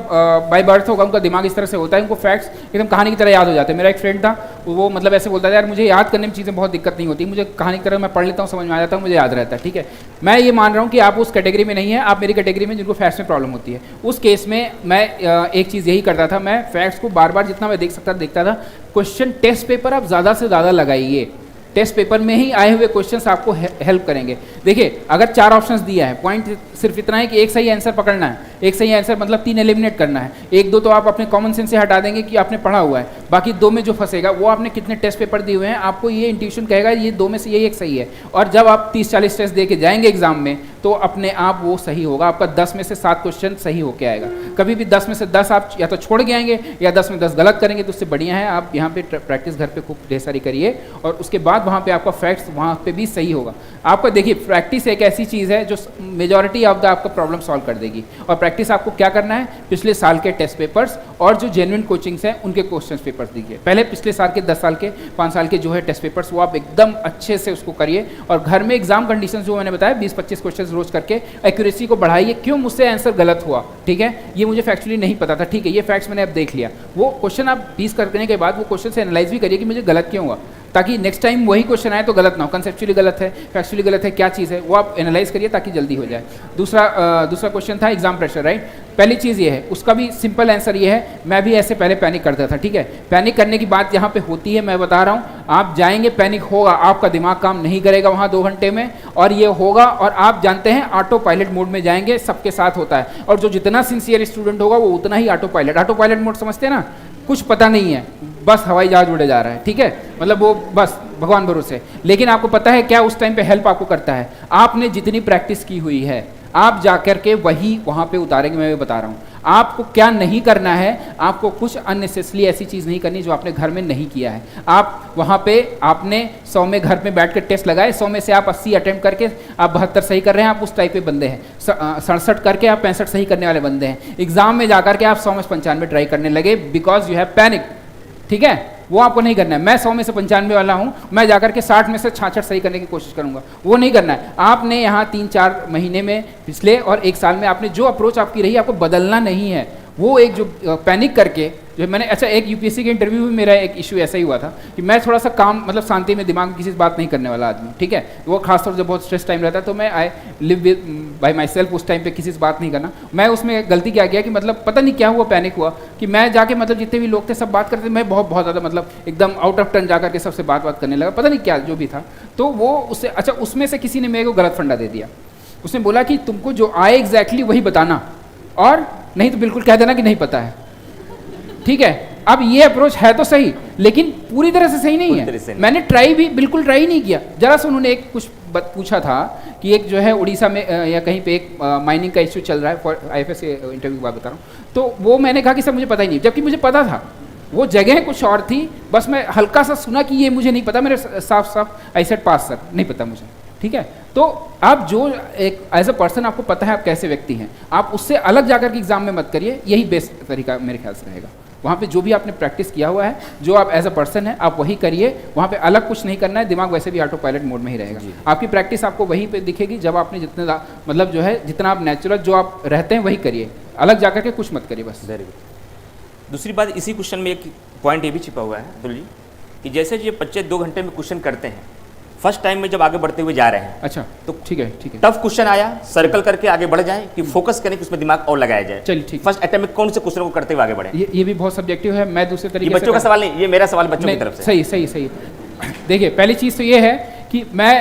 बाय बर्थ होगा, उनका दिमाग इस तरह से होता है, उनको फैक्ट्स एकदम कहानी की तरह याद हो जाते हैं। मेरा एक फ्रेंड था, वो मतलब ऐसे बोलता था, यार मुझे याद करने में चीज़ें बहुत दिक्कत नहीं होती, मुझे कहानी की तरह मैं पढ़ लेता हूँ, समझ में आ जाता हूँ, मुझे याद रहता है। ठीक है, मैं ये मान रहा हूँ कि आप उस कैटेगरी में नहीं है, आप मेरी कैटेगरी में जिनको फैक्ट्स में प्रॉब्लम होती है। उस केस में मैं एक चीज़ यही करता था, मैं फैक्ट्स को बार बार जितना मैं देख सकता देखता था। क्वेश्चन टेस्ट पेपर आप ज़्यादा से ज़्यादा लगाइए, टेस्ट पेपर में ही आए हुए क्वेश्चंस आपको हेल्प करेंगे। देखिए, अगर 4 ऑप्शंस दिया है, पॉइंट सिर्फ इतना है कि एक सही आंसर पकड़ना है, एक सही आंसर मतलब 3 एलिमिनेट करना है, 1-2 तो आप अपने कॉमन सेंस से हटा देंगे कि आपने पढ़ा हुआ है, बाकी 2 में जो फंसेगा वो आपने कितने टेस्ट पेपर दिए हुए हैं, आपको ये इंट्यूशन कहेगा ये 2 में से ये एक सही है। और जब आप 30-40 टेस्ट दे के जाएंगे एग्जाम में तो अपने आप वो सही होगा, आपका 10 में से 7 क्वेश्चन सही होके आएगा। कभी भी 10 में से 10 आप या तो छोड़ के आएंगे या 10 में 10 गलत करेंगे, तो उससे बढ़िया है आप यहाँ पे प्रैक्टिस घर पे खूब ढेर सारी करिए और उसके बाद वहाँ पे आपका फैक्ट्स वहाँ पे भी सही होगा। आपका देखिए प्रैक्टिस एक ऐसी चीज़ है जो मेजॉरिटी ऑफ द आपका प्रॉब्लम सॉल्व कर देगी। और प्रैक्टिस आपको क्या करना है, पिछले साल के टेस्ट पेपर्स और जो जेन्युइन कोचिंग्स हैं उनके क्वेश्चन पेपर्स दीजिए। पहले पिछले साल के 10 साल के 5 साल के जो है टेस्ट पेपर्स वो आप एकदम अच्छे से उसको करिए और घर में एग्जाम कंडीशन जो मैंने बताया 20-25 क्वेश्चन रोज करके एक्यूरेसी को बढ़ाइए। क्यों मुझसे आंसर गलत हुआ, ठीक है, ये मुझे फैक्चुअली नहीं पता था, ठीक है, ये फैक्ट्स मैंने अब देख लिया। वो क्वेश्चन आप 20 करने के बाद वो क्वेश्चन से एनालाइज भी करिए कि मुझे गलत क्यों हुआ, ताकि नेक्स्ट टाइम वही क्वेश्चन आए तो गलत ना हो। कंसेप्चुअली गलत है, फैक्चुअली गलत है, क्या चीज़ है वो आप एनालाइज करिए ताकि जल्दी हो जाए। दूसरा क्वेश्चन था एग्जाम प्रेशर, राइट। पहली चीज़ ये है, उसका भी सिंपल आंसर ये है, मैं भी ऐसे पहले पैनिक करता था, ठीक है। पैनिक करने की बात यहाँ पे होती है, मैं बता रहा हूँ, आप जाएंगे पैनिक होगा, आपका दिमाग काम नहीं करेगा वहाँ 2 घंटे में और ये होगा और आप जानते हैं ऑटो पायलट मोड में जाएंगे, सबके साथ होता है। और जो जितना सिंसियर स्टूडेंट होगा वो उतना ही ऑटो पायलट मोड समझते हैं ना, कुछ पता नहीं है, बस हवाई जहाज उड़े जा रहा है, ठीक है, मतलब वो बस भगवान भरोसे। लेकिन आपको पता है क्या उस टाइम पे हेल्प आपको करता है, आपने जितनी प्रैक्टिस की हुई है आप जाकर के वही वहाँ पे उतारेंगे। मैं बता रहा हूँ आपको क्या नहीं करना है, आपको कुछ अननेसेसरी ऐसी चीज़ नहीं करनी जो आपने घर में नहीं किया है। आप वहाँ पे आपने 100 में घर में बैठ कर टेस्ट लगाए, 100 में से आप 80 अटेम्प्ट करके आप 72 सही कर रहे हैं, आप उस टाइप के बंदे हैं। 67 करके आप 65 सही करने वाले बंदे हैं। एग्जाम में जाकर के आप 100 में से 95 ट्राई करने लगे बिकॉज यू हैव पैनिक, ठीक है, वो आपको नहीं करना है। मैं 100 में से 95 वाला हूँ, मैं जाकर के 60 में से 66 सही करने की कोशिश करूंगा, वो नहीं करना है। आपने यहाँ 3-4 महीने में पिछले और 1 साल में आपने जो अप्रोच आपकी रही आपको बदलना नहीं है। वो एक जो पैनिक करके जो मैंने, अच्छा एक यूपीएससी के इंटरव्यू में मेरा एक इशू ऐसा ही हुआ था कि मैं थोड़ा सा काम मतलब शांति में दिमाग में किसी से बात नहीं करने वाला आदमी, ठीक है, वो खासतौर से बहुत स्ट्रेस टाइम रहता है तो मैं I live with by my self, उस टाइम पे किसी से बात नहीं करना। मैं उसमें गलती क्या किया कि मतलब पता नहीं क्या हुआ, पैनिक हुआ कि मैं जाके मतलब जितने भी लोग थे सब बात करते, मैं बहुत ज़्यादा मतलब एकदम आउट ऑफ टर्न जाकर के सबसे बात करने लगा, पता नहीं क्या जो भी था। तो वो उससे अच्छा उसमें से किसी ने मेरे को गलत फंडा दे दिया, उसने बोला कि तुमको जो आए एग्जैक्टली वही बताना और नहीं तो बिल्कुल कह देना कि नहीं पता है, ठीक है। अब ये अप्रोच है तो सही लेकिन पूरी तरह से सही नहीं है। मैंने ट्राई भी बिल्कुल ट्राई नहीं किया। जरा सा उन्होंने एक कुछ पूछा था कि एक जो है उड़ीसा में या कहीं पे एक माइनिंग का इश्यू चल रहा है, फॉर IFS के इंटरव्यू की बात बता रहा हूँ, तो वो मैंने कहा कि सर मुझे पता ही नहीं, जबकि मुझे पता था वो जगह कुछ और थी, बस मैं हल्का सा सुना कि ये मुझे नहीं पता, मेरे साफ आई सेड पास सर, नहीं पता मुझे, ठीक है। तो आप जो एक एज अ पर्सन आपको पता है आप कैसे व्यक्ति हैं, आप उससे अलग जाकर के एग्जाम में मत करिए, यही बेस्ट तरीका मेरे ख्याल से रहेगा। वहाँ पे जो भी आपने प्रैक्टिस किया हुआ है, जो आप एज अ पर्सन है आप वही करिए, वहाँ पे अलग कुछ नहीं करना है, दिमाग वैसे भी ऑटो पायलट मोड में ही रहेगा। आपकी प्रैक्टिस आपको वहीं पे दिखेगी जब आपने जितने मतलब जो है जितना आप नेचुरल जो आप रहते हैं वही करिए, अलग जाकर के कुछ मत करिए बस। Very good. दूसरी बात, इसी क्वेश्चन में एक पॉइंट ये भी छिपा हुआ है अतुल जी कि जैसे जो बच्चे 2 घंटे में क्वेश्चन करते हैं, फर्स्ट टाइम में जब आगे बढ़ते हुए जा रहे हैं, अच्छा तो ठीक है टफ क्वेश्चन आया सर्कल करके आगे बढ़ जाए कि फोकस करें कि उसमें दिमाग और लगाया जाए। चलिए ठीक, फर्स्ट अटेम्प्ट में कौन से क्वेश्चन को करते हुए आगे बढ़े? ये भी बहुत सब्जेक्टिव है, मैं दूसरे तरीके से बच्चों का सवाल नहीं, ये मेरा सवाल बच्चों की तरफ से। सही। देखिए पहली चीज़ तो ये है कि मैं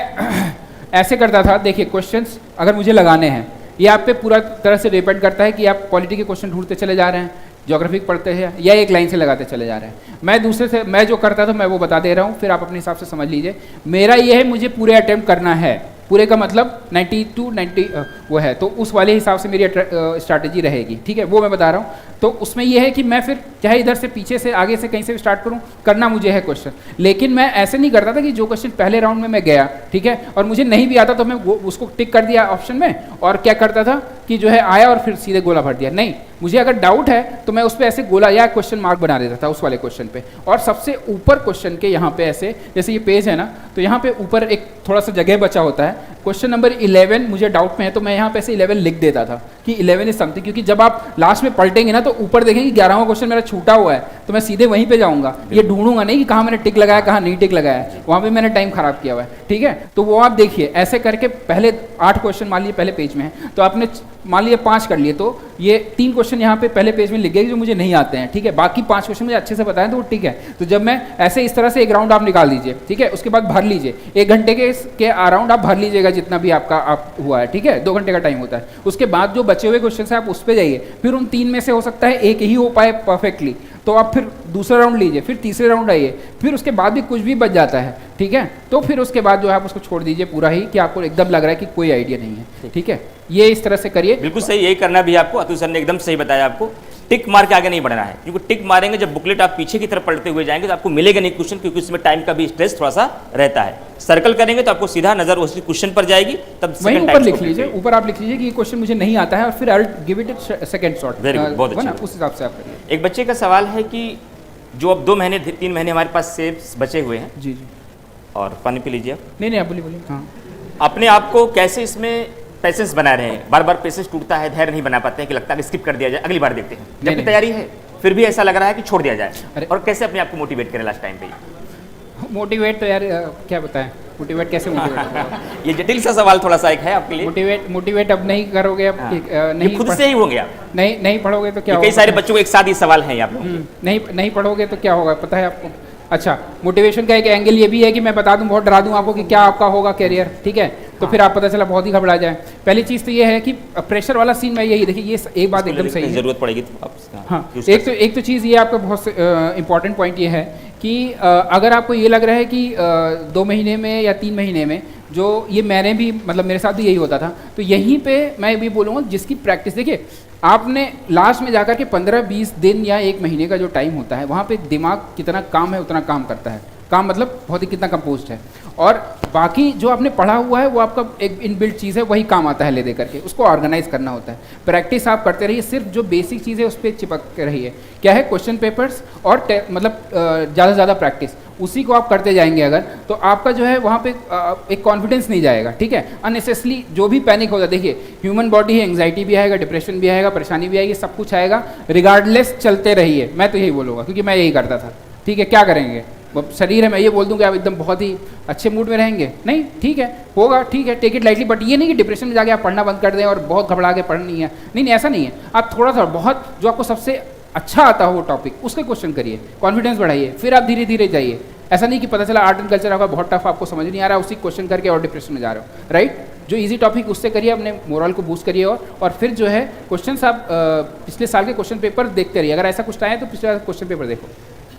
ऐसे करता था, देखिए क्वेश्चंस अगर मुझे लगाने हैं, ये आप पे पूरा तरह से डिपेंड करता है कि आप पॉलिटी के क्वेश्चन ढूंढते चले जा रहे हैं, ज्योग्राफी पढ़ते हैं या एक लाइन से लगाते चले जा रहे हैं। मैं दूसरे से मैं जो करता था मैं वो बता दे रहा हूँ, फिर आप अपने हिसाब से समझ लीजिए। मेरा ये है मुझे पूरे अटेम्प्ट करना है, पूरे का मतलब 90 वो है, तो उस वाले हिसाब से मेरी स्ट्रैटेजी रहेगी, ठीक है, वो मैं बता रहा हूँ। तो उसमें यह है कि मैं फिर चाहे इधर से पीछे से आगे से कहीं से भी स्टार्ट करूँ, करना मुझे है क्वेश्चन, लेकिन मैं ऐसे नहीं करता था कि जो क्वेश्चन पहले राउंड में मैं गया, ठीक है, और मुझे नहीं भी आता तो मैं उसको टिक कर दिया ऑप्शन में और क्या करता था कि जो है आया और फिर सीधे गोला भर दिया। नहीं, मुझे अगर डाउट है तो मैं उस पर ऐसे गोला या क्वेश्चन मार्क बना देता था उस वाले क्वेश्चन पे, और सबसे ऊपर क्वेश्चन के यहाँ पे ऐसे, जैसे ये पेज है ना, तो यहाँ पे ऊपर एक थोड़ा सा जगह बचा होता है, क्वेश्चन नंबर 11 मुझे डाउट में है तो मैं यहाँ पे ऐसे 11 लिख देता था कि 11 इज समथिंग, क्योंकि जब आप लास्ट में पलटेंगे ना तो ऊपर देखेंगे 11वां क्वेश्चन मेरा छूटा हुआ है, तो मैं सीधे वहीं पे जाऊंगा, ये ढूंढूंगा नहीं कि कहाँ मैंने टिक लगाया कहाँ नहीं टिक लगाया, वहाँ पे मैंने टाइम खराब किया हुआ है, ठीक है। तो वो आप देखिए ऐसे करके पहले 8 क्वेश्चन मान लिए पहले पेज में है, तो आपने मान लिया 5 कर लिए, तो ये 3 क्वेश्चन यहाँ पे पहले पेज में लिख गए जो मुझे नहीं आते हैं, ठीक है, बाकी 5 क्वेश्चन मुझे अच्छे से बताएं तो वो ठीक है। तो जब मैं ऐसे इस तरह से एक राउंड आप निकाल दीजिए, ठीक है, उसके बाद भर लीजिए, 1 घंटे के अराउंड आप भर लीजिएगा जितना भी आपका आप हुआ है, ठीक है, 2 घंटे का टाइम होता है। उसके बाद जो बचे हुए क्वेश्चन है आप उस पर जाइए, फिर उन 3 में से हो सकता है एक ही हो पाए परफेक्टली, तो आप फिर दूसरा राउंड लीजिए, फिर तीसरे राउंड आइए, फिर उसके बाद भी कुछ भी बच जाता है, ठीक है, तो फिर उसके बाद जो है आप उसको छोड़ दीजिए पूरा ही, कि आपको एकदम लग रहा है कि कोई आइडिया नहीं है, ठीक है, ये इस तरह से करिए। बिल्कुल सही, यही करना भी आपको। अतुल सर ने एकदम सही बताया आपको, टिक मार के आगे नहीं बढ़ना है, क्योंकि टिक मारेंगे जब बुकलेट आप पीछे की तरफ पलटते हुए जाएंगे तो आपको मिलेगा नहीं क्वेश्चन, क्योंकि उसमें टाइम का भी स्ट्रेस थोड़ा सा रहता है। सर्कल करेंगे तो आपको सीधा नजर उस क्वेश्चन पर जाएगी, तब वहीं ऊपर लिख लीजिए, ऊपर आप लिख लीजिए कि ये क्वेश्चन मुझे नहीं आता है, और फिर I will give it second shot. Very good, बहुत अच्छा। उस हिसाब से आप करिए। एक बच्चे का सवाल है कि जो अब 2 महीने 3 महीने हमारे पास सेब्स बचे हुए हैं, जी जी, और पानी पी लीजिए आप, नहीं आप बोलिए। हाँ, अपने आप को कैसे इसमें पेशेंस बना रहे हैं? बार बार पेशेंस टूटता है, धैर्य नहीं बना पाते हैं कि लगता है कि स्किप कर दिया जाए, अगली बार देखते हैं, जबकि तैयारी है फिर भी ऐसा लग रहा है कि छोड़ दिया जाए, और कैसे अपने आप को मोटिवेट करें लास्ट टाइम पे? मोटिवेट तो यार क्या बताएं, मोटिवेट कैसे मोटिवेट ये जटिल सा सवाल थोड़ा सा एक है आपके लिए। मोटिवेट अब नहीं करोगे, अब नहीं खुद से ही होंगे आप, नहीं पढ़ोगे तो क्या होगा? कई सारे बच्चों को एक साथ ही सवाल है आप लोग, नहीं पढ़ोगे तो क्या होगा पता है आपको? अच्छा, मोटिवेशन का एक एंगल ये भी है कि मैं बता दूं, बहुत डरा दूं आपको कि क्या आपका होगा करियर, ठीक है, तो फिर आप पता चला बहुत ही घबरा जाए। पहली चीज़ तो ये है कि प्रेशर वाला सीन में यही देखिए, ये एक बात एकदम सही है, जरूरत पड़ेगी तो आप हाँ, एक तो चीज़ ये आपका बहुत इंपॉर्टेंट पॉइंट ये है कि अगर आपको ये लग रहा है कि 2 महीने में या 3 महीने में, जो ये मैंने भी मतलब मेरे साथ भी यही होता था, तो यहीं पे मैं भी बोलूँगा जिसकी प्रैक्टिस, देखिए आपने लास्ट में जाकर के 15-20 दिन या 1 महीने का जो टाइम होता है, वहाँ पे दिमाग कितना काम है उतना काम करता है, काम मतलब बहुत ही कितना कंपोज्ड है, और बाकी जो आपने पढ़ा हुआ है वो आपका एक इनबिल्ट चीज़ है, वही काम आता है ले दे करके, उसको ऑर्गेनाइज करना होता है। प्रैक्टिस आप करते रहिए, सिर्फ जो बेसिक चीज़ है उस पर चिपक के रहिए। क्या है, क्वेश्चन पेपर्स और मतलब ज़्यादा से ज़्यादा प्रैक्टिस, उसी को आप करते जाएंगे अगर, तो आपका जो है वहाँ पे एक कॉन्फिडेंस नहीं जाएगा, ठीक है। अननेसेसरी जो भी पैनिक होता है, देखिए ह्यूमन बॉडी है, एंग्जाइटी भी आएगा, डिप्रेशन भी आएगा, परेशानी भी आएगी, सब कुछ आएगा, रिगार्डलेस चलते रहिए, मैं तो यही बोलूँगा, क्योंकि मैं यही करता था, ठीक है। क्या करेंगे, वो शरीर है, मैं ये बोल दूं कि आप एकदम बहुत ही अच्छे मूड में रहेंगे, नहीं, ठीक है, होगा, ठीक है, टेक इट लाइटली, बट ये नहीं कि डिप्रेशन में जाके आप पढ़ना बंद कर दें और बहुत घबरा के पढ़ना नहीं है, नहीं, ऐसा नहीं है। आप थोड़ा सा बहुत जो आपको सबसे अच्छा आता हो वो टॉपिक, उसके क्वेश्चन करिए, कॉन्फिडेंस बढ़ाइए, फिर आप धीरे धीरे जाइए। ऐसा नहीं कि पता चला आर्ट एंड कल्चर आपका बहुत टफ, आपको समझ नहीं आ रहा, उसी क्वेश्चन करके और डिप्रेशन में जा रहे हो, राइट। जो इजी टॉपिक उससे करिए, अपने मोरल को बूस्ट करिए, और फिर जो है क्वेश्चन आप पिछले साल के क्वेश्चन पेपर देखते रहिए, अगर ऐसा कुछ आया तो पिछले साल क्वेश्चन पेपर देखो,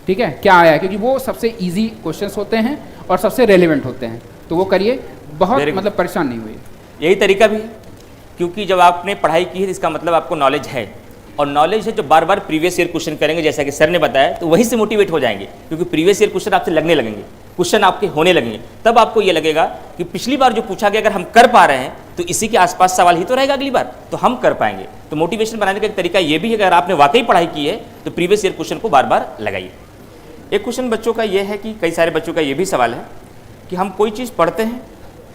ठीक है, क्या आया है, क्योंकि वो सबसे इजी क्वेश्चंस होते हैं और सबसे रेलेवेंट होते हैं, तो वो करिए, बहुत मतलब परेशान नहीं हुई। यही तरीका भी है, क्योंकि जब आपने पढ़ाई की है इसका मतलब आपको नॉलेज है, और नॉलेज है जो बार बार प्रीवियस ईयर क्वेश्चन करेंगे, जैसा कि सर ने बताया, तो वहीं से मोटिवेट हो जाएंगे, क्योंकि प्रीवियस ईयर क्वेश्चन आपसे लगने लगेंगे, क्वेश्चन आपके होने लगेंगे, तब आपको ये लगेगा कि पिछली बार जो पूछा गया अगर हम कर पा रहे हैं तो इसी के आसपास सवाल ही तो रहेगा अगली बार, तो हम कर पाएंगे। तो मोटिवेशन बनाने का एक तरीका ये भी है, अगर आपने वाकई पढ़ाई की है तो प्रीवियस ईयर क्वेश्चन को बार बार लगाइए। एक क्वेश्चन बच्चों का ये है कि कई सारे बच्चों का ये भी सवाल है कि हम कोई चीज़ पढ़ते हैं,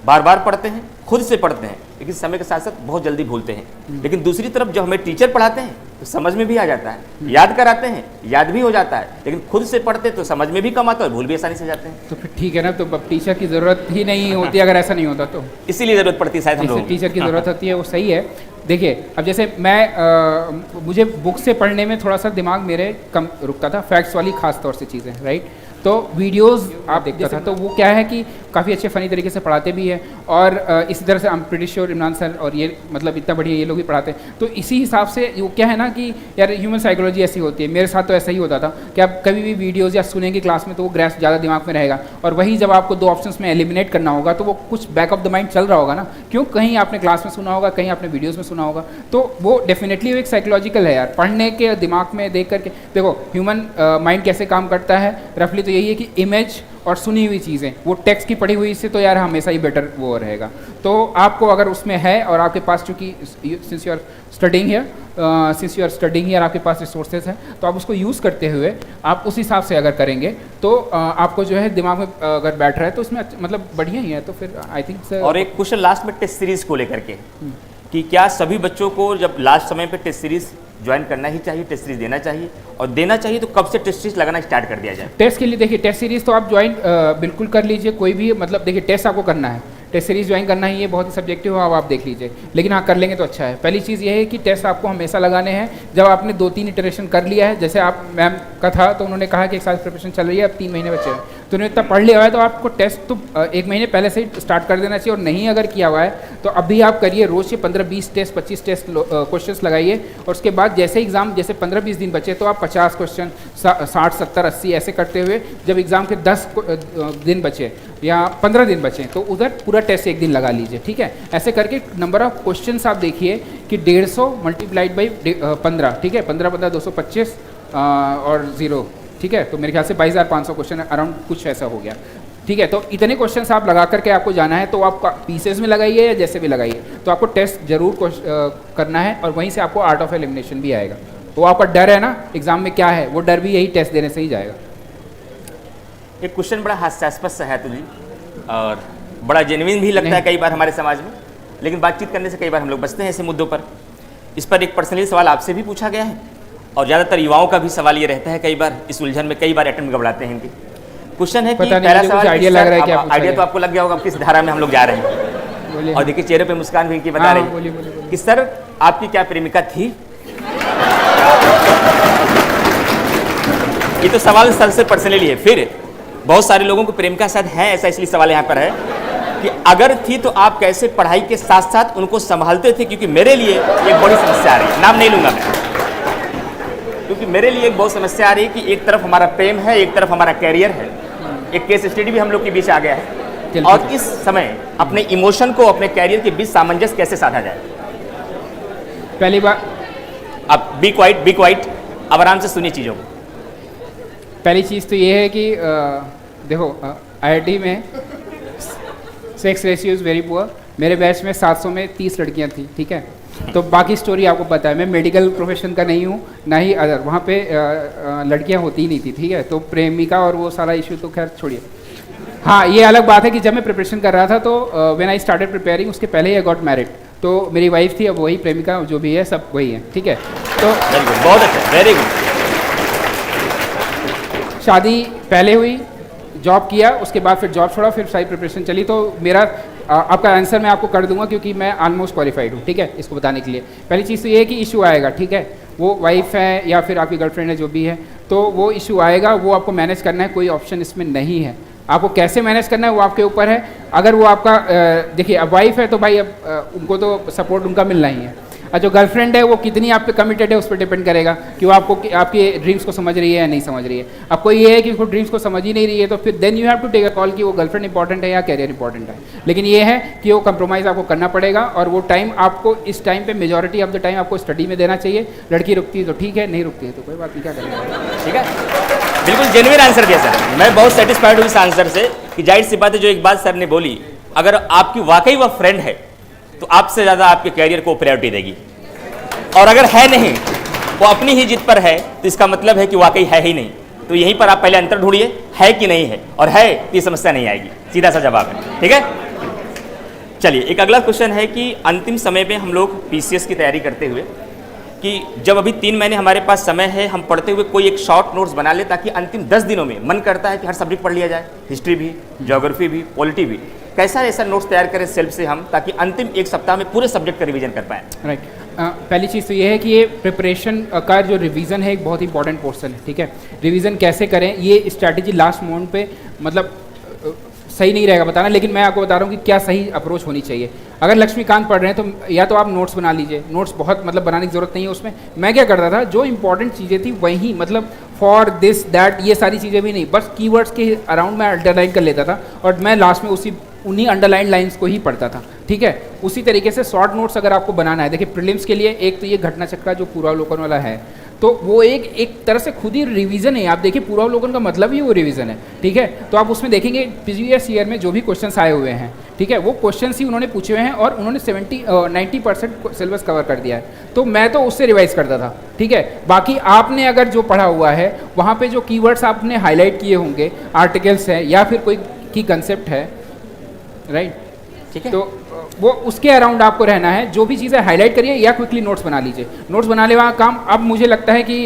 बार बार पढ़ते हैं, खुद से पढ़ते हैं, लेकिन समय के साथ साथ बहुत जल्दी भूलते हैं, लेकिन दूसरी तरफ जब हमें टीचर पढ़ाते हैं तो समझ में भी आ जाता है, याद कराते हैं, याद भी हो जाता है, लेकिन खुद से पढ़ते तो समझ में भी कम आता है और भूल भी आसानी से जाते हैं। तो फिर ठीक है ना, तो अब टीचर की ज़रूरत ही नहीं होती अगर ऐसा नहीं होता, तो इसीलिए ज़रूरत पड़ती है शायद हम लोग, टीचर की ज़रूरत होती है, वो सही है। देखिए अब जैसे मैं मुझे बुक से पढ़ने में थोड़ा सा दिमाग मेरे कम रुकता था, फैक्ट्स वाली खास तौर से चीज़ें, राइट। तो वीडियोस आप देखता था, तो वो क्या है कि काफ़ी अच्छे फ़नी तरीके से पढ़ाते भी है, और इसी तरह से I am pretty sure Imran sir और ये मतलब इतना बढ़िया ये लोग भी पढ़ाते हैं, तो इसी हिसाब से वो क्या है ना कि यार ह्यूमन साइकोलॉजी ऐसी होती है, मेरे साथ तो ऐसा ही होता था कि आप कभी भी वीडियोज़ या सुनेंगे क्लास में तो वो ग्रैस्प ज़्यादा दिमाग में रहेगा, और वही जब आपको 2 ऑप्शंस में एलिमिनेट करना होगा तो वो कुछ बैक ऑफ द माइंड चल रहा होगा ना, क्यों, कहीं आपने क्लास में सुना होगा, कहीं आपने वीडियोज़ में सुना होगा, तो वो डेफिनेटली एक साइकोलॉजिकल है यार, पढ़ने के दिमाग में देख करके। देखो ह्यूमन माइंड कैसे काम करता है रफली, तो यही है कि इमेज और सुनी हुई चीज़ें, वो टेक्स्ट की पढ़ी हुई से तो यार हमेशा ही बेटर वो रहेगा। तो आपको अगर उसमें है और आपके पास चूँकि since you are studying here आपके पास रिसोर्सेज हैं, तो आप उसको यूज़ करते हुए आप उस हिसाब से अगर करेंगे तो आपको जो है दिमाग में अगर बैठ रहा है तो इसमें मतलब बढ़िया ही है, तो फिर आई थिंक। और एक क्वेश्चन लास्ट में टेस्ट सीरीज को लेकर के कि क्या सभी बच्चों को जब लास्ट समय पे टेस्ट सीरीज ज्वाइन करना ही चाहिए, टेस्ट सीरीज देना चाहिए, और देना चाहिए तो कब से टेस्ट सीरीज लगाना स्टार्ट कर दिया जाए? टेस्ट के लिए देखिए, टेस्ट सीरीज तो आप ज्वाइन बिल्कुल कर लीजिए, कोई भी मतलब देखिए टेस्ट आपको करना है, टेस्ट सीरीज ज्वाइन करना ही, ये बहुत ही सब्जेक्टिव है, आप देख लीजिए, लेकिन हाँ कर लेंगे तो अच्छा है। पहली चीज़ ये है कि टेस्ट आपको हमेशा लगाने हैं जब आपने 2-3 इटरेशन कर लिया है, जैसे आप मैम का था तो उन्होंने कहा कि 1 साल प्रिपरेशन चल रही है, अब 3 महीने बचे हैं, तो तूने इतना पढ़ लिया हुआ है तो आपको टेस्ट तो 1 महीने पहले से ही स्टार्ट कर देना चाहिए, और नहीं अगर किया हुआ है तो अभी आप करिए, रोज़ से 15-20 टेस्ट 25 टेस्ट क्वेश्चंस लगाइए, और उसके बाद जैसे एग्ज़ाम जैसे 15-20 दिन बचे तो आप 50 क्वेश्चन 60 70 80 ऐसे करते हुए जब एग्ज़ाम के 10 दिन बचे या 15 दिन बचे तो उधर पूरा टेस्ट 1 दिन लगा लीजिए, ठीक है। ऐसे करके नंबर ऑफ क्वेश्चंस आप देखिए कि 150 मल्टीप्लाइड बाई 15, ठीक है, 15 225 और 0, ठीक है, तो मेरे ख्याल से 22,500 क्वेश्चन अराउंड कुछ ऐसा हो गया, ठीक है। तो इतने क्वेश्चंस आप लगा करके आपको जाना है, तो आपका पीसेस में लगाइए या जैसे भी लगाइए, तो आपको टेस्ट जरूर करना है, और वहीं से आपको आर्ट ऑफ एलिमिनेशन भी आएगा। वो आपका डर है ना एग्जाम में क्या है, वो डर भी यही टेस्ट देने से ही जाएगा। एक क्वेश्चन बड़ा हास्यास्पद सा है तुझे, और बड़ा जेन्युइन भी लगता है कई बार हमारे समाज में, लेकिन बातचीत करने से कई बार हम लोग बचते हैं ऐसे मुद्दों पर। इस पर एक पर्सनली सवाल आपसे भी पूछा गया है, और ज़्यादातर युवाओं का भी सवाल ये रहता है, कई बार इस उलझन में कई बार अटेम्प्ट गबड़ाते हैं इनके। क्वेश्चन है कि पहला सवाल आइडिया लग रहा है, क्या आइडिया तो आपको लग गया होगा किस धारा में हम लोग जा रहे हैं, और देखिए चेहरे पे मुस्कान भी इनकी बता रही है कि सर आपकी क्या प्रेमिका थी। ये तो सवाल सर से पर्सनली है। फिर बहुत सारे लोगों को प्रेमिका शायद है, ऐसा इसलिए सवाल यहाँ पर है कि अगर थी तो आप कैसे पढ़ाई के साथ साथ उनको संभालते थे, क्योंकि मेरे लिए एक बड़ी समस्या आ रही है, नाम नहीं लूंगा मैं, क्योंकि मेरे लिए एक बहुत समस्या आ रही है कि एक तरफ हमारा प्रेम है, एक तरफ हमारा कैरियर है। एक केस स्टडी भी हम लोग के बीच आ गया है, और इस समय अपने इमोशन को अपने कैरियर के बीच सामंजस्य कैसे साधा जाए। पहली बार अब बी क्वाइट, अब आराम से सुनिए चीज़ों को। पहली चीज़ तो ये है कि देखो IIT में sex ratio is very poor. मेरे बैच में 700 में 30 लड़कियां थी, ठीक है। तो बाकी स्टोरी आपको पता है, मैं मेडिकल प्रोफेशन का नहीं हूँ ना ही अदर, वहाँ पे लड़कियाँ होती ही नहीं थी, ठीक है। तो प्रेमिका और वो सारा इशू तो खैर छोड़िए। हाँ, ये अलग बात है कि जब मैं प्रिपरेशन कर रहा था तो व्हेन आई स्टार्टेड प्रिपेयरिंग, उसके पहले ही आई गॉट मैरिड, तो मेरी वाइफ थी, अब वही प्रेमिका जो भी है सब वही है, ठीक है। तो बहुत अच्छा, वेरी गुड। शादी पहले हुई, जॉब किया, उसके बाद फिर जॉब छोड़ा, फिर सारी प्रिपरेशन चली। तो मेरा आपका आंसर मैं आपको कर दूंगा क्योंकि मैं ऑलमोस्ट क्वालिफाइड हूँ, ठीक है, इसको बताने के लिए। पहली चीज़ तो ये है कि इशू आएगा, ठीक है, वो वाइफ है या फिर आपकी गर्लफ्रेंड है जो भी है, तो वो इशू आएगा, वो आपको मैनेज करना है, कोई ऑप्शन इसमें नहीं है। आपको कैसे मैनेज करना है वो आपके ऊपर है। अगर वो आपका देखिए अब वाइफ है तो भाई अब उनको तो सपोर्ट उनका मिलना ही है, और जो गर्लफ्रेंड है वो कितनी आप पे कमिटेड है उस पर डिपेंड करेगा कि वो आपको आपके ड्रीम्स को समझ रही है या नहीं समझ रही है। अब कोई ये है कि वो ड्रीम्स को समझ ही नहीं रही है, तो फिर then you have to take a call कि वो गर्लफ्रेंड इंपॉर्टेंट है या कैरियर इंपॉर्टेंट है। लेकिन ये है कि वो कंप्रोमाइज़ आपको करना पड़ेगा, और वो टाइम आपको इस टाइम पे मेजॉरिटी ऑफ द टाइम आपको स्टडी में देना चाहिए। लड़की रुकती है तो ठीक है, नहीं रुकती है तो कोई बात नहीं, क्या करेंगे, ठीक है। बिल्कुल जेन्युइन आंसर दिया सर, मैं बहुत सेटिस्फाइड हूँ इस आंसर से कि जाहिर सी बात है जो एक बात सर ने बोली, अगर आपकी वाकई वह फ्रेंड है तो आपसे ज़्यादा आपके कैरियर को प्रायोरिटी देगी, और अगर है नहीं, वो अपनी ही जिद पर है, तो इसका मतलब है कि वाकई है ही नहीं। तो यहीं पर आप पहले अंतर ढूंढिए, है कि नहीं है, और है तो ये समस्या नहीं आएगी, सीधा सा जवाब है, ठीक है। चलिए एक अगला क्वेश्चन है कि अंतिम समय में हम लोग PCS की तैयारी करते हुए कि जब अभी 3 महीने हमारे पास समय है, हम पढ़ते हुए कोई एक शॉर्ट नोट्स बना ले ताकि अंतिम 10 दिनों में मन करता है कि हर सब्जेक्ट पढ़ लिया जाए, हिस्ट्री भी, ज्योग्राफी भी, पॉलिटी भी। कैसा ऐसा नोट्स तैयार करें सेल्फ से हम, ताकि अंतिम 1 सप्ताह में पूरे सब्जेक्ट का रिवीजन कर पाएँ। राइट। पहली चीज़ तो ये है कि ये प्रिपरेशन का जो रिवीजन है एक बहुत इंपॉर्टेंट पोर्शन है, ठीक है। रिवीजन कैसे करें ये स्ट्रैटेजी लास्ट मोमेंट पे मतलब सही नहीं रहेगा बताना, लेकिन मैं आपको बता रहा हूँ कि क्या सही अप्रोच होनी चाहिए। अगर लक्ष्मीकांत पढ़ रहे हैं तो या तो आप नोट्स बना लीजिए, नोट्स बहुत मतलब बनाने की ज़रूरत नहीं है उसमें। मैं क्या करता था, जो इंपॉर्टेंट चीज़ें थी वही मतलब फॉर दिस दैट ये सारी चीज़ें भी नहीं, बस कीवर्ड्स के अराउंड मैं अंडरलाइन कर लेता था, और मैं लास्ट में उन्हीं अंडरलाइन लाइंस को ही पढ़ता था, ठीक है। उसी तरीके से शॉर्ट नोट्स अगर आपको बनाना है, देखिए प्रीलिम्स के लिए एक तो ये घटना चक्र जो पूर्वावलोकन वाला है, तो वो एक तरह से खुद ही रिवीजन है। आप देखिए पूर्वावलोकन का मतलब ही वो रिवीजन है, ठीक है। तो आप उसमें देखेंगे प्रीवियस ईयर में जो भी क्वेश्चंस आए हुए हैं, ठीक है, वो क्वेश्चंस ही उन्होंने पूछे हुए हैं, और उन्होंने 90% सिलेबस कवर कर दिया है। तो मैं तो उससे रिवाइज करता था, ठीक है। बाकी आपने अगर जो पढ़ा हुआ है वहाँ पे जो कीवर्ड्स आपने हाईलाइट किए होंगे, आर्टिकल्स है या फिर कोई की कंसेप्ट है, राइट, ठीक है, तो वो उसके अराउंड आपको रहना है। जो भी चीज़ें हाईलाइट करिए या क्विकली नोट्स बना लीजिए। नोट्स बनाने वाला काम अब मुझे लगता है कि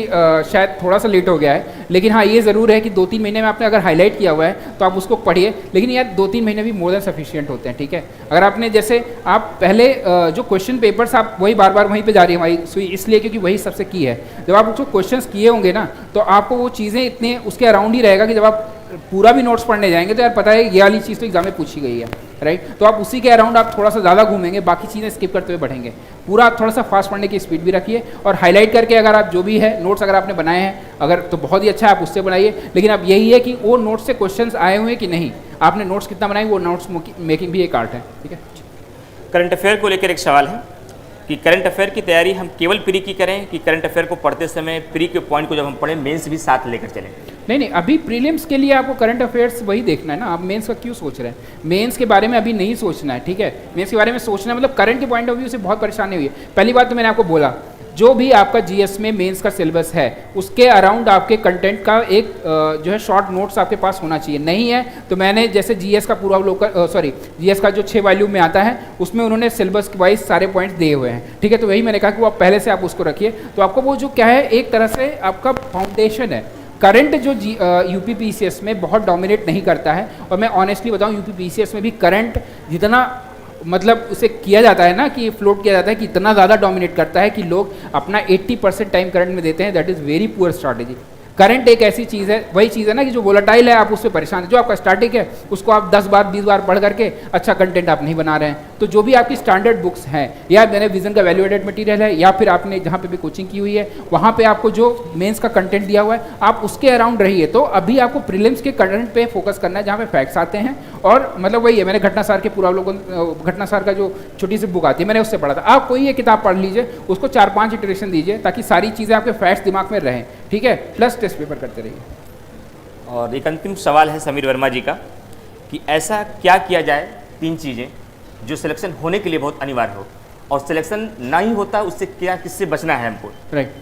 शायद थोड़ा सा लेट हो गया है, लेकिन हाँ ये ज़रूर है कि 2-3 महीने में आपने अगर हाईलाइट किया हुआ है तो आप उसको पढ़िए। लेकिन यार 2-3 महीने भी मोर देन सफिशिएंट होते हैं, ठीक है। अगर आपने जैसे आप पहले जो क्वेश्चन पेपर्स आप वही बार बार वहीं पर जा रही है हमारी सुई, इसलिए क्योंकि वही सबसे की है। जब आप उसको क्वेश्चन किए होंगे ना तो आपको वो चीज़ें इतने उसके अराउंड ही रहेगा कि जब आप पूरा भी नोट्स पढ़ने जाएंगे तो यार पता है ये वाली चीज़ तो एग्जाम में पूछी गई है, राइट। तो आप उसी के अराउंड आप थोड़ा सा ज़्यादा घूमेंगे, बाकी चीज़ें स्किप करते हुए बढ़ेंगे। पूरा आप थोड़ा सा फास्ट पढ़ने की स्पीड भी रखिए और हाईलाइट करके अगर आप जो भी है नोट्स अगर आपने बनाए हैं अगर तो बहुत ही अच्छा है, आप उससे बनाइए। लेकिन अब यही है कि वो नोट्स से क्वेश्चंस आए हुए हैं कि नहीं, आपने नोट्स कितना बनाए, वो नोट्स मेकिंग भी एक आर्ट है, ठीक है। करंट अफेयर को लेकर एक सवाल है कि करंट अफेयर की तैयारी हम केवल प्री की करें कि करंट अफेयर को पढ़ते समय प्री के पॉइंट को जब हम पढ़ें मेंस भी साथ लेकर चलें? नहीं, अभी प्रीलिम्स के लिए आपको करंट अफेयर्स वही देखना है ना, आप मेंस का क्यों सोच रहे हैं? मेंस के बारे में अभी नहीं सोचना है, ठीक है। मेंस के बारे में सोचना है मतलब करंट के पॉइंट ऑफ व्यू से बहुत परेशानी हुई है। पहली बात तो मैंने आपको बोला, जो भी आपका जीएस में मेंस का सिलेबस है उसके अराउंड आपके कंटेंट का एक जो है शॉर्ट नोट्स आपके पास होना चाहिए। नहीं है तो मैंने जैसे जीएस का जीएस का जो 6 वॉल्यूम में आता है उसमें उन्होंने सिलेबस वाइज सारे पॉइंट्स दिए हुए हैं, ठीक है। तो वही मैंने कहा कि वो आप पहले से आप उसको रखिए, तो आपको वो जो क्या है एक तरह से आपका फाउंडेशन है। करंट जो यूपी पीसीएस में बहुत डोमिनेट नहीं करता है, और मैं ऑनेस्टली बताऊं यूपी पीसीएस में भी करंट जितना मतलब उसे किया जाता है ना कि फ्लोट किया जाता है कि इतना ज़्यादा डोमिनेट करता है कि लोग अपना 80% टाइम करंट में देते हैं, that is very poor strategy. Current एक ऐसी चीज़ है, वही चीज़ है ना कि जो वोलेटाइल है आप उससे परेशान है। जो आपका स्टैटिक है उसको आप 10 बार 20 बार पढ़ करके अच्छा कंटेंट आप नहीं बना रहे हैं। तो जो भी आपकी स्टैंडर्ड बुक्स हैं या मैंने विजन का वैल्यू एडेड मटीरियल है या फिर आपने जहाँ पे भी कोचिंग की हुई है वहाँ पे आपको जो मेंस का कंटेंट दिया हुआ है आप उसके अराउंड रहिए। तो अभी आपको प्रीलिम्स के कंटेंट पे फोकस करना है जहाँ पे फैक्ट्स आते हैं, और मतलब वही है मैंने घटनासार के पूरा लोगों घटनासार का जो छोटी सी बुक आती है मैंने उससे पढ़ा था। आप कोई ये किताब पढ़ लीजिए, उसको 4-5 इटरेशन दीजिए ताकि सारी चीज़ें आपके फैक्ट्स दिमाग में रहें, ठीक है। प्लस टेस्ट पेपर करते रहिए। और एक अंतिम सवाल है समीर वर्मा जी का कि ऐसा क्या किया जाए 3 चीज़ें जो सिलेक्शन होने के लिए बहुत अनिवार्य हो, और सिलेक्शन ना ही होता उससे क्या किससे बचना है हमको? राइट,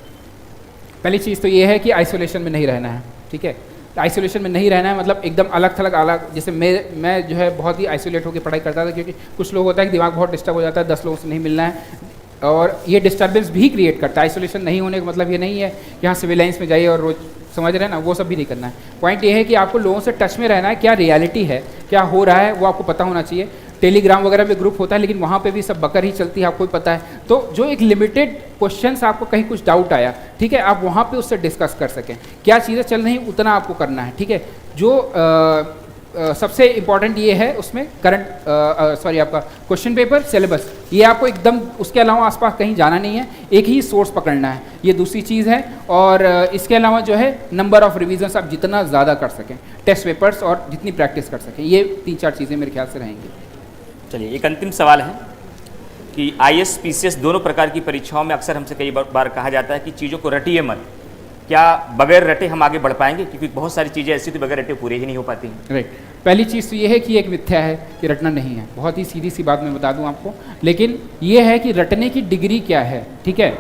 पहली चीज़ तो ये है कि आइसोलेशन में नहीं रहना है, ठीक है। आइसोलेशन में नहीं रहना है मतलब एकदम अलग थलग अलग, जैसे मैं जो है बहुत ही आइसोलेट होकर पढ़ाई करता था, क्योंकि कुछ लोग होता है कि दिमाग बहुत डिस्टर्ब हो जाता है, 10 लोगों से नहीं मिलना है, और ये डिस्टर्बेंस भी क्रिएट करता है। आइसोलेशन नहीं होने का मतलब ये नहीं है कि यहाँ सिविल लाइन्स में जाइए और रोज समझ रहे हैं ना, वो सब भी नहीं करना है। पॉइंट ये है कि आपको लोगों से टच में रहना है, क्या रियलिटी है, क्या हो रहा है वो आपको पता होना चाहिए। टेलीग्राम वगैरह पे ग्रुप होता है लेकिन वहाँ पे भी सब बकर ही चलती है, आपको भी पता है। तो जो एक लिमिटेड क्वेश्चंस आपको कहीं कुछ डाउट आया, ठीक है, आप वहाँ पे उससे डिस्कस कर सकें, क्या चीज़ें चल रही उतना आपको करना है, ठीक है। जो सबसे इम्पॉर्टेंट ये है उसमें करंट आपका क्वेश्चन पेपर सिलेबस, ये आपको एकदम उसके अलावा आसपास कहीं जाना नहीं है, एक ही सोर्स पकड़ना है, ये दूसरी चीज़ है। और इसके अलावा जो है नंबर ऑफ रिविजन्स आप जितना ज़्यादा कर सकें, टेस्ट पेपर्स और जितनी प्रैक्टिस कर सकें, ये 3-4 चीज़ें मेरे ख्याल से रहेंगी। चलिए, एक अंतिम सवाल है कि आईएएस पीसीएस दोनों प्रकार की परीक्षाओं में अक्सर हमसे कई बार कहा जाता है कि चीज़ों को रटिए मत, क्या बगैर रटे हम आगे बढ़ पाएंगे? क्योंकि बहुत सारी चीज़ें ऐसी तो बगैर रटे पूरे ही नहीं हो पाती हैं। राइट, पहली चीज़ तो ये है कि एक मिथ्या है कि रटना नहीं है, बहुत ही सीधी सी बात मैं बता दूं आपको, लेकिन ये है कि रटने की डिग्री क्या है, ठीक है।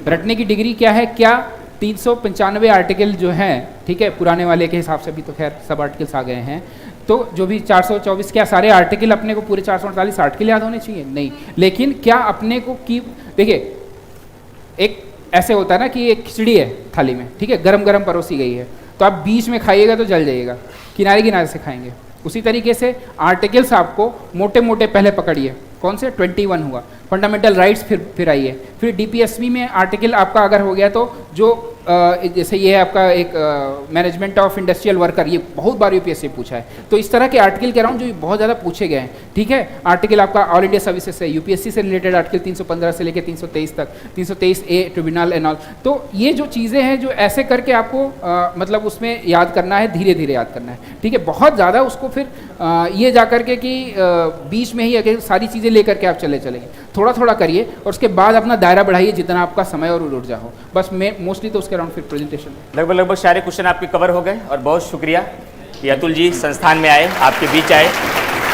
रटने की डिग्री क्या है, क्या 395 आर्टिकल जो हैं, ठीक है, पुराने वाले के हिसाब से अभी तो खैर सब आर्टिकल्स आ गए हैं, तो जो भी 424 क्या सारे आर्टिकल अपने को पूरे 448 आर्टिकल याद होने चाहिए? नहीं। लेकिन क्या अपने को की देखिए, एक ऐसे होता है ना कि एक खिचड़ी है थाली में, ठीक है, गरम गरम परोसी गई है, तो आप बीच में खाइएगा तो जल जाइएगा, किनारे किनारे से खाएंगे। उसी तरीके से आर्टिकल्स आपको मोटे मोटे पहले पकड़िए, कौन से 21 हुआ, फंडामेंटल राइट्स फिर आइए, फिर डीपीएसबी में आर्टिकल आपका अगर हो गया तो जो जैसे ये है आपका एक मैनेजमेंट ऑफ इंडस्ट्रियल वर्कर, ये बहुत बार यूपीएससी पूछा है, तो इस तरह के आर्टिकल के अराउंड जो बहुत ज़्यादा पूछे गए हैं, ठीक है। आर्टिकल आपका ऑल इंडिया सर्विसेज से, यूपीएससी से रिलेटेड आर्टिकल 315 से लेकर 323 तक, 323A ट्रिब्यूनल एंड ऑल, तो ये जो चीज़ें हैं जो ऐसे करके आपको मतलब उसमें याद करना है, धीरे धीरे याद करना है, ठीक है। बहुत ज़्यादा उसको फिर ये जा करके कि बीच में ही अगर सारी चीज़ें लेकर के आप चलेंगे, थोड़ा थोड़ा करिए और उसके बाद अपना दायरा बढ़ाइए जितना आपका समय और ऊर्जा हो, बस मैं मोस्टली तो उसके अराउंड फिर प्रेजेंटेशन लगभग सारे क्वेश्चन आपके कवर हो गए, और बहुत शुक्रिया कि अतुल जी संस्थान में आए, आपके बीच आए,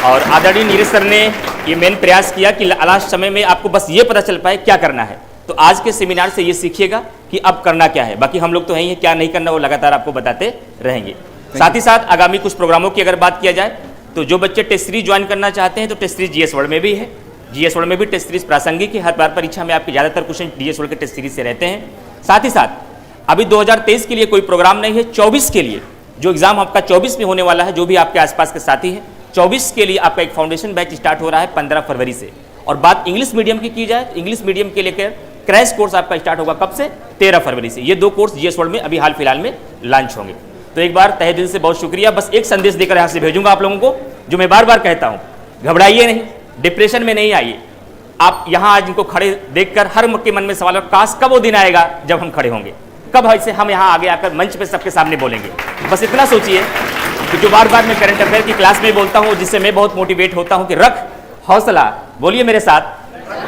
और आदरणीय नीरज सर ने ये मेन प्रयास किया कि लास्ट समय में आपको बस ये पता चल पाए क्या करना है। तो आज के सेमिनार से ये सीखिएगा कि अब करना क्या है, बाकी हम लोग तो हैं ही, क्या नहीं करना वो लगातार आपको बताते रहेंगे। साथ ही साथ आगामी कुछ प्रोग्रामों की अगर बात किया जाए तो जो बच्चे टेस्ट सीरीज ज्वाइन करना चाहते हैं तो टेस्ट सीरीज जीएस वर्ल्ड में भी है, जीएस वर्ल्ड में भी टेस्ट सीरीज प्रासंगिक है, हर बार परीक्षा में आपके ज़्यादातर क्वेश्चन जीएस वर्ल्ड के टेस्ट सीरीज से रहते हैं। साथ ही साथ अभी 2023 के लिए कोई प्रोग्राम नहीं है, 24 के लिए जो एग्जाम आपका 24 में होने वाला है, जो भी आपके आसपास के साथी हैं, 24 के लिए आपका एक फाउंडेशन बैच स्टार्ट हो रहा है 15 फरवरी से। और बात इंग्लिश मीडियम की जाए तो इंग्लिश मीडियम के लेकर क्रैश कोर्स आपका स्टार्ट होगा कब से? 13 फरवरी से। ये 2 कोर्स जीएस वर्ल्ड में अभी हाल फिलहाल में लॉन्च होंगे। तो एक बार तहे दिल से बहुत शुक्रिया। बस एक संदेश देकर यहाँ से भेजूंगा आप लोगों को, जो मैं बार बार कहता हूँ, घबराइए नहीं, डिप्रेशन में नहीं आइए। आप यहाँ आज इनको खड़े देखकर हर के मन में सवाल है, काश कब वो दिन आएगा जब हम खड़े होंगे, कब ऐसे हम यहाँ आगे आकर मंच पे सबके सामने बोलेंगे। बस इतना सोचिए कि जो बार बार मैं करंट अफेयर की क्लास में बोलता हूँ, जिससे मैं बहुत मोटिवेट होता हूँ कि रख हौसला, बोलिए मेरे साथ,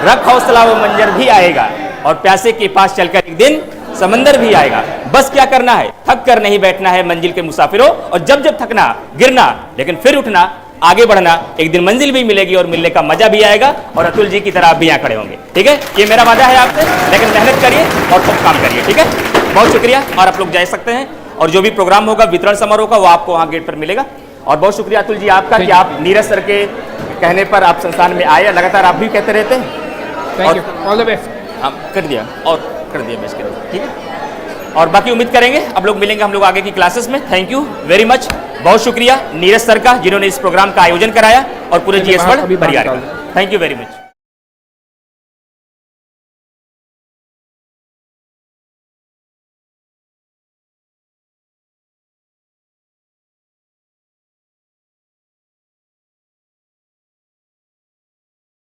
रख हौसला वो मंजर भी आएगा और प्यासे के पास चलकर एक दिन समंदर भी आएगा। बस क्या करना है, थक कर नहीं बैठना है मंजिल के मुसाफिरों, और जब जब थकना, गिरना, लेकिन फिर उठना, आगे बढ़ना, एक दिन मंजिल भी मिलेगी और मिलने का मजा भी आएगा और अतुल जी की तरह आप भी यहाँ खड़े होंगे। ठीक है, ये मेरा वादा है आपसे, लेकिन मेहनत करिए और खूब काम करिए। ठीक है, बहुत शुक्रिया। और आप लोग जा सकते हैं, और जो भी प्रोग्राम होगा, वितरण समारोह का, वो आपको वहाँ गेट पर मिलेगा। और बहुत शुक्रिया अतुल जी आपका कि आप नीरज सर के कहने पर आप संस्थान में आए, लगातार आप भी कहते रहते हैं। Thank you, all the best. हाँ, कर दिया बेस्ट कर दिया। ठीक है, और बाकी उम्मीद करेंगे अब लोग मिलेंगे हम लोग आगे की क्लासेस में। थैंक यू वेरी मच, बहुत शुक्रिया नीरज सर का, जिन्होंने इस प्रोग्राम का आयोजन कराया, और पूरे जीएस वर्ल्ड परिवार का। Thank you very much.